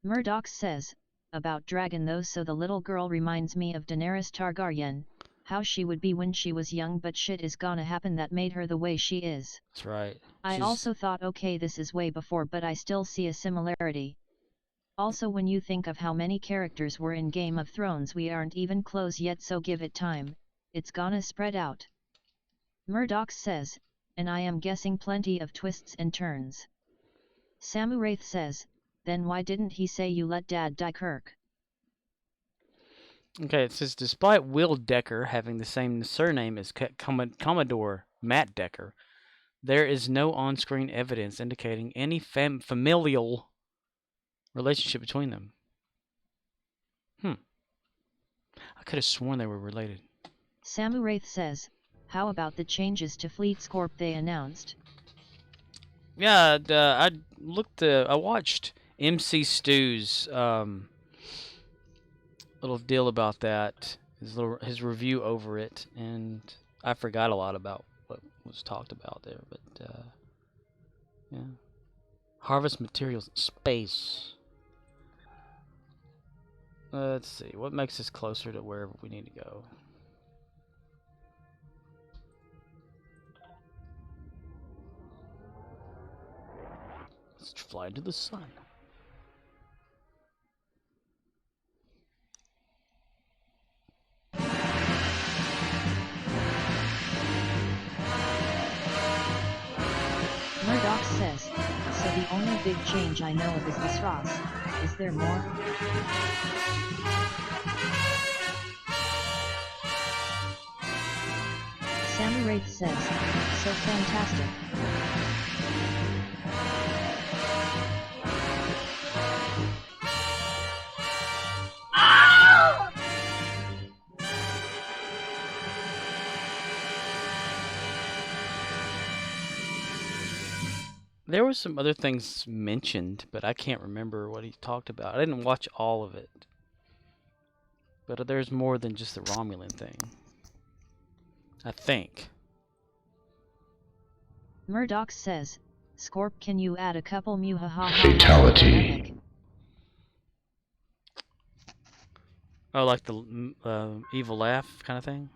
Murdoch says, about Dragon though, so the little girl reminds me of Daenerys Targaryen, how she would be when she was young, but shit is gonna happen that made her the way she is. That's right. I also thought, okay, this is way before, but I still see a similarity. Also, when you think of how many characters were in Game of Thrones, we aren't even close yet, so give it time, it's gonna spread out. Murdoch says, and I am guessing plenty of twists and turns. Samuraith says, then why didn't he say you let Dad die, Kirk? Okay, it says despite Will Decker having the same surname as Commodore Matt Decker, there is no on-screen evidence indicating any familial relationship between them. I could have sworn they were related. Samuraith says, how about the changes to Fleet Scorp they announced? Yeah, I I watched MC Stew's little deal about that, his review over it, and I forgot a lot about what was talked about there, but yeah. Harvest materials space. Let's see, what makes us closer to wherever we need to go? Let's fly into the sun. Murdoch says, so the only big change I know of is this Ross. Is there more? Sammy Wraith says, so fantastic. There were some other things mentioned, but I can't remember what he talked about. I didn't watch all of it. But there's more than just the Romulan thing. I think. Murdoch says, Scorp, can you add a couple muhaha? Fatality. Oh, like the evil laugh kind of thing?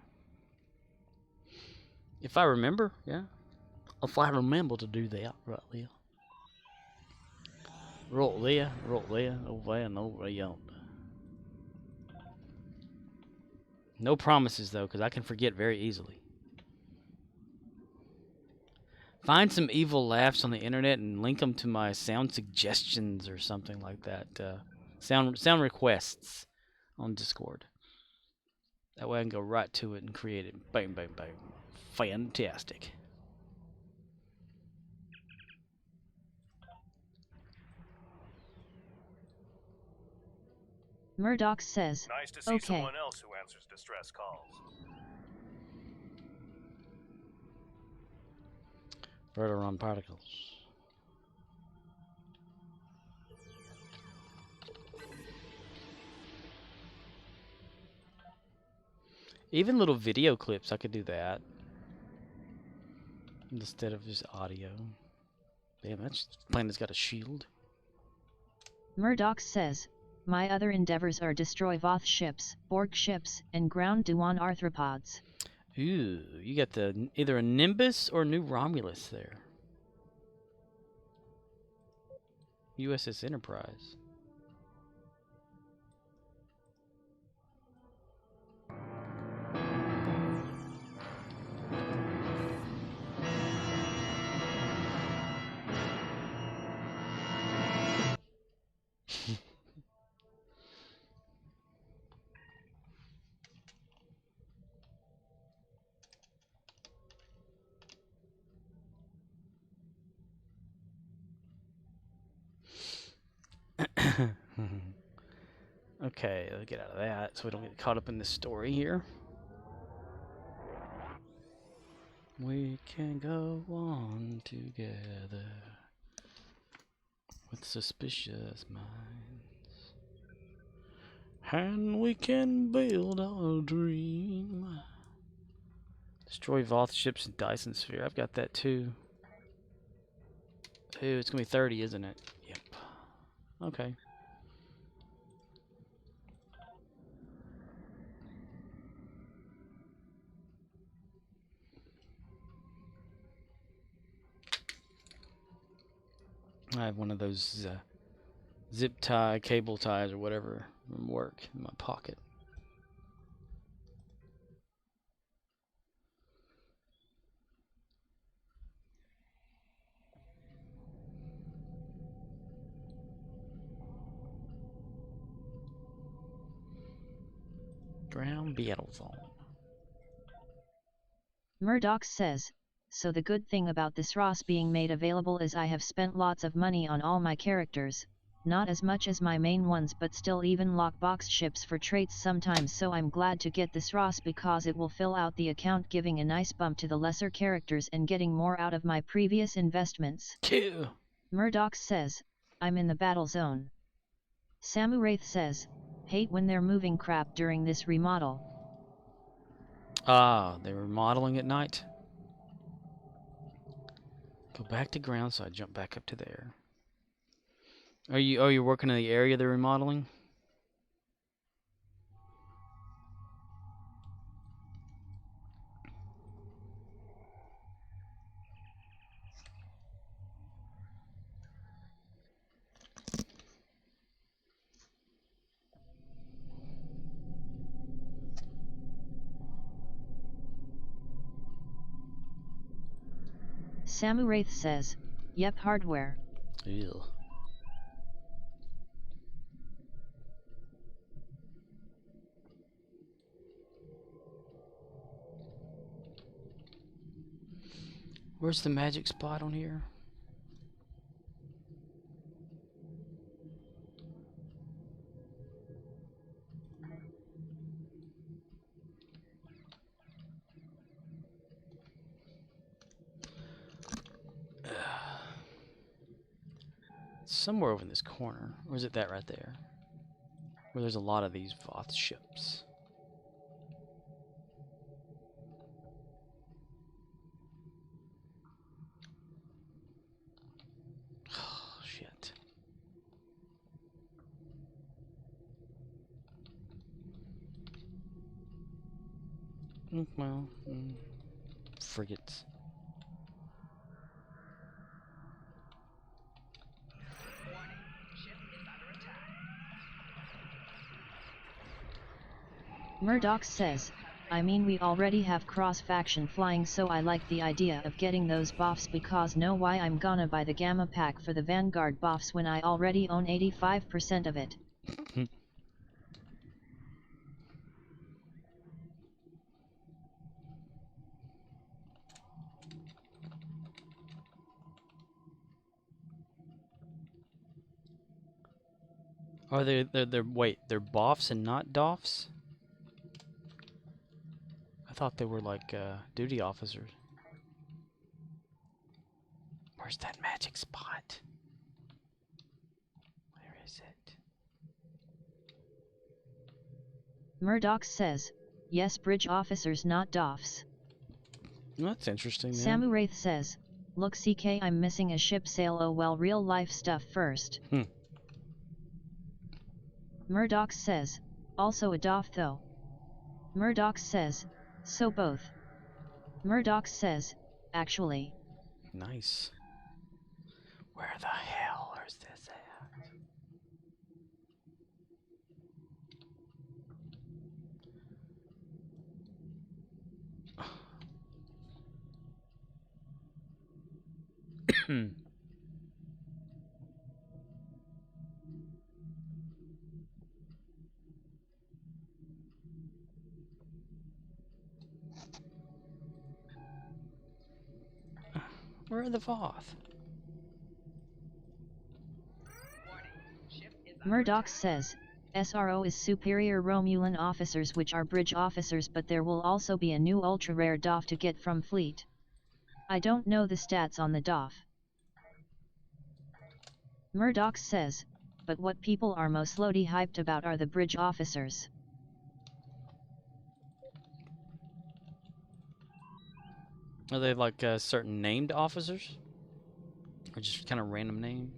If I remember, yeah. If I remember to do that, right there. Right there, over there, and over yonder. No promises, though, because I can forget very easily. Find some evil laughs on the internet and link them to my sound suggestions or something like that. Sound requests on Discord. That way I can go right to it and create it. Bang, bang, bang. Fantastic. – Murdoch says, Nice to see okay. someone else who answers distress calls. Verteron particles. Even little video clips, I could do that. Instead of just audio. Damn, that planet's got a shield. Murdoch says, my other endeavors are destroy Voth ships, Borg ships, and ground Duan arthropods. Ooh, you got the either a Nimbus or New Romulus there. USS Enterprise. Okay, let's get out of that so we don't get caught up in this story here. We can go on together with suspicious minds, and we can build our dream. Destroy Voth ships and Dyson Sphere. I've got that too. Ooh, it's gonna be 30, isn't it? Yep. Okay. I have one of those zip tie, cable ties, or whatever from work in my pocket. Ground battle zone. Murdoch says, so the good thing about this Ross being made available is I have spent lots of money on all my characters, not as much as my main ones but still even lockbox ships for traits sometimes, so I'm glad to get this Ross because it will fill out the account, giving a nice bump to the lesser characters and getting more out of my previous investments. Q. Murdoch says, I'm in the battle zone. Samu Wraith says, hate when they're moving crap during this remodel. Ah, they were modeling at night. Go back to ground, so I jump back up to there. Are you working in the area they're remodeling? Samu Wraith says, yep, hardware. Ew. Where's the magic spot on here? Somewhere over in this corner. Or is it that right there? Where there's a lot of these Voth ships. Oh, shit. Well, frigates. Murdoch says, I mean we already have cross-faction flying, so I like the idea of getting those buffs, because know why I'm gonna buy the Gamma pack for the Vanguard buffs when I already own 85% of it. Are they're wait, they're boffs and not doffs? I thought they were like duty officers. Where's that magic spot? Where is it? Murdoch says, yes, bridge officers not doffs. That's interesting. Samu Wraith says, look CK, I'm missing a ship sail, oh well, real life stuff first. Murdoch says, also a doff though. Murdoch says, so both. Murdoch says, actually. Nice. Where the hell is this at? Where are the Voth? Murdoch says, SRO is superior Romulan officers, which are bridge officers, but there will also be a new ultra-rare DOF to get from fleet. I don't know the stats on the DOF. Murdoch says, but what people are mostly hyped about are the bridge officers. Are they like certain named officers? Or just kind of random name?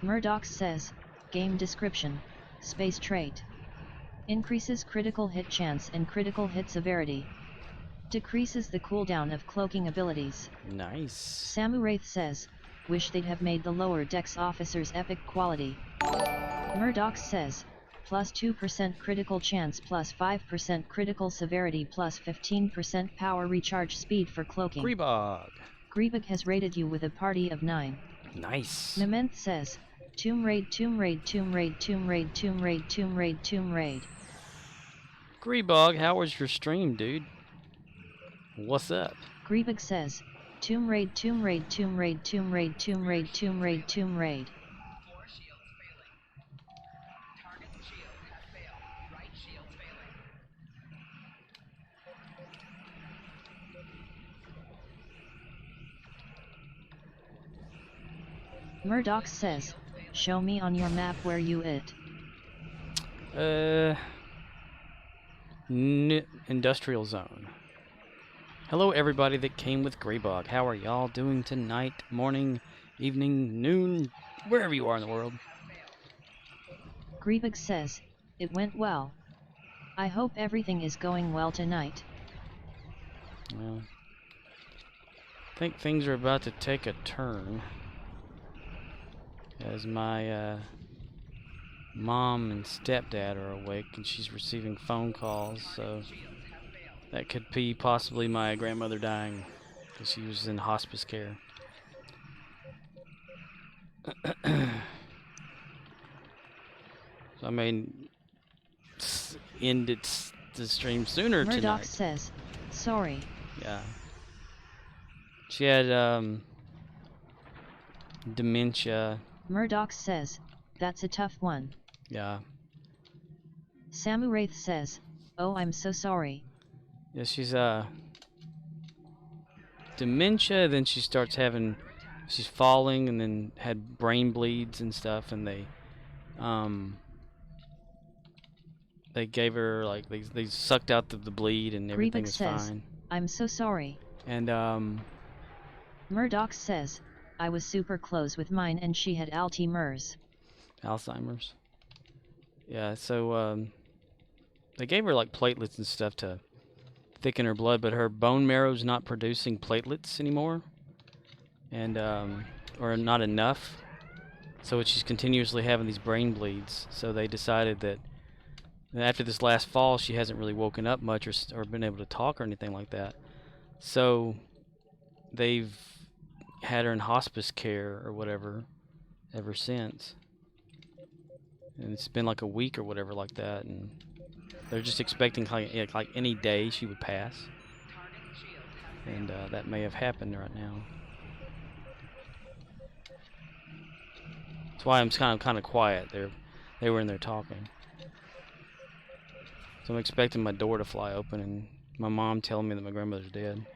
Murdoch says, game description, space trait. Increases critical hit chance and critical hit severity. Decreases the cooldown of cloaking abilities. Nice. Samu Wraith says, wish they'd have made the lower decks officers epic quality. Murdoch says, plus 2% critical chance, plus 5% critical severity, plus 15% power recharge speed for cloaking. Greebog. Greebog has rated you with a party of 9. Nice. Nementh says, Tomb Raid, Tomb Raid, Tomb Raid, Tomb Raid, Tomb Raid, Tomb Raid, Tomb Raid. Greebog, how was your stream, dude? What's up? Greebog says, Tomb Raid, Tomb Raid, Tomb Raid, Tomb Raid, Tomb Raid, Tomb Raid, Tomb Raid. Murdoch says, show me on your map where you it. Industrial zone. Hello everybody that came with Greybog. How are y'all doing tonight, morning, evening, noon, wherever you are in the world? Griebig says, it went well. I hope everything is going well tonight. Well, I think things are about to take a turn. As my mom and stepdad are awake and she's receiving phone calls, so that could be possibly my grandmother dying because she was in hospice care. So I mean, end the stream sooner Murdoch tonight. says, sorry. Yeah. She had dementia. Murdoch says, that's a tough one. Yeah. Samuraith says, oh, I'm so sorry. Yeah, she's dementia, then she starts having, she's falling and then had brain bleeds and stuff, and they gave her, like, they sucked out the bleed and everything Griebig was says, fine. I'm so sorry. And Murdoch says, I was super close with mine and she had Alzheimer's. Alzheimer's. Yeah, so they gave her like platelets and stuff to thicken her blood, but her bone marrow's not producing platelets anymore, and or not enough. So she's continuously having these brain bleeds. So they decided that after this last fall, she hasn't really woken up much or been able to talk or anything like that. So they've had her in hospice care or whatever ever since. And it's been like a week or whatever like that, and they're just expecting like any day she would pass. And that may have happened right now. That's why I'm kind of quiet. They were in there talking. So I'm expecting my door to fly open and my mom telling me that my grandmother's dead.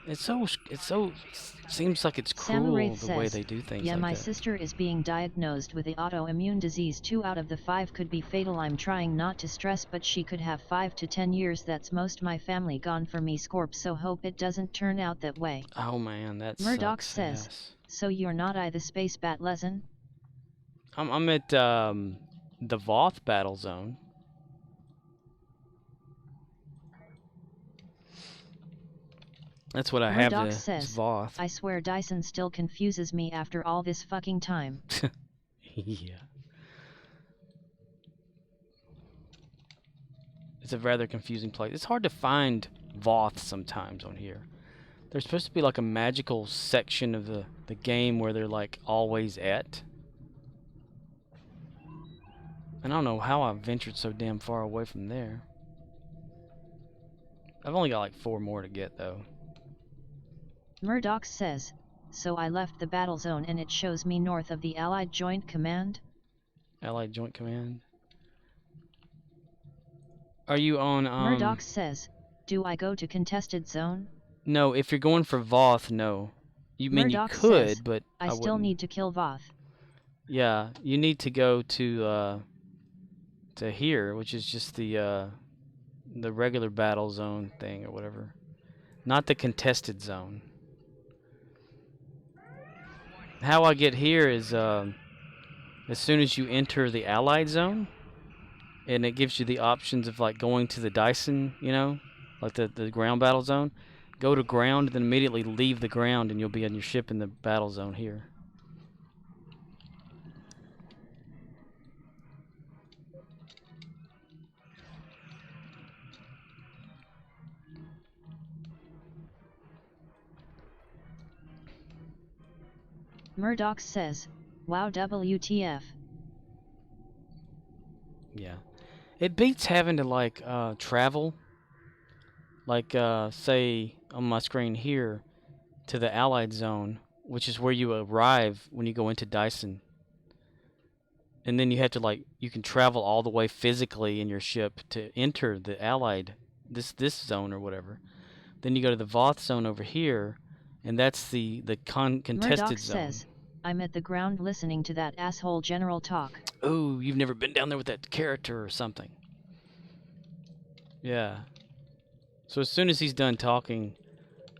It seems like it's cruel the way they do things yeah, like my that. sister is being diagnosed with the autoimmune disease. 2 out of the 5 could be fatal. I'm trying not to stress, but she could have 5 to 10 years. That's most my family gone for me, Scorp, so hope it doesn't turn out that way. Oh man, that Murdoch sucks. says, Yes. so you're not the space bat lesson? I'm at the Voth battle zone. That's what I have. Murdoch To says, Voth. I swear Dyson still confuses me after all this fucking time. Yeah. It's a rather confusing place. It's hard to find Voth sometimes on here. There's supposed to be like a magical section of the game where they're like always at. And I don't know how I ventured so damn far away from there. I've only got like 4 more to get though. Murdoch says, so I left the battle zone and it shows me north of the Allied Joint Command? Allied Joint Command. Are you on, Murdoch says, do I go to contested zone? No, if you're going for Voth, no. You mean Murdoch you could, says, but I still wouldn't. need to kill Voth. Yeah, you need to go to here, which is just the regular battle zone thing or whatever. Not the contested zone. How I get here is as soon as you enter the Allied zone, and it gives you the options of like going to the Dyson, you know, like the ground battle zone. Go to ground, then immediately leave the ground, and you'll be on your ship in the battle zone here. Murdoch says, wow, WTF. Yeah. It beats having to like travel, like say on my screen here, to the Allied zone, which is where you arrive when you go into Dyson. And then you have to like, you can travel all the way physically in your ship to enter the Allied, this zone or whatever. Then you go to the Voth zone over here, and that's the contested Murdoch zone. says, I'm at the ground listening to that asshole general talk. Oh, you've never been down there with that character or something. Yeah. So as soon as he's done talking,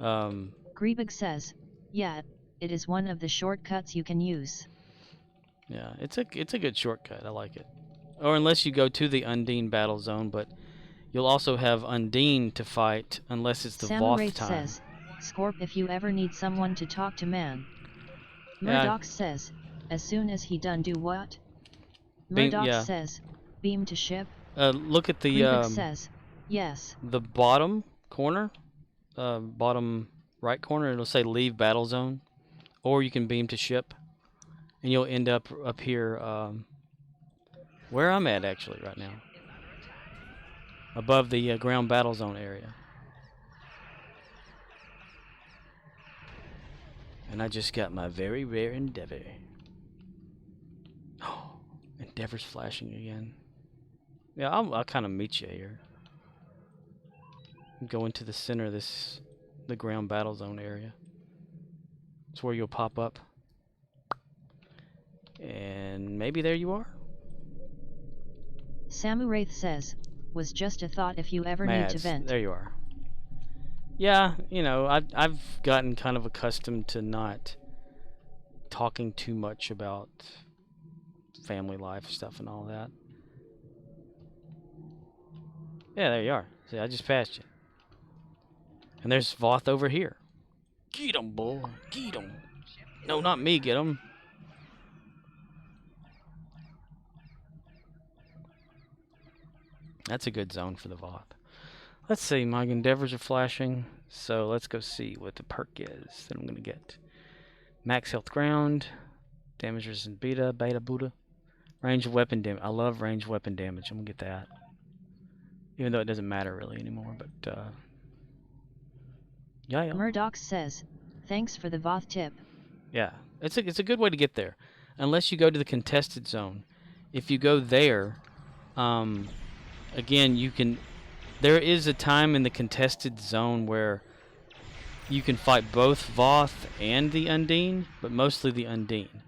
Griebig says, yeah, it is one of the shortcuts you can use. Yeah, it's a good shortcut. I like it. Or unless you go to the Undine battle zone, but you'll also have Undine to fight unless it's the Voth Samurath time. says, Scorp, if you ever need someone to talk to, man. Yeah, Murdoch says, as soon as he done do what? beam, Murdoch yeah. says, beam to ship. Look at Rubik says, yes. the bottom corner, bottom right corner. It'll say leave battle zone, or you can beam to ship, and you'll end up here, where I'm at actually right now, above the ground battle zone area. And I just got my very rare Endeavor. Oh, Endeavor's flashing again. Yeah, I'll kind of meet you here. Go into the center of the ground battle zone area. It's where you'll pop up. And maybe there you are. Samurath says, was just a thought if you ever need to vent. There you are. Yeah, you know, I've gotten kind of accustomed to not talking too much about family life stuff and all that. Yeah, there you are. See, I just passed you. And there's Voth over here. Get him, boy. Get him. No, not me, get him. That's a good zone for the Voth. Let's see, my Endeavors are flashing, so let's go see what the perk is that I'm going to get. Max health ground, damage resistant beta, Buddha. Range of weapon damage. I love range weapon damage. I'm going to get that. Even though it doesn't matter really anymore, but yeah. Murdoch says, thanks for the Voth tip. Yeah, it's a good way to get there. Unless you go to the contested zone. If you go there, again, you can... There is a time in the contested zone where you can fight both Voth and the Undine, but mostly the Undine.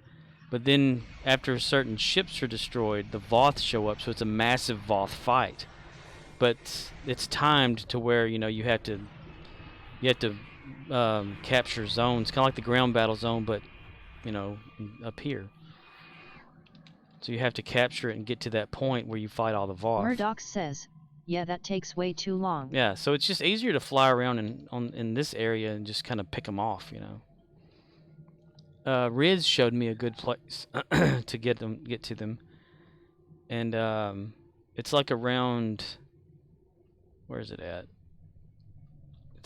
But then, after certain ships are destroyed, the Voth show up, so it's a massive Voth fight. But it's timed to where, you know, you have to capture zones, kind of like the ground battle zone, but, you know, up here. So you have to capture it and get to that point where you fight all the Voth. Murdoch says, yeah, that takes way too long. Yeah, so it's just easier to fly around in this area and just kind of pick them off, you know. Riz showed me a good place to get to them, and it's like around. Where is it at?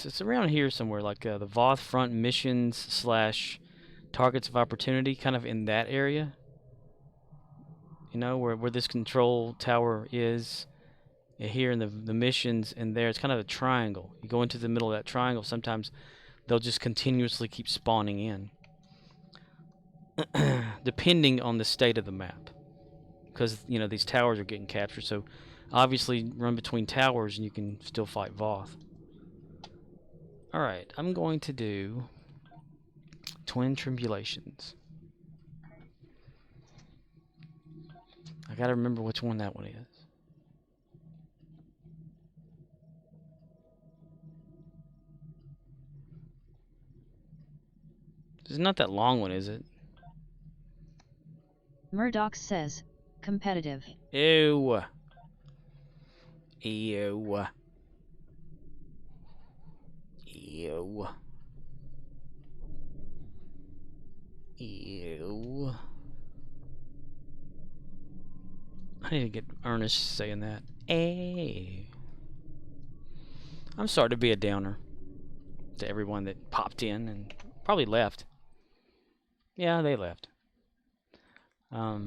It's around here somewhere, like the Voth front missions / targets of opportunity, kind of in that area. You know, where this control tower is. Here in the missions, and there it's kind of a triangle. You go into the middle of that triangle, sometimes they'll just continuously keep spawning in depending on the state of the map, because you know these towers are getting captured, so obviously run between towers and you can still fight Voth. Alright, I'm going to do Twin Tribulations. I gotta remember which one that one is. It's not that long one, is it? Murdoch says, competitive. Ew. Ew. Ew. Ew. I need to get Ernest saying that. Hey. I'm sorry to be a downer to everyone that popped in and probably left. Yeah, they left. Yeah.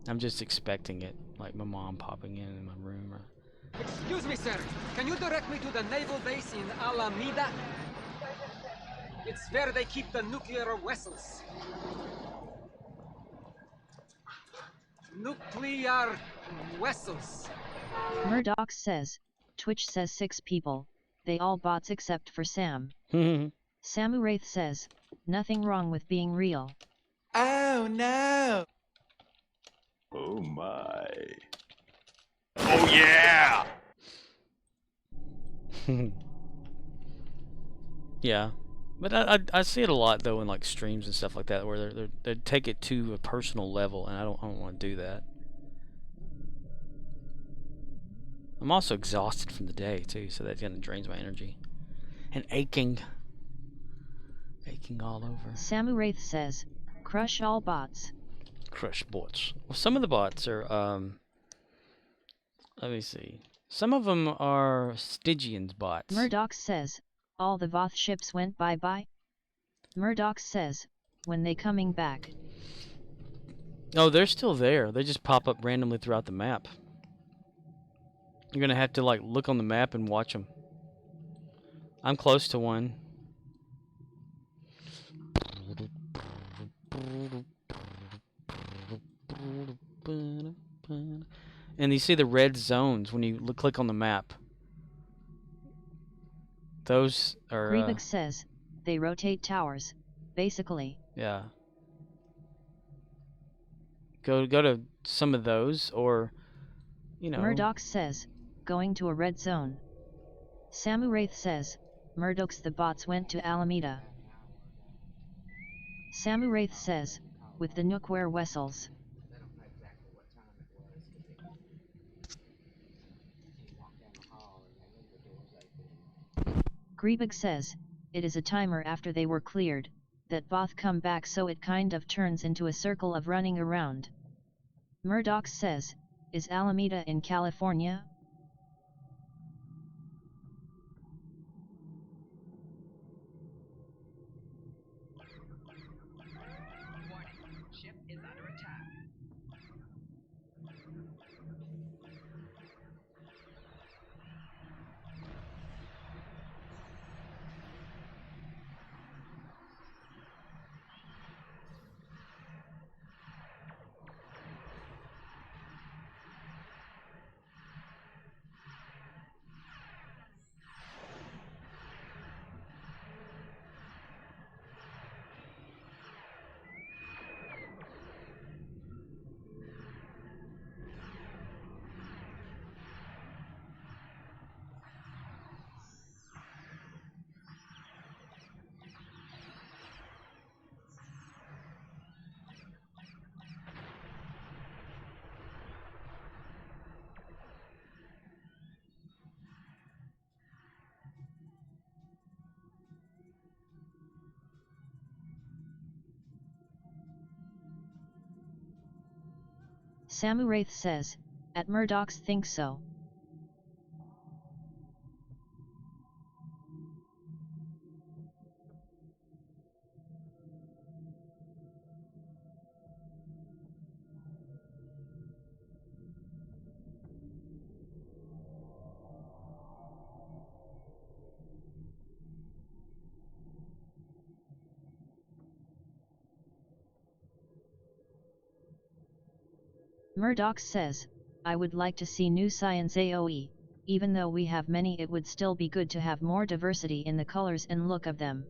I'm just expecting it, like my mom popping in my room. Excuse me, sir. Can you direct me to the naval base in Alameda? It's where they keep the nuclear vessels. Nuclear vessels. Murdoch says, Twitch says 6 people, they all bots except for Sam. Samurath says, nothing wrong with being real. Oh no! Oh my. Oh yeah! Yeah. But I see it a lot though in like streams and stuff like that where they take it to a personal level, and I don't want to do that. I'm also exhausted from the day too, so that kind of drains my energy and aching all over. Samu Wraith says, crush all bots. Crush bots. Well, some of the bots are let me see. Some of them are Stygian's bots. Murdoch says, all the Voth ships went bye-bye? Murdoch says, when they coming back? Oh, they're still there. They just pop up randomly throughout the map. You're gonna have to like look on the map and watch them. I'm close to one. And you see the red zones when you click on the map. Those are Grievous says, they rotate towers, basically. yeah. Go to some of those, or you know. Murdoch says, going to a red zone. Samu Wraith says, Murdoch's the bots went to Alameda. Samu Wraith says, with the Nookware vessels. Griebig says, it is a timer after they were cleared, that Voth come back, so it kind of turns into a circle of running around. Murdoch says, is Alameda in California? Ship is under attack. Samu Wraith says, at Murdoch's think so. Murdoch says, I would like to see new science AoE, even though we have many, it would still be good to have more diversity in the colors and look of them.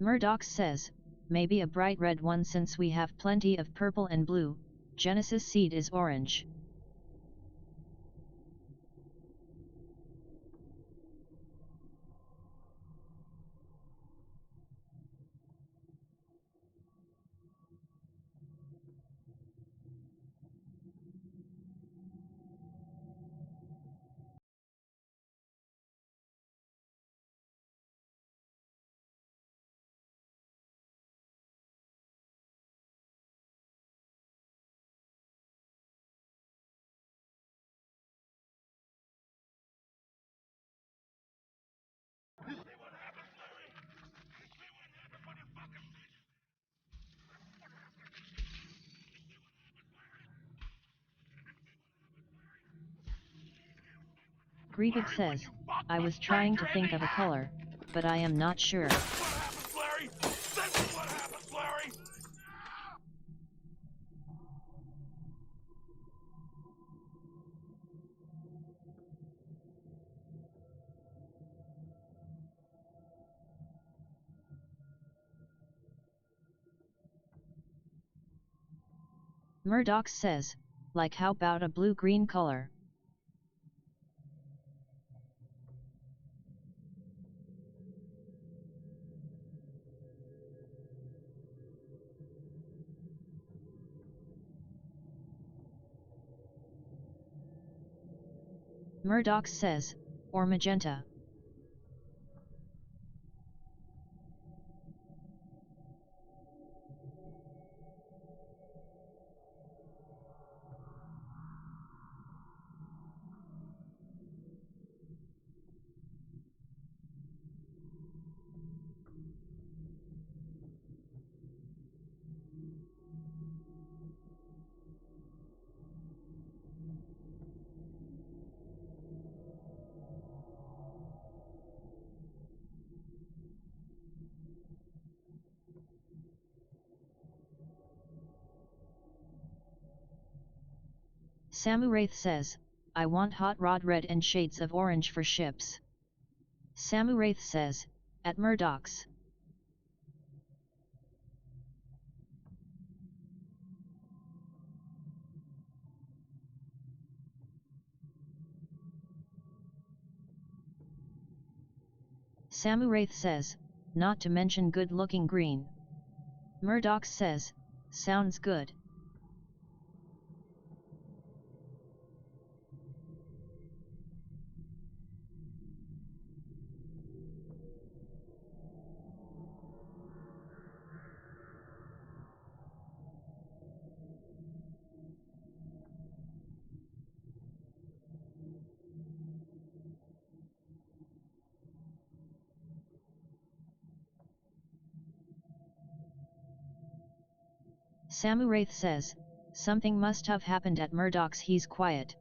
Murdoch says, maybe a bright red one since we have plenty of purple and blue. Genesis seed is orange. Grievous says, I was trying to think of a color, but I am not sure. What happens, Larry? This is what happens, Larry! Murdoch says, like how about a blue-green color? Murdoch says, or magenta. Samuraith says, I want hot rod red and shades of orange for ships. Samuraith says, at Murdoch's. Samuraith says, not to mention good-looking green. Murdoch says, sounds good. Samuraith says, something must have happened at Murdoch's, he's quiet.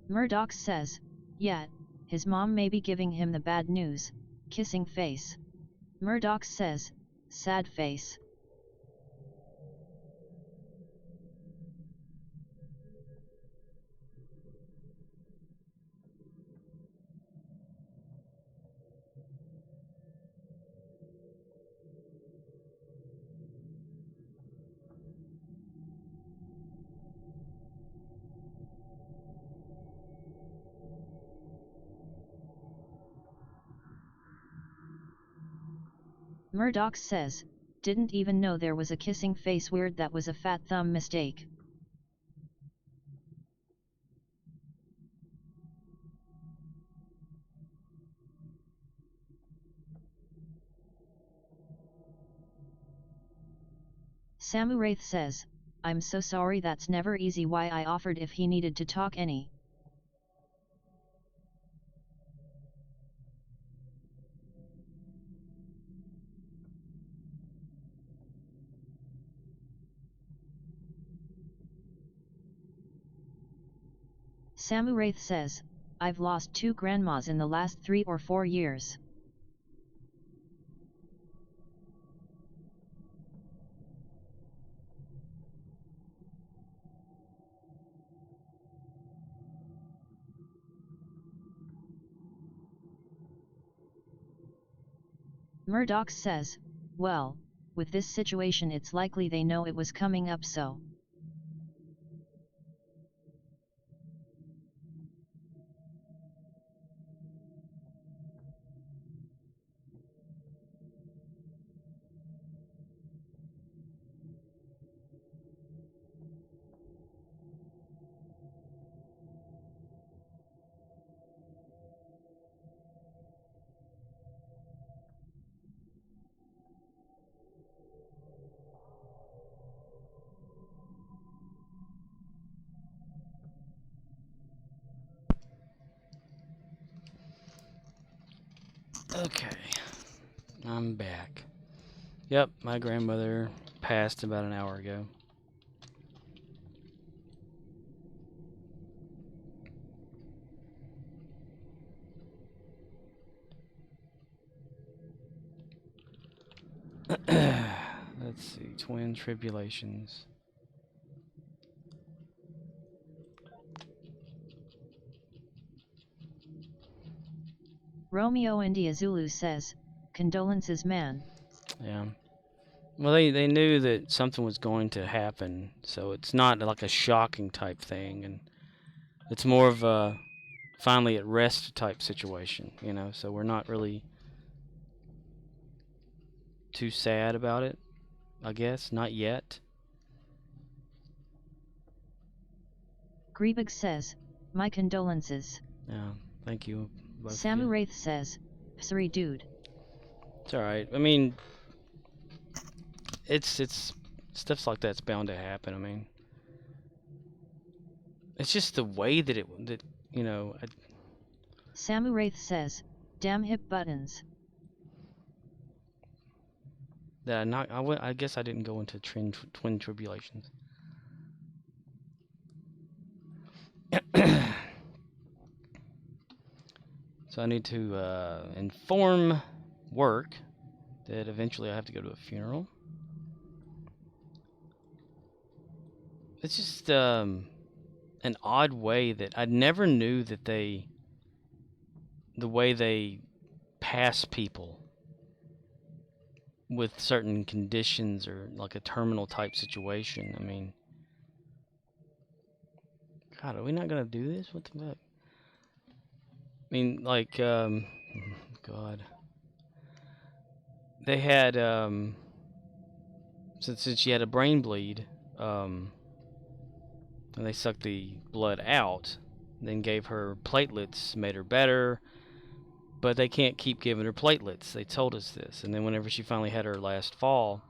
Murdoch says, yeah, his mom may be giving him the bad news, kissing face. Murdoch says, sad face. Murdoch says, didn't even know there was a kissing face, weird, that was a fat thumb mistake. Samuraith says, I'm so sorry, that's never easy, why I offered if he needed to talk any. Samuraith says, I've lost 2 grandmas in the last 3 or 4 years. Murdoch says, well, with this situation it's likely they know it was coming up, so. Okay, I'm back. Yep, my grandmother passed about an hour ago. Let's see, twin tribulations. Romeo India Zulu says, condolences man. Yeah. Well, they knew that something was going to happen, so it's not like a shocking type thing, and it's more of a finally at rest type situation, you know, so we're not really too sad about it, I guess, not yet. Griebig says, my condolences. Yeah, thank you. Both of Samu you. Wraith says, sorry dude. It's alright. I mean, it's stuff like that's bound to happen. I mean, it's just the way that you know, Samu Wraith says, damn hip buttons. that I guess I didn't go into twin tribulations. So I need to inform work that eventually I have to go to a funeral. It's just an odd way that I never knew that the way they pass people with certain conditions or like a terminal type situation. I mean, God, are we not gonna do this? What the fuck? I mean, like, God, they had since she had a brain bleed, and they sucked the blood out, then gave her platelets, made her better. But they can't keep giving her platelets. They told us this. And then whenever she finally had her last fall,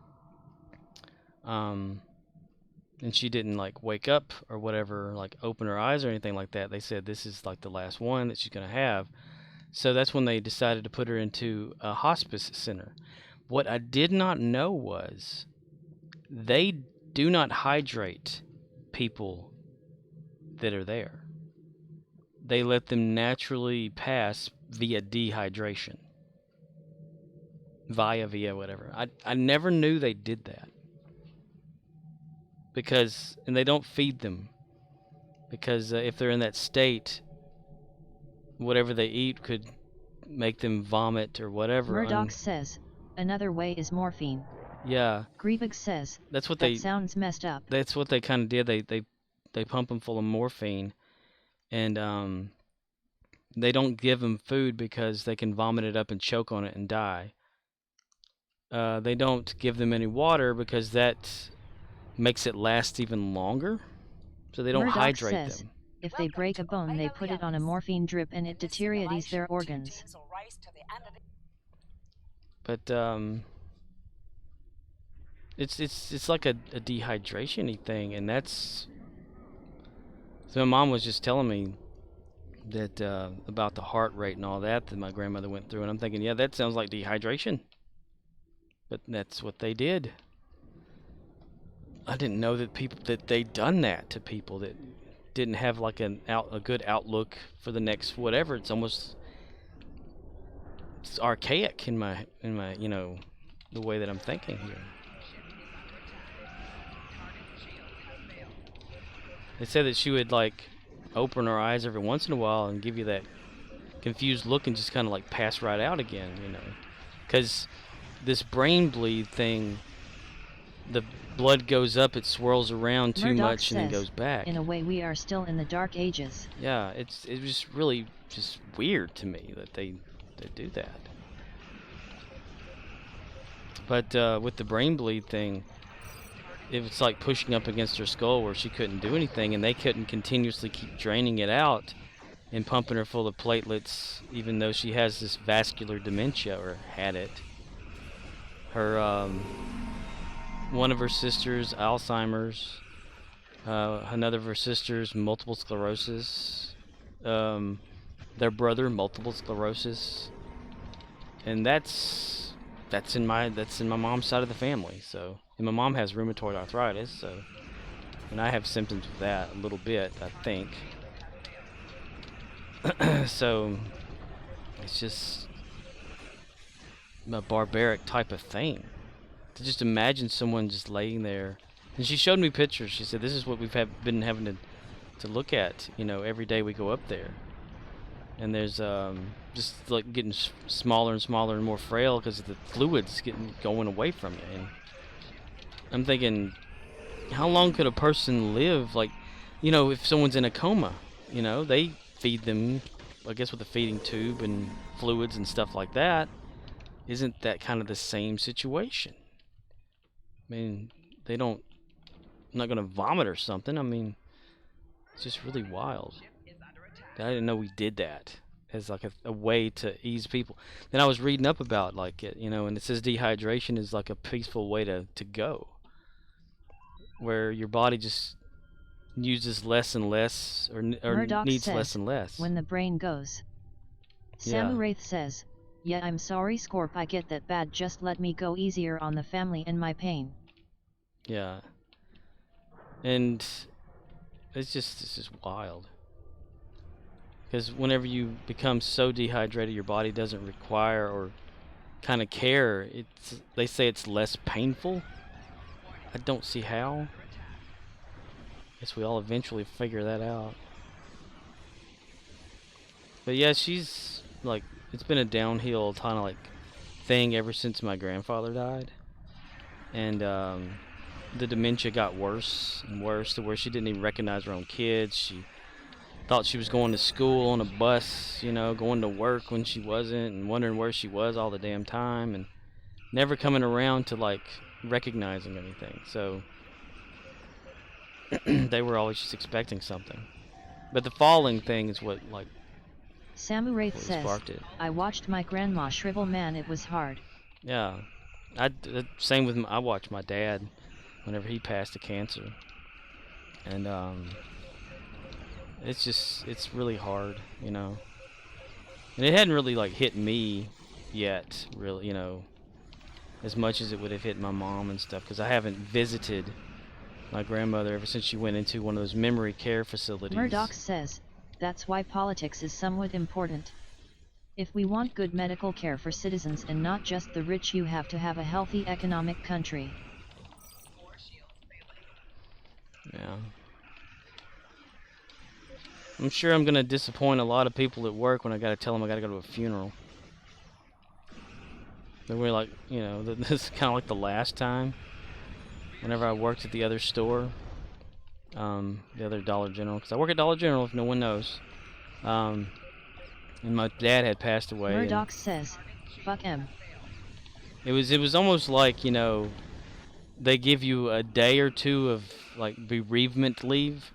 and she didn't like wake up or whatever, like open her eyes or anything like that, they said this is like the last one that she's going to have. So that's when they decided to put her into a hospice center. What I did not know was they do not hydrate people that are there. They let them naturally pass via dehydration. Via whatever. I never knew they did that. Because, and they don't feed them. Because if they're in that state, whatever they eat could make them vomit or whatever. Murdoch says, another way is morphine. Yeah. Griebig says, that's what that sounds messed up. That's what they kind of did. They pump them full of morphine. And they don't give them food because they can vomit it up and choke on it and die. They don't give them any water because that makes it last even longer. So they don't Murdoch hydrate says, them. if they break a bone they put it on a morphine drip and it deteriorates their organs. But it's like a dehydration-y thing, and that's. So my mom was just telling me that about the heart rate and all that my grandmother went through, and I'm thinking, yeah, that sounds like dehydration. But that's what they did. I didn't know that they'd done that to people that didn't have like a good outlook for the next whatever. It's almost archaic in my you know, the way that I'm thinking here. They said that she would like open her eyes every once in a while and give you that confused look and just kind of like pass right out again, you know, because this brain bleed thing, the blood goes up, it swirls around too Murdoch much, and then goes back. In a way, we are still in the dark ages. Yeah, it was really just weird to me that they do that. But with the brain bleed thing, it was like pushing up against her skull where she couldn't do anything, and they couldn't continuously keep draining it out and pumping her full of platelets, even though she has this vascular dementia, or had it. Her one of her sisters, Alzheimer's. Another of her sisters, multiple sclerosis. Their brother, multiple sclerosis. and that's in my mom's side of the family. So, and my mom has rheumatoid arthritis, so, and I have symptoms of that a little bit, I think. So it's just a barbaric type of thing to just imagine someone just laying there. And she showed me pictures. She said, "This is what we've been having to look at, you know, every day we go up there." And there's just like getting smaller and smaller and more frail because the fluids going away from you. And I'm thinking, how long could a person live? Like, you know, if someone's in a coma, you know, they feed them, I guess, with a feeding tube and fluids and stuff like that. Isn't that kind of the same situation? I mean, they don't, I'm not gonna vomit or something. I mean, it's just really wild. I didn't know we did that as like a way to ease people. Then I was reading up about like it, you know, and it says dehydration is like a peaceful way to go, where your body just uses less and less, or Murdoch needs says, less and less. when the brain goes. Yeah. Samu Wraith says, yeah, I'm sorry Scorp, I get that bad, just let me go easier on the family and my pain. Yeah. And it's just wild. Because whenever you become so dehydrated, your body doesn't require or kind of care. They say it's less painful. I don't see how. Guess we all eventually figure that out. But yeah, she's like, it's been a downhill kind of like thing ever since my grandfather died. And the dementia got worse and worse to where she didn't even recognize her own kids. She thought she was going to school on a bus, you know, going to work when she wasn't, and wondering where she was all the damn time, and never coming around to like recognizing anything. So they were always just expecting something. But the falling thing is what like Samu Wraith what says, sparked it. I watched my grandma shrivel, man, it was hard. Yeah, same with I watched my dad whenever he passed to cancer, and it's really hard, you know. And it hadn't really like hit me yet, really, you know, as much as it would have hit my mom and stuff, because I haven't visited my grandmother ever since she went into one of those memory care facilities. Murdoch says, that's why politics is somewhat important. If we want good medical care for citizens and not just the rich, you have to have a healthy economic country. Yeah. I'm sure I'm going to disappoint a lot of people at work when I got to tell them I got to go to a funeral. Then we're like, you know, this is kind of like the last time. Whenever I worked at the other store, the other Dollar General, because I work at Dollar General if no one knows. And my dad had passed away. Murdoch says, fuck him. It was almost like, you know, they give you a day or two of like bereavement leave,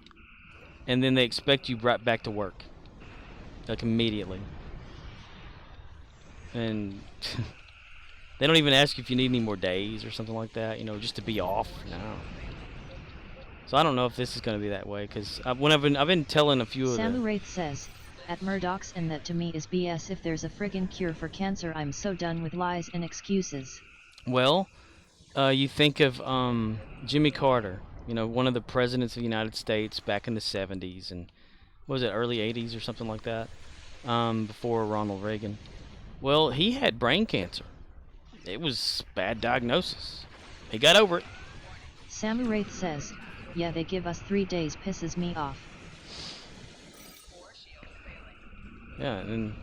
and then they expect you right back to work, like immediately. And they don't even ask you if you need any more days or something like that, you know, just to be off. No. So I don't know if this is going to be that way, because I've been telling a few of Samu the... Wraith says, at Murdoch's, and that to me is BS. If there's a friggin' cure for cancer, I'm so done with lies and excuses. Well, you think of Jimmy Carter, you know, one of the presidents of the United States back in the 70s, and what was it, early 80s or something like that, before Ronald Reagan. Well, he had brain cancer. It was bad diagnosis. He got over it. Samu Wraith says, yeah, they give us 3 days, pisses me off. Yeah, and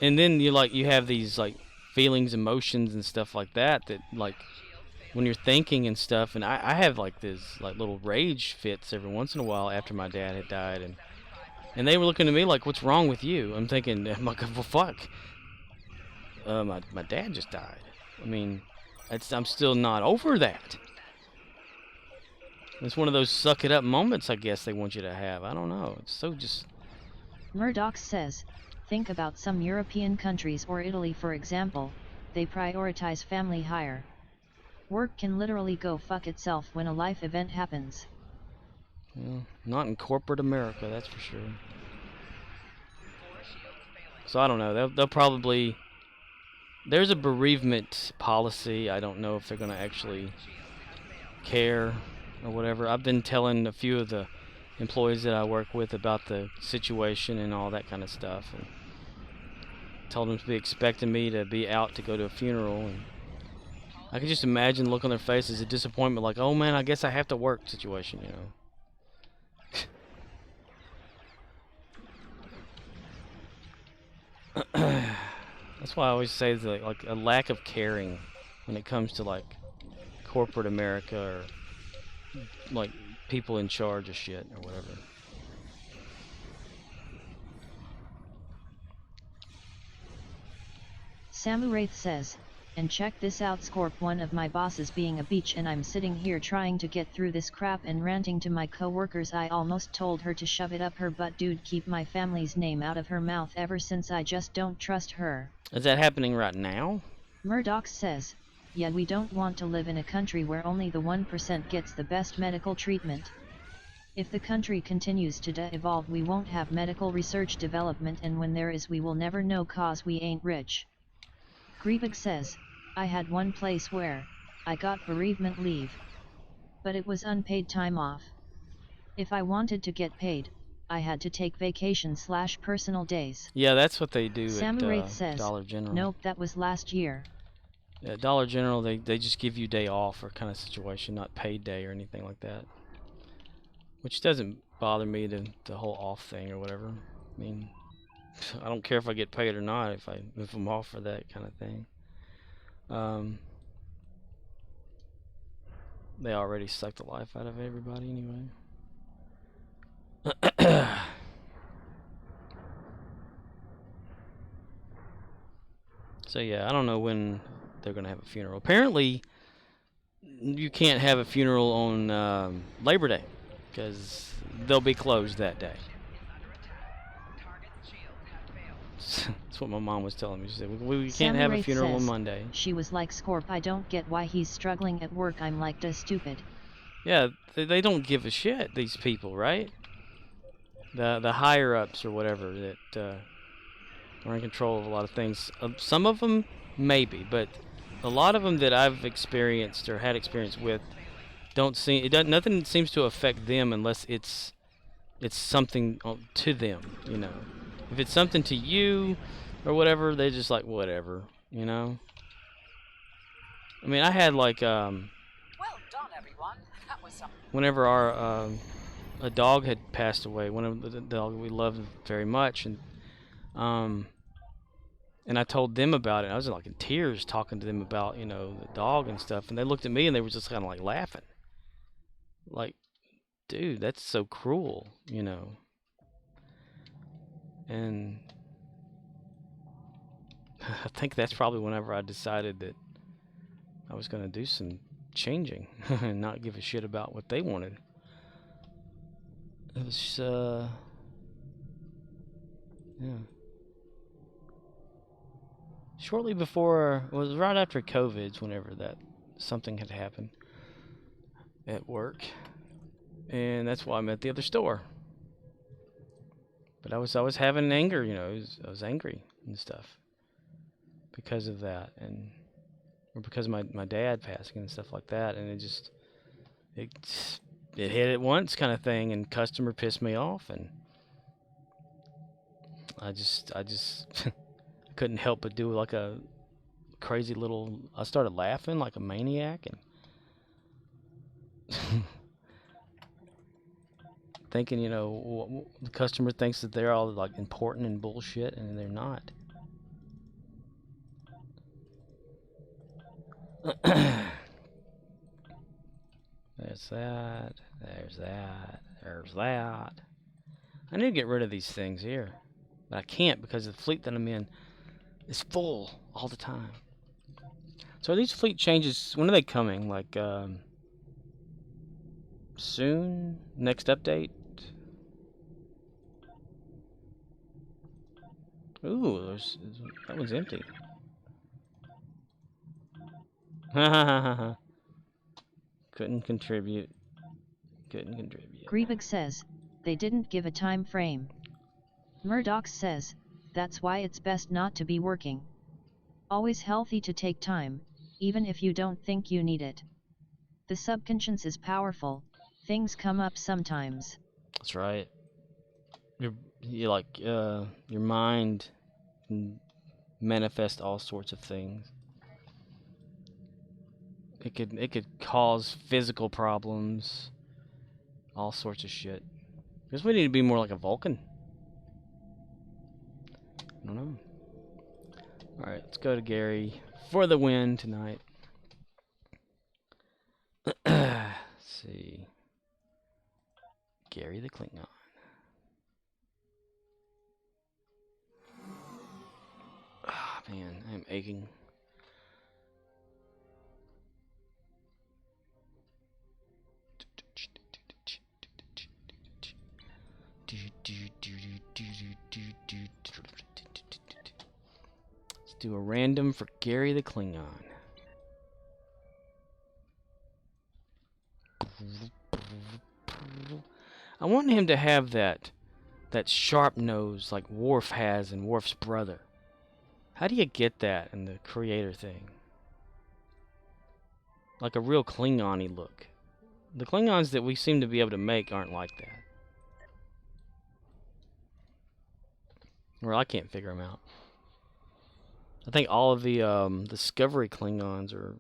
then you have these like feelings, emotions, and stuff like that like when you're thinking and stuff. And I have like this like little rage fits every once in a while after my dad had died, and they were looking at me like, "What's wrong with you?" I'm thinking, I'm like, "Well, fuck. My dad just died. I mean, I'm still not over that." It's one of those suck it up moments, I guess they want you to have. I don't know. It's so just... Murdoch says, think about some European countries or Italy for example, they prioritize family higher. Work can literally go fuck itself when a life event happens. Well, not in corporate America, that's for sure. So I don't know. They'll probably there's a bereavement policy. I don't know if they're gonna actually care or whatever. I've been telling a few of the employees that I work with about the situation and all that kind of stuff, and told them to be expecting me to be out to go to a funeral, and I can just imagine the look on their faces, a disappointment, like, oh man, I guess I have to work situation, you know. That's why I always say that, like a lack of caring when it comes to like corporate America or like people in charge of shit or whatever. Samuraith says, and check this out, Scorp, one of my bosses being a beach and I'm sitting here trying to get through this crap and ranting to my coworkers. I almost told her to shove it up her butt. Dude, keep my family's name out of her mouth ever since. I just don't trust her. Is that happening right now? Murdoch says, yeah, we don't want to live in a country where only the 1% gets the best medical treatment. If the country continues to de-evolve, we won't have medical research development, and when there is, we will never know cause we ain't rich. Grievig says, I had one place where I got bereavement leave, but it was unpaid time off. If I wanted to get paid, I had to take vacation/personal days. Yeah, that's what they do Samuraith at says, Dollar General. nope, that was last year. At Dollar General, they just give you day off or kind of situation, not paid day or anything like that. Which doesn't bother me, the whole off thing or whatever. I mean, I don't care if I get paid or not if I'm off for that kind of thing. They already suck the life out of everybody anyway. So yeah, I don't know when they're gonna have a funeral. Apparently, you can't have a funeral on Labor Day because they'll be closed that day. That's what my mom was telling me. She said, we can't have a funeral on Monday. She was like, Scorp, I don't get why he's struggling at work. I'm like, duh, stupid. Yeah, they don't give a shit, these people, right? The higher-ups or whatever that are in control of a lot of things. Some of them, maybe, but a lot of them that I've experienced or had experience with nothing seems to affect them unless it's something to them, you know. If it's something to you or whatever, they're just like, whatever, you know. I mean, I had like Well done, everyone. That was something. whenever our a dog had passed away, one of the dog we loved very much, and I told them about it. I was like in tears talking to them about, you know, the dog and stuff, and they looked at me and they were just kind of like laughing, like, dude, that's so cruel, you know. And I think that's probably whenever I decided that I was going to do some changing and not give a shit about what they wanted. It was, yeah. Shortly before, it was right after COVID, whenever something had happened at work. And that's why I'm at the other store. But I was having anger, you know, I was angry and stuff because of that, or because of my dad passing and stuff like that, and it hit at once kind of thing, and customer pissed me off, and I just couldn't help but do like a crazy little. I started laughing like a maniac and thinking, you know, the customer thinks that they're all like important and bullshit, and they're not. There's that. There's that. There's that. I need to get rid of these things here, but I can't because the fleet that I'm in is full all the time. So are these fleet changes, when are they coming? Like soon? Next update? Ooh, that one's empty. Couldn't contribute. Grievig says, they didn't give a time frame. Murdoch says, that's why it's best not to be working. Always healthy to take time, even if you don't think you need it. The subconscious is powerful, things come up sometimes. That's right. You like your mind can manifest all sorts of things. It could cause physical problems, all sorts of shit. Guess we need to be more like a Vulcan. I don't know. All right, let's go to Gary for the win tonight. Let's see. Gary the Klingon. Ah, man, I'm aching. Let's do a random for Gary the Klingon. I want him to have that sharp nose like Worf has and Worf's brother. How do you get that in the creator thing? Like a real Klingon-y look. The Klingons that we seem to be able to make aren't like that. Or I can't figure them out. I think all of the Discovery Klingons or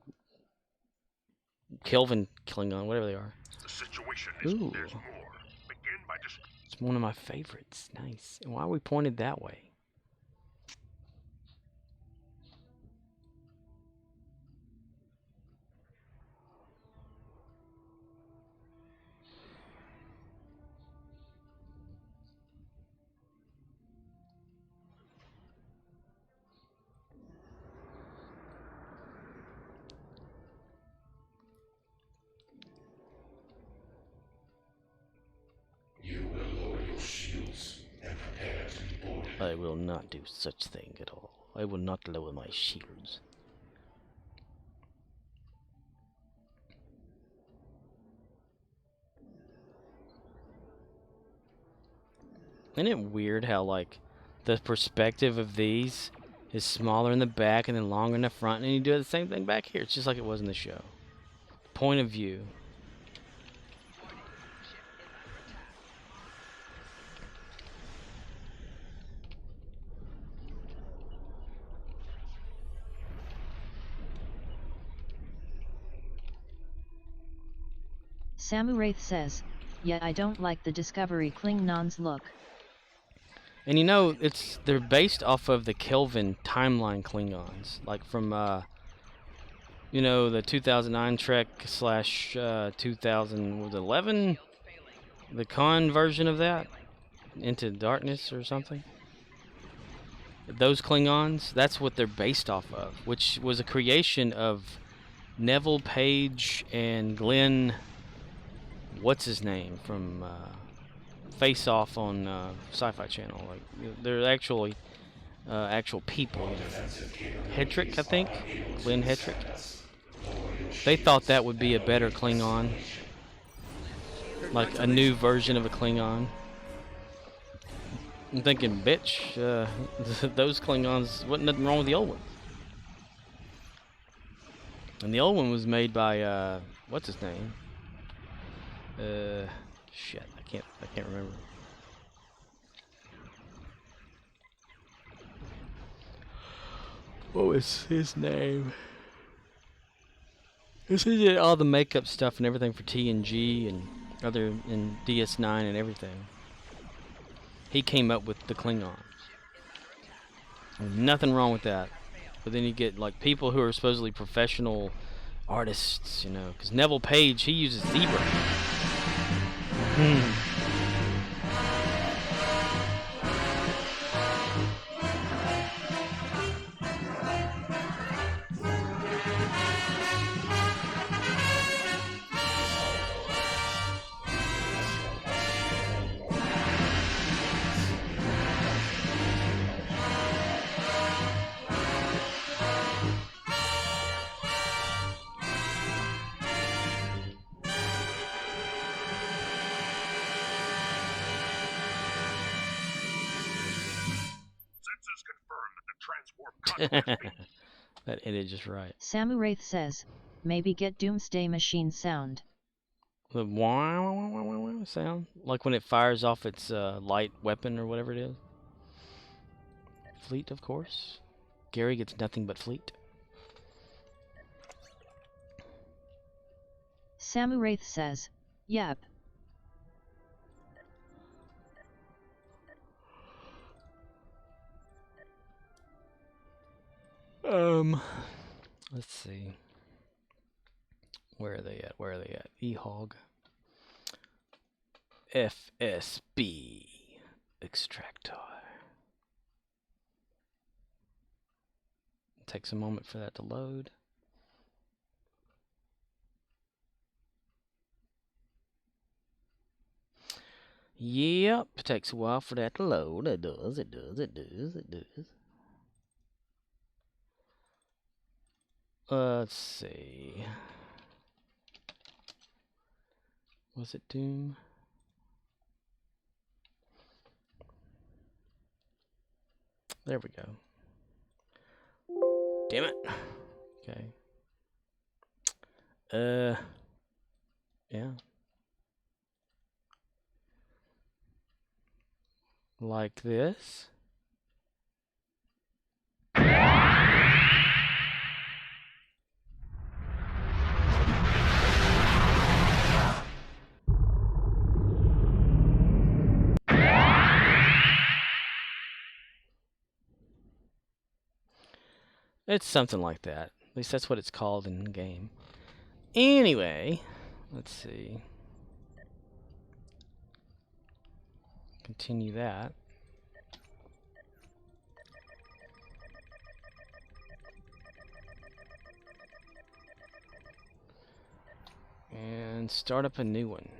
Kelvin Klingon, whatever they are. The situation is Ooh. there's more. Begin by just It's one of my favorites. Nice. And why are we pointed that way? you will lower your shields and prepare to be boarded. I will not do such thing at all. I will not lower my shields. Isn't it weird how, like, the perspective of these is smaller in the back and then longer in the front, and you do the same thing back here? It's just like it was in the show. Point of view. Samuraith says, yet I don't like the Discovery Klingons look. And you know, they're based off of the Kelvin timeline Klingons, like from you know, the 2009 Trek slash 2011, the Khan version of that, Into Darkness or something. Those Klingons, that's what they're based off of, which was a creation of Neville Page and Glenn, what's his name, from Face Off on Sci-Fi Channel. Like, they're actually actual people. Hedrick, I think, Glenn Hedrick. They thought that would be a better Klingon, like a new version of a Klingon. I'm thinking, bitch, those Klingons, wasn't nothing wrong with the old one. And the old one was made by, what's his name? Shit, I can't remember. What was his name? This is did all the makeup stuff and everything for TNG and other and DS9 and everything. He came up with the Klingons. Nothing wrong with that. But then you get like people who are supposedly professional artists, you know, because Neville Page, he uses zebra. Sensors confirm that the transwarp conduit is being That ended just right. Samuraith says, maybe get Doomsday Machine sound. The wah sound, like when it fires off its light weapon or whatever it is. Fleet, of course. Gary gets nothing but fleet. Samuraith says, yep. Let's see. Where are they at? Where are they at? E-Hog. FSB. Extractor. Takes a moment for that to load. Yep, takes a while for that to load. It does. Let's see. Was it Doom? There we go. Damn it. Okay. Yeah. Like this. It's something like that. At least that's what it's called in the game. Anyway, let's see. Continue that. And start up a new one.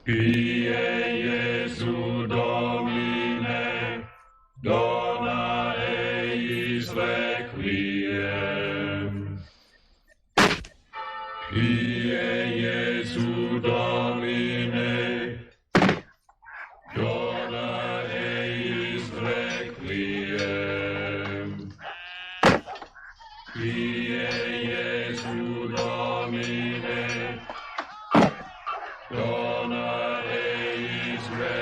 Pie Jesu Domine, dona eis requiem. Pie Jesu Domine, dona eis requiem. Pie Jesu Domine, dona eis requiem.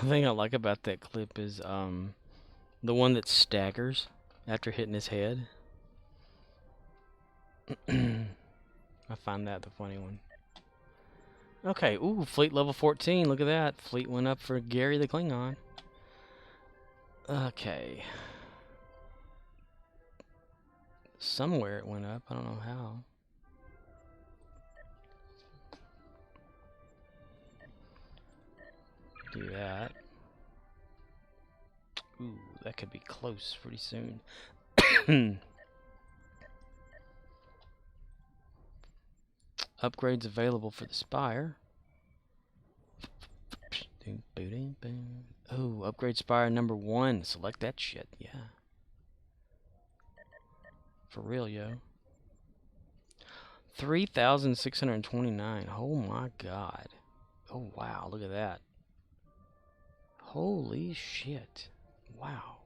The thing I like about that clip is the one that staggers after hitting his head. I find that the funny one. Okay, ooh, fleet level 14. Look at that. Fleet went up for Gary the Klingon. Okay. Somewhere it went up. I don't know how. Do that. Ooh, that could be close pretty soon. Upgrades available for the Spire. Oh, upgrade Spire number 1. Select that shit. Yeah. For real, yo. 3,629. Oh my god. Oh wow, look at that. Holy shit. Wow.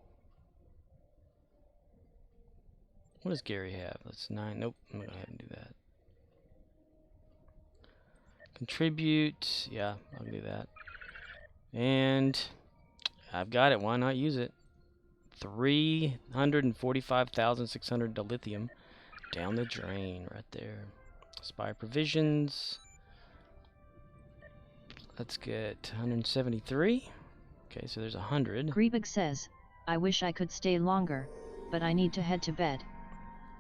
What does Gary have? That's 9. Nope, I'm not gonna have him do that. Contribute. Yeah, I'll do that. And I've got it. Why not use it? 345,600 dilithium down the drain right there. Spire provisions. Let's get 173. Okay, so there's 100. Griebig says, I wish I could stay longer, but I need to head to bed.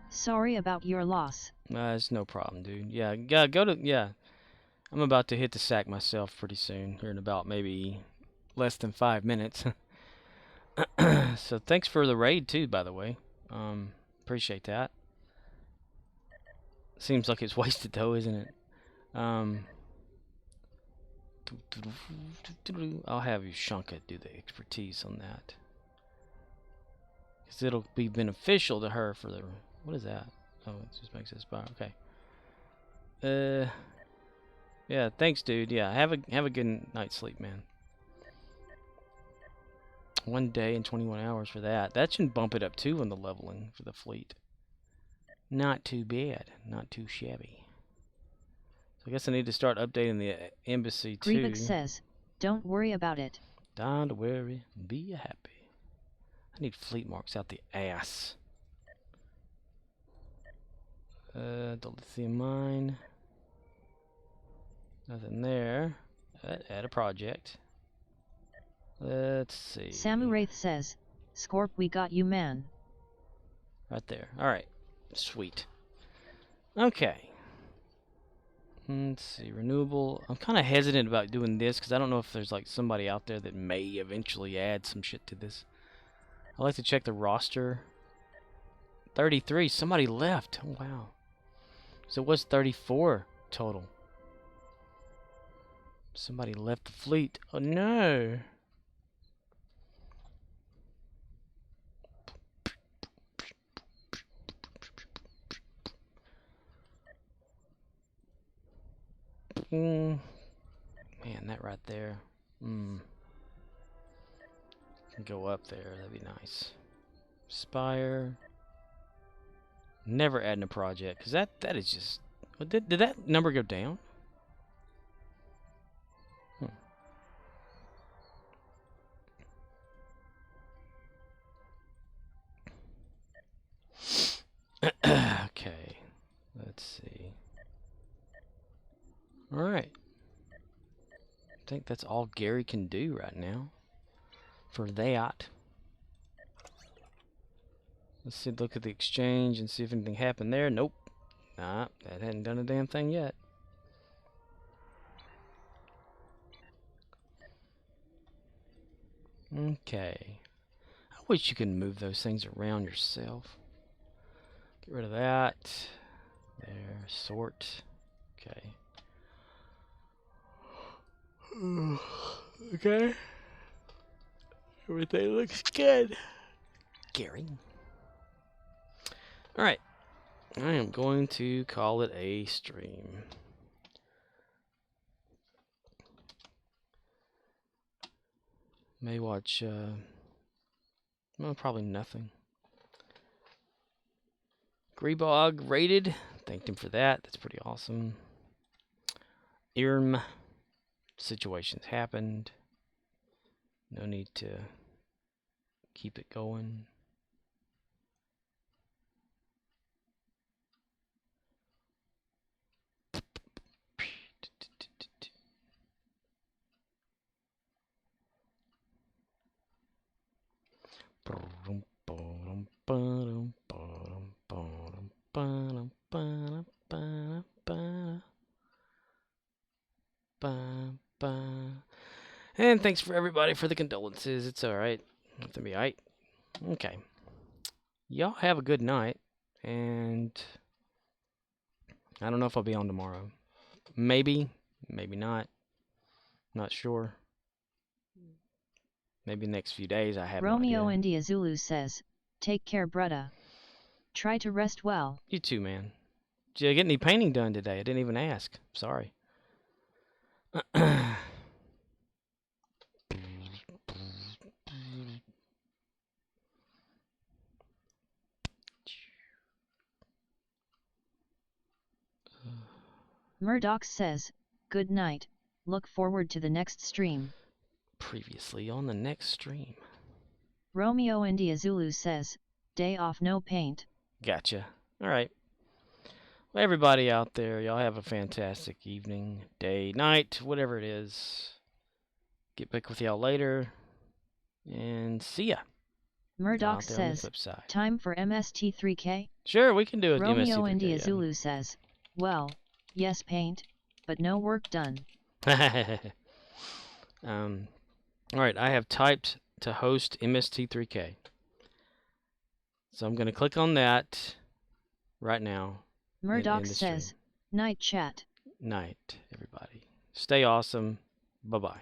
Sorry about your loss. It's no problem, dude. Yeah, go to, yeah. I'm about to hit the sack myself pretty soon, here in about maybe less than 5 minutes. So thanks for the raid too, by the way. Appreciate that. Seems like it's wasted though, isn't it? I'll have you Shanka do the expertise on that. Because it'll be beneficial to her for the... What is that? Oh, it just makes it spiral. Okay. Yeah, thanks, dude. Yeah, have a good night's sleep, man. 1 day and 21 hours for that. That should bump it up, too, on the leveling for the fleet. Not too bad. Not too shabby. So I guess I need to start updating the embassy, too. Grievous says, don't worry about it. Don't worry. Be happy. I need fleet marks out the ass. The lithium mine. Nothing there. Add a project. Let's see. Samuraith says, Scorp, we got you, man. Right there. Alright. Sweet. Okay. Let's see. Renewable. I'm kind of hesitant about doing this because I don't know if there's like somebody out there that may eventually add some shit to this. I like to check the roster. 33. Somebody left. Oh, wow. So it was 34 total. Somebody left the fleet. Oh no. Man, that right there. Can go up there. That'd be nice. Spire. Never adding a project, because that is just... Did that number go down? Okay. Let's see. Alright. I think that's all Gary can do right now. For that. Let's see, look at the exchange and see if anything happened there. Nope. Nah, that hadn't done a damn thing yet. Okay. I wish you could move those things around yourself. Get rid of that. There. Sort. Okay. Okay. Everything looks good. Gary. Alright. I am going to call it a stream. May watch, well, probably nothing. Greebog rated. Thanked him for that. That's pretty awesome. Irm. Situations happened. No need to keep it going. And thanks for everybody for the condolences. It's alright. Nothing be alright. Okay. Y'all have a good night. And I don't know if I'll be on tomorrow. Maybe. Maybe not. Not sure. Maybe next few days. I have Romeo no idea. India Zulu says, take care, brutta. Try to rest well. You too, man. Did you get any painting done today? I didn't even ask. Sorry. Murdoch says, good night. Look forward to the next stream. Previously on the next stream. Romeo India Zulu says, day off, no paint. Gotcha. Alright. Well, everybody out there, y'all have a fantastic evening, day, night, whatever it is. Get back with y'all later. And see ya. Murdoch Out there on the says, flip side. time for MST3K? Sure, we can do it. Romeo India Zulu says, well, yes, paint, but no work done. Alright, I have typed to host MST3K. So I'm going to click on that right now. Murdoch says, night chat. Night, everybody. Stay awesome. Bye-bye.